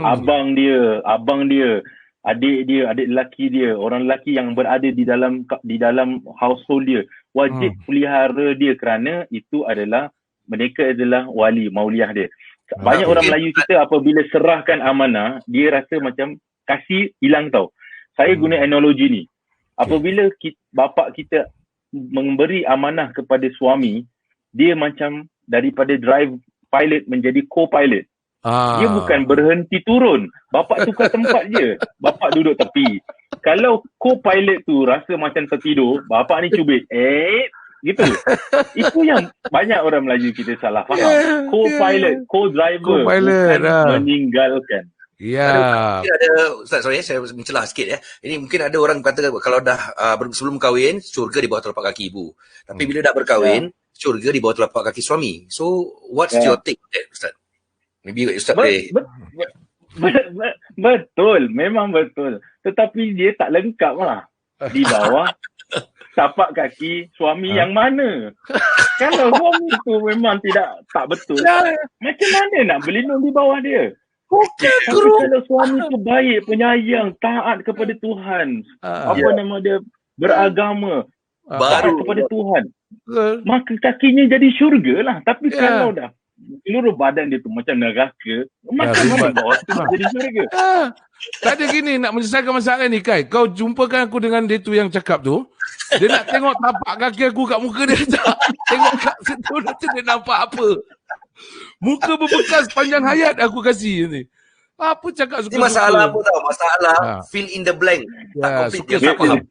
Abang dia, adik dia, adik lelaki dia, orang lelaki yang berada di dalam household dia wajib pelihara dia kerana itu adalah mereka adalah wali mauliah dia. Banyak orang Melayu kita apabila serahkan amanah, dia rasa macam kasih hilang tau. Saya guna analogi ni. Apabila bapa kita memberi amanah kepada suami, dia macam daripada drive pilot menjadi co-pilot. Dia bukan berhenti turun. Bapak tukar tempat je. Bapak duduk tepi. Kalau co-pilot tu rasa macam tertidur, bapak ni cubit. Gitu. Itu yang banyak orang Melayu kita salah faham. Co-pilot, co-driver bukan meninggalkan. Ya. Mungkin ada, Ustaz, sorry saya mencelah sikit ya. Ini mungkin ada orang kata kalau dah sebelum kahwin, syurga di bawah telapak kaki ibu. Tapi bila dah berkahwin, syurga di bawah telapak kaki suami. So, what's your take on that, Ustaz? Maybe Ustaz betul, memang betul. Tetapi dia tak lengkap lah. Di bawah tapak kaki suami yang mana? Kalau suami tu memang tak betul, macam mana nak berlindung di bawah dia? Tapi kalau suami tu baik, penyayang, taat kepada Tuhan, nama dia, beragama, taat kepada Tuhan, maka kakinya jadi syurga lah. Tapi kalau dah seluruh badan dia tu macam neraka, macam mana bawah tu nak jadi syurga? Tak ada gini nak menyelesaikan masalah ni, Kai. Kau jumpakan aku dengan dia tu yang cakap tu. Dia nak tengok tapak kaki aku kat muka dia tak. Tengok kat situ nanti dia nampak apa. Muka berbekas panjang hayat aku kasih ni. Apa cakap suka. Ini masalah apa tau? Masalah fill in the blank. Tak complete. Dia tak faham.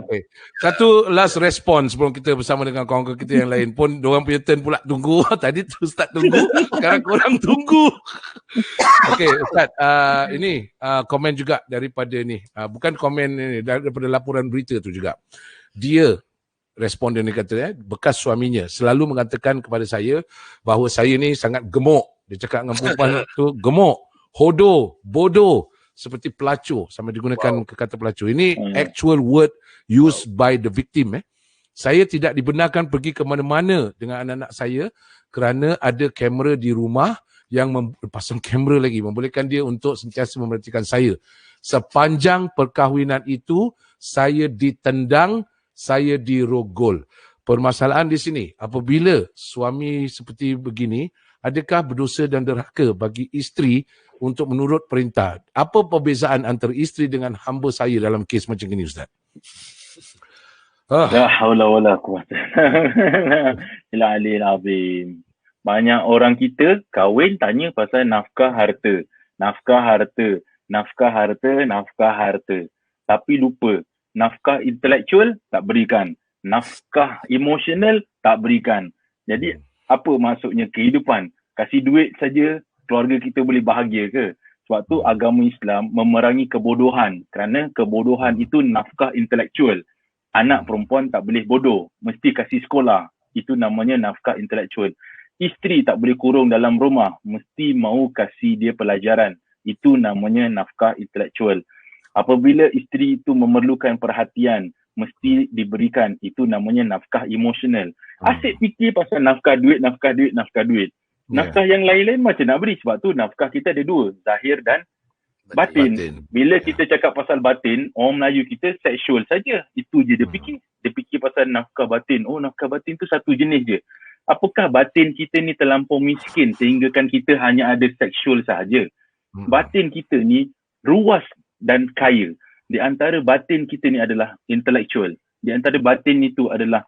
Okay. Satu last response sebelum kita bersama dengan kawan-kawan kita yang lain pun, diorang punya turn pula tunggu. Tadi tu Ustaz tunggu, sekarang korang tunggu. Okay Ustaz, ini komen juga daripada ni, bukan komen ni, daripada laporan berita tu juga. Dia responden ni kata, bekas suaminya selalu mengatakan kepada saya bahawa saya ni sangat gemuk. Dia cakap dengan perempuan tu, gemuk, hodoh, bodoh, seperti pelacur, sama digunakan kata pelacur. Ini actual word used by the victim. Saya tidak dibenarkan pergi ke mana-mana dengan anak-anak saya kerana ada kamera di rumah yang pasang kamera lagi, membolehkan dia untuk sentiasa memerhatikan saya. Sepanjang perkahwinan itu, saya ditendang, saya dirogol. Permasalahan di sini, apabila suami seperti begini, adakah berdosa dan derhaka bagi isteri untuk menurut perintah? Apa perbezaan antara isteri dengan hamba saya dalam kes macam ini, Ustaz? La haula wala quwwata illa billahil azim. Banyak orang kita kahwin tanya pasal nafkah harta. Nafkah harta, nafkah harta, nafkah harta. Tapi lupa, nafkah intelektual tak berikan. Nafkah emosional tak berikan. Jadi apa maksudnya kehidupan? Kasih duit saja keluarga kita boleh bahagia ke? Sebab tu agama Islam memerangi kebodohan, kerana kebodohan itu nafkah intelektual. Anak perempuan tak boleh bodoh, mesti kasih sekolah. Itu namanya nafkah intelektual. Isteri tak boleh kurung dalam rumah, mesti mau kasih dia pelajaran. Itu namanya nafkah intelektual. Apabila isteri itu memerlukan perhatian, mesti diberikan. Itu namanya nafkah emosional. Asyik fikir pasal nafkah duit, nafkah duit, nafkah duit. Nafkah yang lain-lain macam nak beri. Sebab tu nafkah kita ada dua, zahir dan batin. Bila kita cakap pasal batin, orang Melayu kita seksual saja. Itu je dia fikir. Dia fikir pasal nafkah batin. Oh, nafkah batin tu satu jenis je. Apakah batin kita ni terlampau miskin sehinggakan kita hanya ada seksual sahaja? Batin kita ni luas dan kaya. Di antara batin kita ni adalah intellectual. Di antara batin itu adalah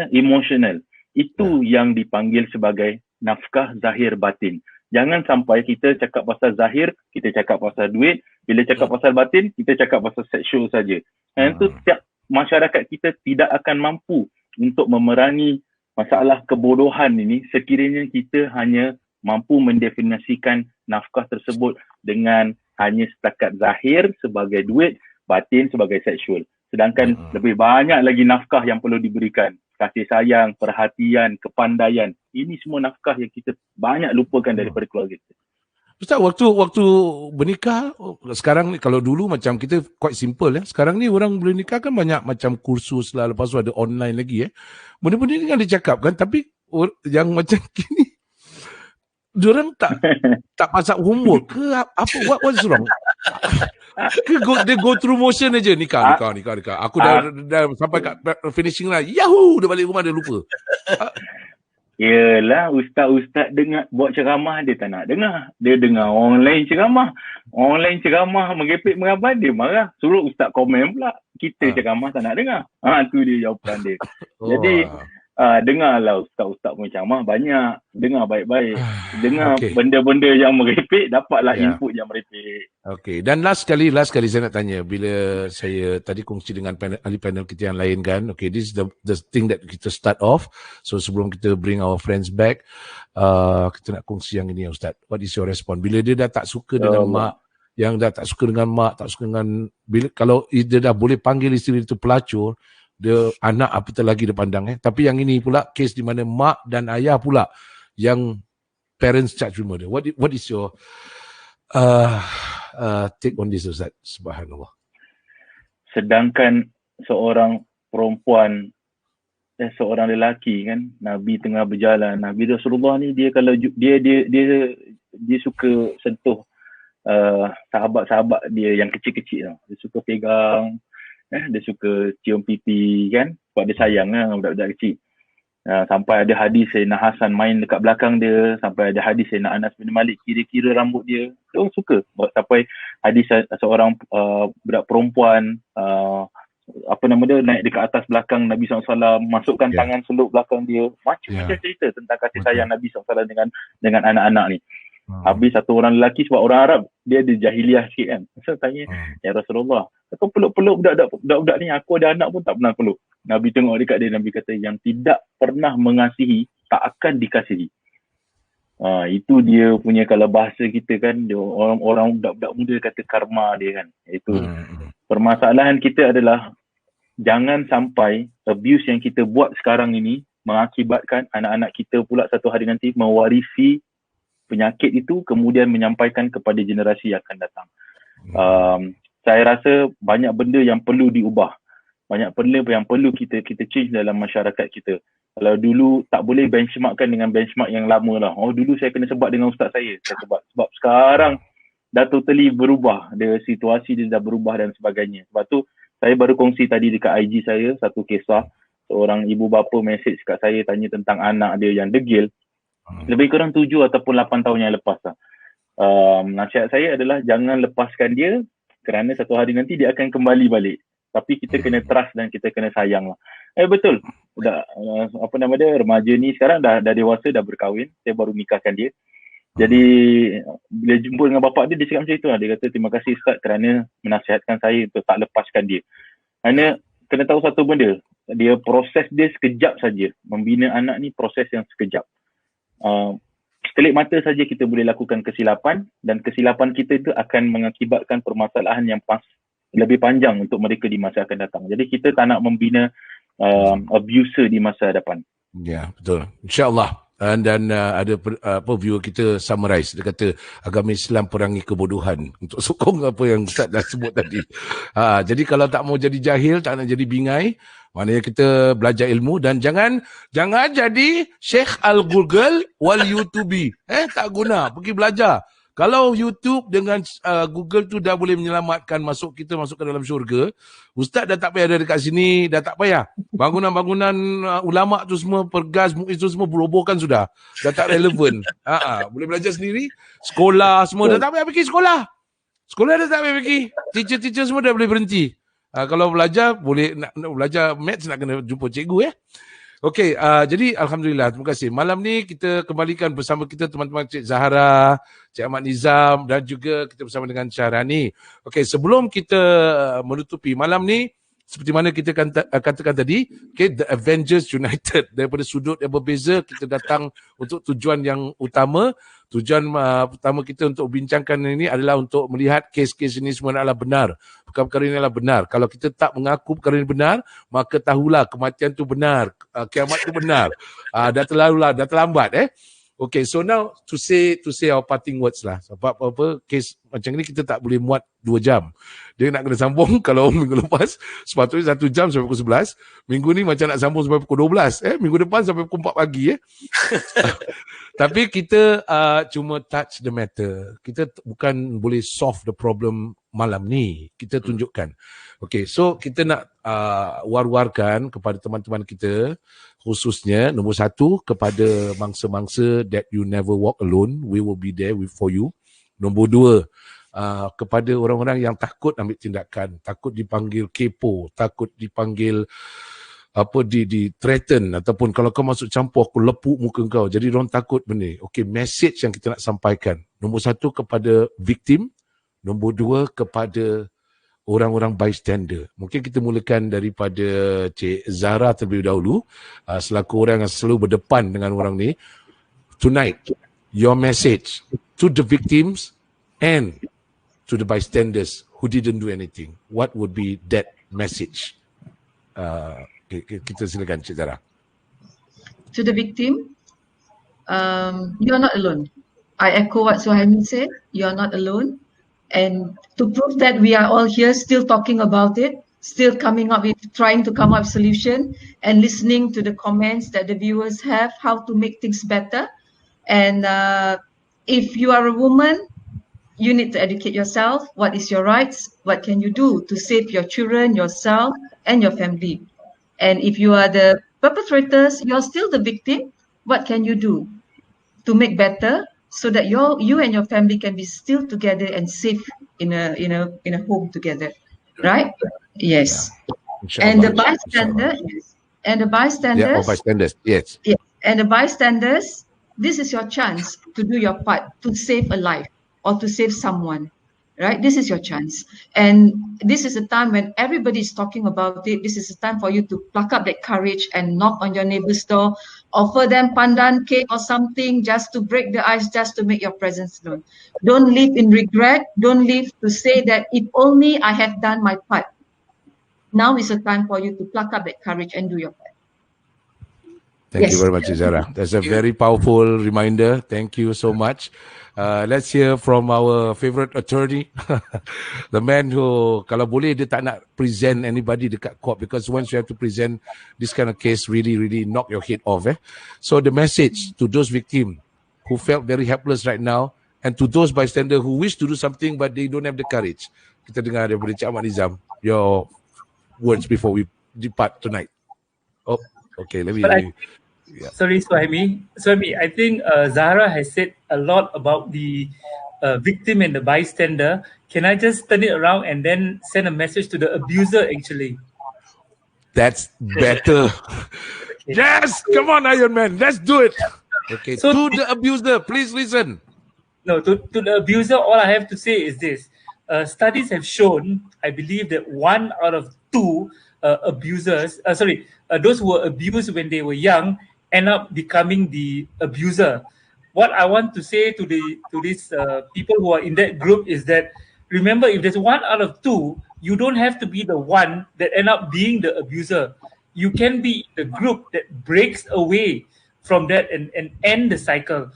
emotional. Itu yang dipanggil sebagai nafkah zahir batin. Jangan sampai kita cakap pasal zahir, kita cakap pasal duit. Bila cakap pasal batin, kita cakap pasal seksual saja. Dan itu setiap masyarakat kita tidak akan mampu untuk memerangi masalah kebodohan ini sekiranya kita hanya mampu mendefinisikan nafkah tersebut dengan hanya setakat zahir sebagai duit, batin sebagai seksual. Sedangkan lebih banyak lagi nafkah yang perlu diberikan. Kasih sayang, perhatian, kepandaian. Ini semua nafkah yang kita banyak lupakan daripada keluarga kita. Ustaz, waktu bernikah, sekarang ni kalau dulu macam kita quite simple ya. Sekarang ni orang boleh nikah kan banyak macam kursus lah, lepas tu ada online lagi Benda-benda ni kan dia cakap kan, tapi yang macam gini, diorang tak pasang homework ke apa, what's wrong? Dia go through motion aja, nikah. Aku dah sampai kat finishing lah. Yahoo, dah balik rumah dia lupa. Yelah, ustaz-ustaz dengar buat ceramah, dia tak nak dengar. Dia dengar online ceramah. Online ceramah menggepek mengabar, dia marah. Suruh ustaz komen pula. Kita ceramah tak nak dengar. Tu dia jawapan dia. Jadi, dengarlah ustaz-ustaz punya ceramah banyak. Dengar baik-baik. Dengar benda-benda yang merepek, dapatlah input yang merepek. Okey, dan last kali saya nak tanya, bila saya tadi kongsi dengan ahli panel kita yang lain kan, okay, this is the thing that kita start off. So sebelum kita bring our friends back, kita nak kongsi yang ini Ustaz. What is your response? Bila dia dah tak suka dengan mak, yang dah tak suka dengan mak, tak suka dengan, kalau dia dah boleh panggil isteri itu pelacur, dia anak apatah lagi dia pandang Tapi yang ini pula kes di mana mak dan ayah pula yang parents charge murder. What is your take on this Ustaz? Subhanallah. Sedangkan seorang perempuan seorang lelaki kan, Nabi tengah berjalan, Nabi Rasulullah ni dia kalau dia suka sentuh sahabat-sahabat dia yang kecil-kecil Dia suka pegang, dia suka cium pipi kan, sebab dia sayang budak-budak kecil. Sampai ada hadis Sayyidina Hasan main dekat belakang dia, sampai ada hadis Sayyidina Anas bin Malik kira-kira rambut dia. Dia orang suka. Sampai hadis seorang budak perempuan naik dekat atas belakang Nabi SAW, masukkan tangan seluk belakang dia. Macam-macam cerita tentang kasih sayang Nabi SAW dengan anak-anak ni. Habis satu orang lelaki, sebab orang Arab dia ada jahiliah sikit kan. Saya tanya, ya Rasulullah, kau peluk-peluk budak-budak ni, aku ada anak pun tak pernah peluk. Nabi tengok dekat dia, Nabi kata, yang tidak pernah mengasihi tak akan dikasihi. Itu dia punya, kalau bahasa kita kan, dia orang budak-budak muda kata karma dia kan. Itu permasalahan kita adalah jangan sampai abuse yang kita buat sekarang ini mengakibatkan anak-anak kita pula satu hari nanti mewarisi penyakit itu, kemudian menyampaikan kepada generasi yang akan datang. Saya rasa banyak benda yang perlu diubah. Banyak benda yang perlu kita change dalam masyarakat kita. Kalau dulu tak boleh benchmarkkan dengan benchmark yang lama lah. Dulu saya kena sebat dengan ustaz saya sebab sekarang dah totally berubah. Situasi dia dah berubah dan sebagainya. Sebab tu saya baru kongsi tadi dekat IG saya satu kisah. Seorang ibu bapa message kat saya tanya tentang anak dia yang degil. Lebih kurang 7 ataupun 8 tahun yang lepas lah. Nasihat saya adalah jangan lepaskan dia, kerana satu hari nanti dia akan kembali balik. Tapi kita kena trust dan kita kena sayang lah. Betul. Remaja ni sekarang dah dewasa, dah berkahwin. Saya baru nikahkan dia. Jadi bila jumpa dengan bapak dia cakap macam itu lah. Dia kata, terima kasih Ustaz kerana menasihatkan saya untuk tak lepaskan dia. Kerana kena tahu satu benda, dia proses dia sekejap saja. Membina anak ni proses yang sekejap. Sekelip mata saja kita boleh lakukan kesilapan, dan kesilapan kita itu akan mengakibatkan permasalahan yang lebih panjang untuk mereka di masa akan datang. Jadi kita tak nak membina abuser di masa depan. Ya, betul. InsyaAllah. Dan ada viewer kita summarize, dia kata agama Islam perangi kebodohan, untuk sokong apa yang Ustaz dah sebut tadi. Jadi kalau tak mau jadi jahil, tak nak jadi bingai, maknanya kita belajar ilmu, dan jangan jadi Syekh Al-Google wal YouTubi. Tak guna, pergi belajar. Kalau YouTube dengan Google tu dah boleh menyelamatkan masuk ke dalam syurga, Ustaz dah tak payah ada dekat sini, dah tak payah. Bangunan-bangunan ulama' tu semua, pergas, muiz tu semua berobohkan sudah. Dah tak relevan. Boleh belajar sendiri. Sekolah semua dah tak payah pergi sekolah. Sekolah dah tak payah pergi. Teacher semua dah boleh berhenti. Kalau belajar, nak belajar maths nak kena jumpa cikgu Okey, jadi Alhamdulillah, terima kasih. Malam ni kita kembalikan bersama kita teman-teman Cik Zahara, Cik Ahmad Nizam, dan juga kita bersama dengan Syahrani. Okey, sebelum kita menutupi malam ni, seperti mana kita katakan tadi, okay, the Avengers United. Daripada sudut yang berbeza, kita datang untuk tujuan yang utama. Tujuan pertama kita untuk bincangkan ini adalah untuk melihat kes-kes ini semua adalah benar. Perkara-perkara ini adalah benar. Kalau kita tak mengaku perkara ini benar, maka tahulah kematian tu benar, kiamat tu benar. Dah terlambat. Okay, so now to say our parting words lah. Sebab apa kes macam ni kita tak boleh muat 2 jam. Dia nak kena sambung kalau minggu lepas sepatutnya 1 jam sampai pukul 11. Minggu ni macam nak sambung sampai pukul 12. Minggu depan sampai pukul 4 pagi. Tapi kita cuma touch the matter. Kita bukan boleh solve the problem malam ni. Kita tunjukkan. Okay, so kita nak war-warkan kepada teman-teman kita, khususnya nombor 1 kepada mangsa-mangsa that you never walk alone. We will be there for you. Nombor 2, kepada orang-orang yang takut ambil tindakan, takut dipanggil kepo, takut dipanggil di threaten, ataupun kalau kau masuk campur aku lepuk muka kau. Jadi orang takut benda. Okey, message yang kita nak sampaikan. Nombor 1 kepada victim, nombor 2 kepada orang-orang bystander. Mungkin kita mulakan daripada Cik Zahra terlebih dahulu, selaku orang yang selalu berdepan dengan orang ni. Tonight, your message to the victims and to the bystanders who didn't do anything. What would be that message? Kita silakan Cik Zara. To the victim, you are not alone. I echo what Suhaimy said. You are not alone. And to prove that we are all here still talking about it, still trying to come up with solution and listening to the comments that the viewers have, how to make things better. And if you are a woman, you need to educate yourself. What is your rights? What can you do to save your children, yourself, and your family? And if you are the perpetrators, you're still the victim. What can you do to make better so that you and your family can be still together and safe in a home together, right? Yes. Yeah. And the bystanders, yes. Yeah. And the bystanders, this is your chance to do your part to save a life or to save someone. Right? This is your chance. And this is a time when everybody is talking about it. This is a time for you to pluck up that courage and knock on your neighbor's door, offer them pandan cake or something just to break the ice, just to make your presence known. Don't live in regret. Don't live to say that if only I had done my part. Now is a time for you to pluck up that courage and do your part. Thank you very much, Zara. That's a very powerful reminder. Thank you so much. Let's hear from our favorite attorney, the man who, kalau boleh, dia tak nak present anybody dekat court, because once you have to present this kind of case, really knock your head off. So the message to those victims who felt very helpless right now, and to those bystanders who wish to do something but they don't have the courage. Kita dengar daripada Cik Ahmad Nizam, your words before we depart tonight. Oh, okay, let me... Yeah. Sorry, Suhaimy, I think Zahra has said a lot about the victim and the bystander. Can I just turn it around and then send a message to the abuser, actually? That's better. Okay. Yes, come on, Iron Man, let's do it. Okay, so to the abuser, please listen. No, to the abuser, all I have to say is this. Studies have shown, I believe, that 1 out of 2 abusers, those who were abused when they were young, end up becoming the abuser. What I want to say to these people who are in that group is that, remember, if there's 1 out of 2, you don't have to be the one that end up being the abuser. You can be the group that breaks away from that and end the cycle.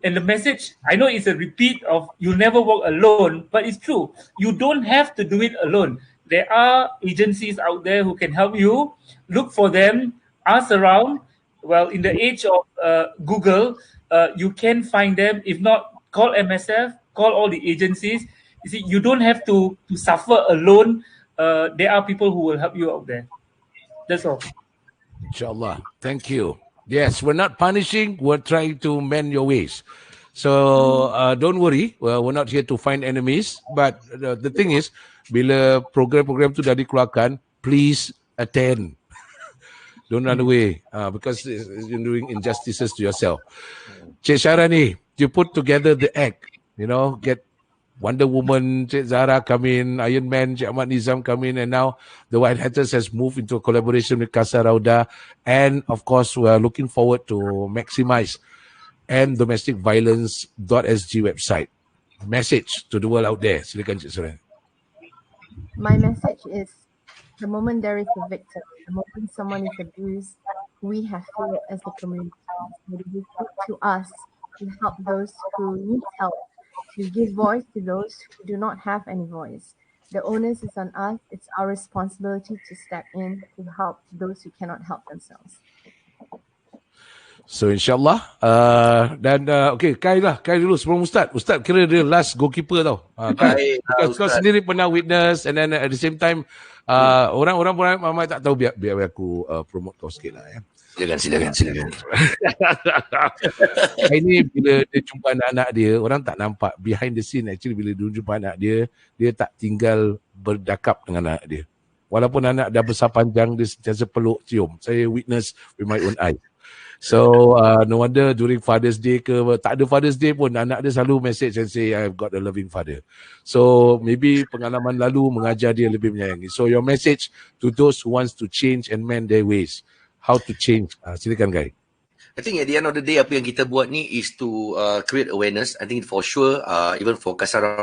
And the message, I know it's a repeat of you'll never walk alone, but it's true. You don't have to do it alone. There are agencies out there who can help you. Look for them, ask around. Well, in the age of Google, you can find them. If not, call MSF, call all the agencies. You see, you don't have to suffer alone. There are people who will help you out there. That's all. Inshallah. Thank you. Yes, we're not punishing. We're trying to mend your ways. So don't worry. Well, we're not here to find enemies. But the thing is, bila program-program tu dah dikeluarkan, please attend. Don't run away because you're doing injustices to yourself. Cik Syara ni, you put together the act, get Wonder Woman, Cik Zahra come in, Iron Man, Cik Ahmad Nizam come in, and now the White Hatters has moved into a collaboration with Casa Rauda. And of course, we are looking forward to maximize enddomesticviolence.sg website. Message to the world out there. Silakan Cik Suhaimy. My message is, the moment there is a victim, the moment someone is abused, we have failed as a community. It is to us to help those who need help, to give voice to those who do not have any voice. The onus is on us. It's our responsibility to step in to help those who cannot help themselves. So insyaAllah. Okay, Kai dulu sebelum Ustaz. Ustaz kira dia last goalkeeper tau. Kai, kau sendiri pernah witness, and then at the same time, orang ramai tak tahu, biar aku promote kau sikit lah ya. Silakan. Ini bila dia jumpa anak-anak dia, orang tak nampak behind the scene. Actually bila dia jumpa anak dia tak tinggal berdakap dengan anak dia. Walaupun anak dah besar panjang, dia sentiasa peluk, cium. Saya witness with my own eye. So no wonder during Father's Day ke tak ada Father's Day pun, anak dia selalu message and say I've got a loving father. So maybe pengalaman lalu mengajar dia lebih menyayangi. So your message to those who wants to change and mend their ways, how to change, silakan Guy. I think at the end of the day, apa yang kita buat ni is to create awareness. I think for sure, even for Kasara,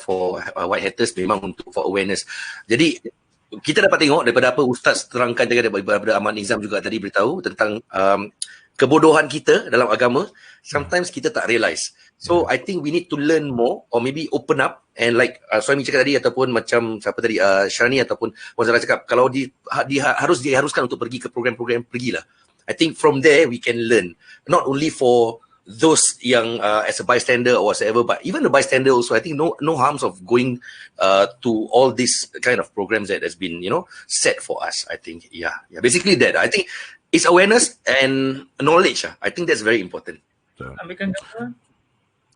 for White Hatters, memang untuk for awareness. Jadi kita dapat tengok daripada apa Ustaz terangkan juga, daripada Ahmad Nizam juga tadi beritahu tentang kebodohan kita dalam agama. Sometimes kita tak realise. So I think we need to learn more, or maybe open up, and like Suhaimy cakap tadi, ataupun macam siapa tadi, Syarani ataupun Wazara cakap, kalau diharuskan untuk pergi ke program-program, pergilah. I think from there we can learn, not only for those yang as a bystander or whatever, but even the bystander also. I think no harms of going to all these kind of programs that has been set for us. I think basically that. I think it's awareness and knowledge. I think that's very important. Ambilkan gambar.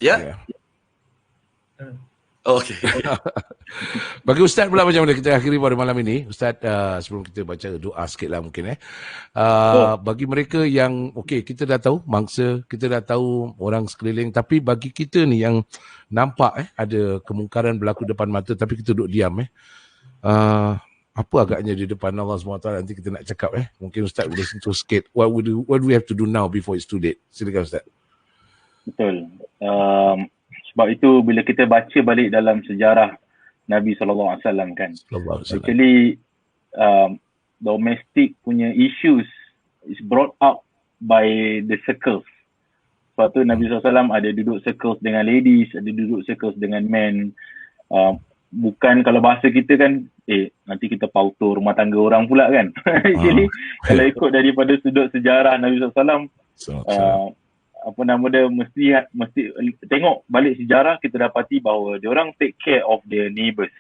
Yeah. Okay. Bagi Ustaz pula macam mana kita akhiri pada malam ini, Ustaz, sebelum kita baca doa sikit lah mungkin bagi mereka yang kita dah tahu mangsa, kita dah tahu orang sekeliling, tapi bagi kita ni yang nampak ada kemungkaran berlaku depan mata tapi kita duduk diam apa agaknya di depan Allah SWT nanti kita nak cakap mungkin Ustaz boleh sentuh sikit, what do we have to do now before it's too late? Silakan Ustaz. Betul. Sebab itu bila kita baca balik dalam sejarah Nabi SAW kan, actually domestic punya issues is brought up by the circles. Sebab tu Nabi SAW ada duduk circles dengan ladies, ada duduk circles dengan men. Bukan kalau bahasa kita kan, nanti kita pautur rumah tangga orang pula kan. Jadi kalau ikut daripada sudut sejarah Nabi SAW, mesti tengok balik sejarah, kita dapati bahawa diorang take care of their neighbours.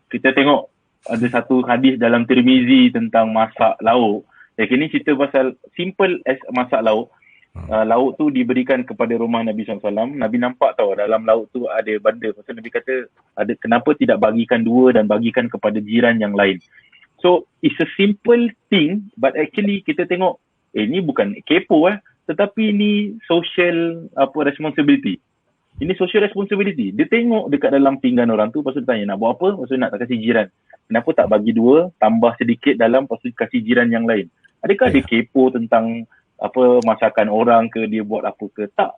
Kita tengok ada satu hadis dalam Tirmizi tentang masak lauk. Ini cerita pasal simple as masak lauk. Lauk tu diberikan kepada rumah Nabi SAW. Nabi nampak tahu dalam lauk tu ada benda. Pasal Nabi kata, kenapa tidak bagikan dua dan bagikan kepada jiran yang lain. So it's a simple thing, but actually kita tengok ini bukan kepo tetapi ini social responsibility. Ini social responsibility. Dia tengok dekat dalam pinggan orang tu, lepas tu dia tanya nak buat apa, lepas tu nak tak kasih jiran. Kenapa tak bagi dua, tambah sedikit dalam, lepas tu kasih jiran yang lain. Adakah dia kepo tentang masakan orang ke, dia buat apa ke? Tak.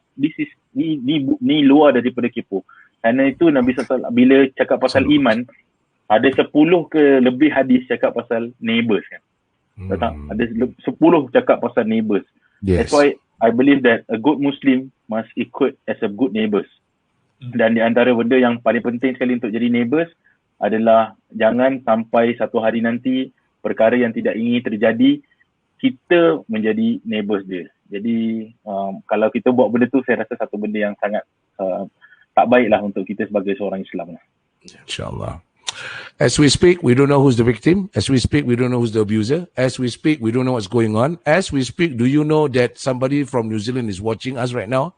Ni luar daripada kepo. Kerana itu Nabi SAW bila cakap pasal iman, ada 10 ke lebih hadis cakap pasal neighbours kan. Tak? Ada 10 cakap pasal neighbours. Yes. That's why I believe that a good Muslim must equate as a good neighbours. Dan di antara benda yang paling penting sekali untuk jadi neighbours adalah jangan sampai satu hari nanti perkara yang tidak ingin terjadi, kita menjadi neighbours dia. Jadi kalau kita buat benda tu, saya rasa satu benda yang sangat tak baiklah untuk kita sebagai seorang Islam. InsyaAllah. As we speak, we don't know who's the victim. As we speak, we don't know who's the abuser. As we speak, we don't know what's going on. As we speak, do you know that somebody from New Zealand is watching us right now?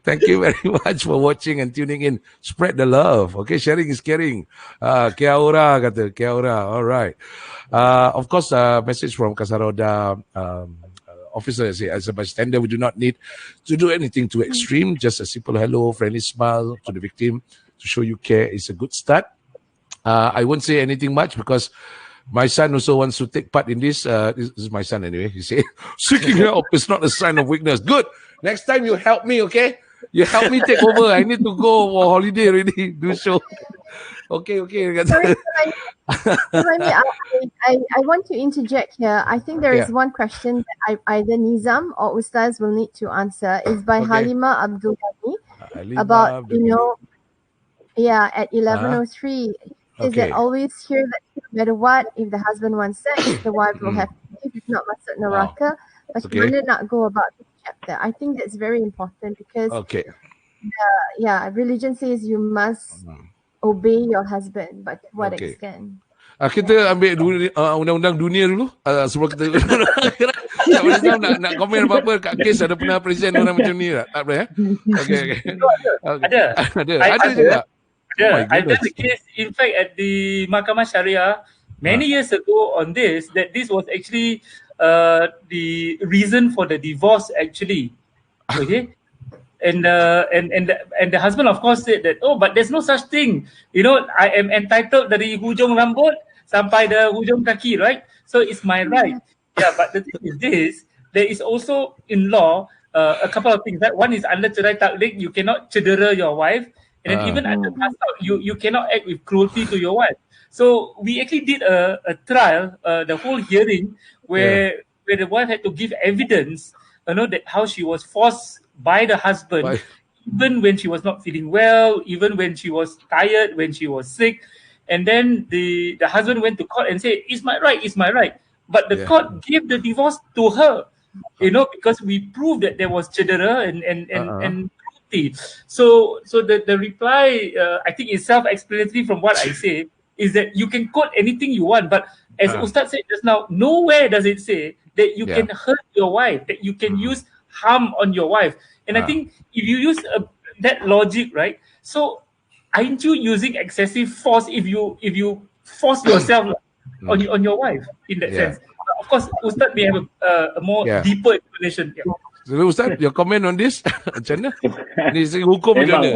Thank you very much for watching and tuning in. Spread the love. Okay, sharing is caring. Kia ora kata, kia ora. All right. Of course, message from Casa Rauda officer, as a bystander, we do not need to do anything too extreme. Just a simple hello, friendly smile to the victim to show you care is a good start. I won't say anything much because my son also wants to take part in this. This is my son anyway. He said, seeking help is not a sign of weakness. Good. Next time you help me, okay? You help me take over. I need to go for holiday already. Do show. Okay. Sorry, I want to interject here. I think there is one question that either Nizam or Ustaz will need to answer. It's by Halima Abdul Ghani about, at 11:03. Is that always hear that no matter what, if the husband wants sex, the wife will have to give, if not masuk neraka. Bagaimana nak go about this chapter? I think that's very important because religion says you must obey your husband, but to what extent? Kita ambil undang-undang dunia dulu sebelum kita nak komen apa-apa kat kes ada pernah present orang macam ni tak? Tak boleh Okay. Ada juga. I did the case, in fact, at the Mahkamah Sharia many years ago on this, that this was actually the reason for the divorce actually. Okay. And the husband of course said that, but there's no such thing. I am entitled dari hujung rambut sampai the hujung kaki, right? So it's my right. Yeah, but the thing is this, there is also in law a couple of things. Right? One is under cerai taklik, you cannot cedera your wife. And then even under qasas, you cannot act with cruelty to your wife. So we actually did a trial, the whole hearing, where the wife had to give evidence, that how she was forced by the husband, even when she was not feeling well, even when she was tired, when she was sick. And then the husband went to court and said, it's my right. But the court gave the divorce to her, because we proved that there was cedera and cruelty. So the reply, I think is self-explanatory from what I say, is that you can quote anything you want, but as Ustaz said just now, nowhere does it say that you can hurt your wife, that you can use harm on your wife. And I think if you use that logic, right? So aren't you using excessive force if you force yourself on your wife in that sense? Of course, Ustaz may have a more deeper explanation. So, Ustaz, your comment on this? Macam mana? Ni hukum macam mana?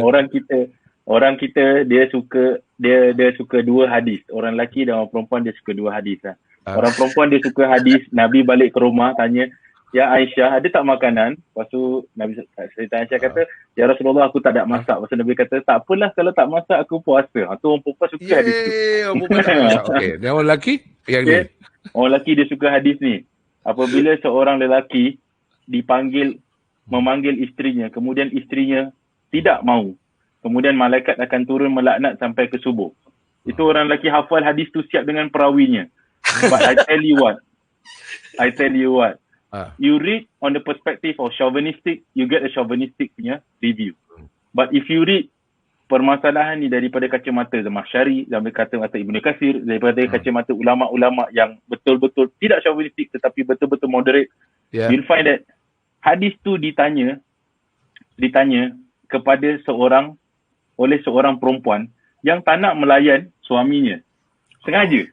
Orang kita dia suka dua hadis. Orang lelaki dan orang perempuan dia suka dua hadis lah. Orang perempuan dia suka hadis, Nabi balik ke rumah tanya, "Ya Aisyah, ada tak makanan?" Lepas tu Nabi Aisyah kata, "Ya Rasulullah, aku tak ada masak." Lepas tu Nabi kata, "Tak apalah kalau tak masak, aku puasa." Tu orang perempuan suka hadis tu. Orang perempuan tak masak. Okey, dan orang lelaki yang ni. Orang lelaki dia suka hadis ni. Apabila seorang lelaki memanggil isterinya, kemudian isterinya tidak mau, kemudian malaikat akan turun melaknat sampai ke subuh. Itu orang lelaki hafal hadis tu siap dengan perawinya. But I tell you what, you read on the perspective of chauvinistic, you get a chauvinistic punya review. But if you read permasalahan ni daripada kacamata Zamakhsyari, daripada kacamata Ibnu Katsir, daripada kacamata ulama-ulama yang betul-betul tidak chauvinistic tetapi betul-betul moderate, you'll find that hadis tu ditanya kepada oleh seorang perempuan yang tak nak melayan suaminya. Sengaja.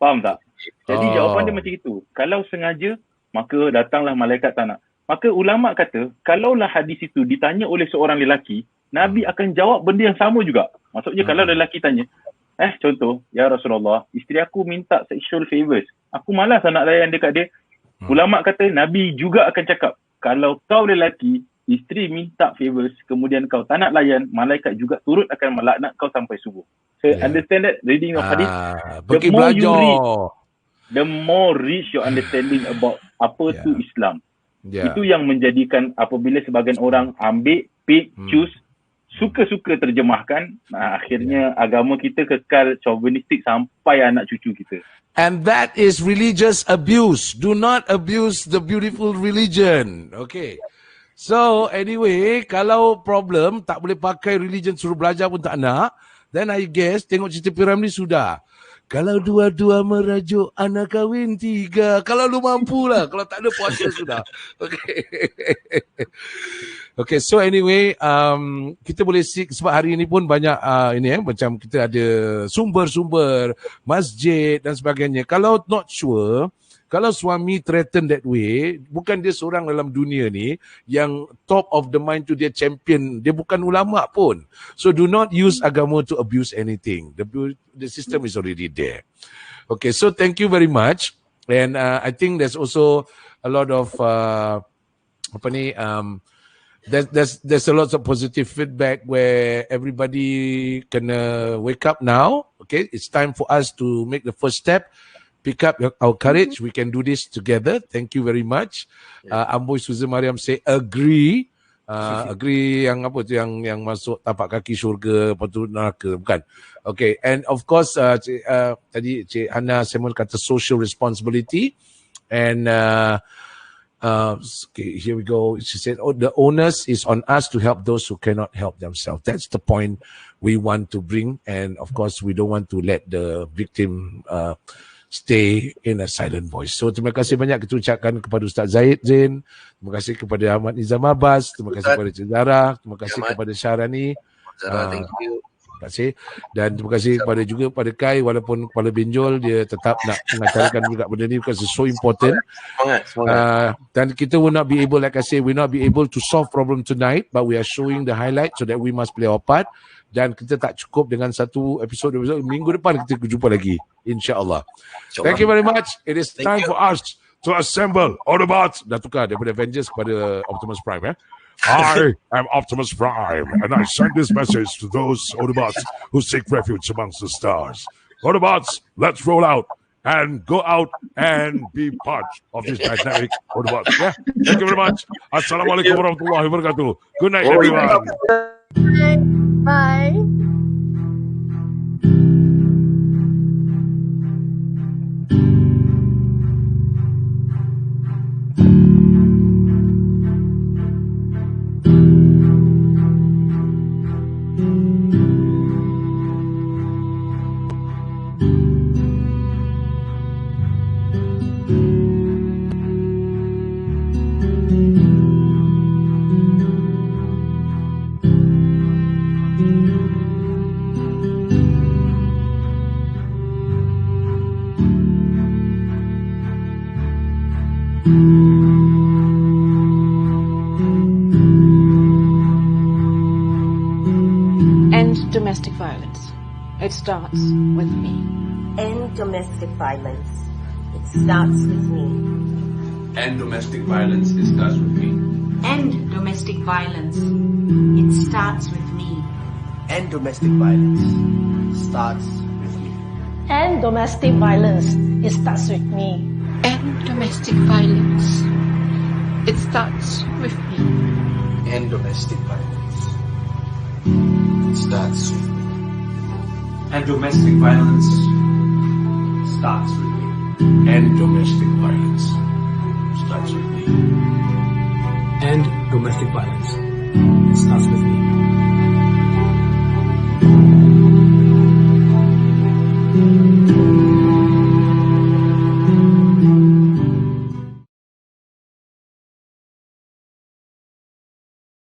Faham tak? Jadi jawapan dia macam itu. Kalau sengaja, maka datanglah malaikat tak nak. Maka ulama kata, kalaulah hadis itu ditanya oleh seorang lelaki, Nabi akan jawab benda yang sama juga. Maksudnya kalau lelaki tanya, contoh, "Ya Rasulullah, isteri aku minta sexual favors. Aku malas nak layan dekat dia." Ulama kata, Nabi juga akan cakap, kalau kau lelaki, isteri minta favors, kemudian kau tak nak layan, malaikat juga turut akan melaknat kau sampai subuh. So understand that reading of hadith, the more you read, the more rich your understanding about apa tu Islam. Itu yang menjadikan apabila sebahagian orang ambil, pick, choose, suka-suka terjemahkan, akhirnya agama kita kekal chauvinistic sampai anak cucu kita. And that is religious abuse. Do not abuse the beautiful religion. Okay. So anyway, kalau problem tak boleh pakai religion, suruh belajar pun tak nak, then I guess tengok cerita Piramli sudah. Kalau dua-dua merajuk, anak kahwin 3. Kalau lu mampu lah. Kalau tak ada puasa sudah. Okay. Okay, so anyway, kita boleh seek, sebab hari ini pun banyak macam kita ada sumber-sumber, masjid dan sebagainya. Kalau not sure, Kalau suami threaten that way, bukan dia seorang dalam dunia ni yang top of the mind tu dia champion. Dia bukan ulama pun. So do not use agama to abuse anything. The system is already there. Okay, so thank you very much. And I think there's also a lot of there's a lot of positive feedback where everybody can wake up now. Okay, it's time for us to make the first step. Pick up our courage. We can do this together. Thank you very much. Amboy Susan Mariam say agree. Agree yang apa tu yang masuk tapak kaki syurga, lepas tu neraka, bukan? Okay, and of course tadi Cik Hana Samuel kata social responsibility, and okay, here we go. She said, the onus is on us to help those who cannot help themselves. That's the point we want to bring, and of course we don't want to let the victim stay in a silent voice. So terima kasih banyak kita ucapkan kepada Ustaz Zaid Zain, terima kasih kepada Ahmad Nizam Abbas, terima kasih kepada Cik Zara, terima kasih kepada Syahrani. Thank you. Terima kasih. Dan terima kasih kepada juga kepada Kai, walaupun kepala benjol, dia tetap nak mengacarkan juga benda ni because it's so important. Semangat. Dan kita will not be able, like I say, we will not be able to solve problem tonight, but we are showing the highlight so that we must play our part. Dan kita tak cukup dengan satu episod. Minggu depan kita jumpa lagi, insyaAllah. Thank you very much. It is time for us to assemble Autobots. Dah tukar daripada Avengers kepada Optimus Prime. I am Optimus Prime, and I send this message to those Autobots who seek refuge amongst the stars. Autobots, let's roll out and go out and be part of this dynamic Autobots. Yeah? Thank you very much. Assalamualaikum warahmatullahi wabarakatuh. Good night, everyone. Bye. Domestic violence. It starts with me. End domestic violence. It starts with me. End domestic violence. It starts with me. End domestic violence. It starts with me. End domestic violence. Starts with me. And domestic violence, it starts with me. End domestic violence. It starts with me. End domestic violence. Starts with me. And domestic violence starts with me. And domestic violence starts with me. And domestic violence starts with me.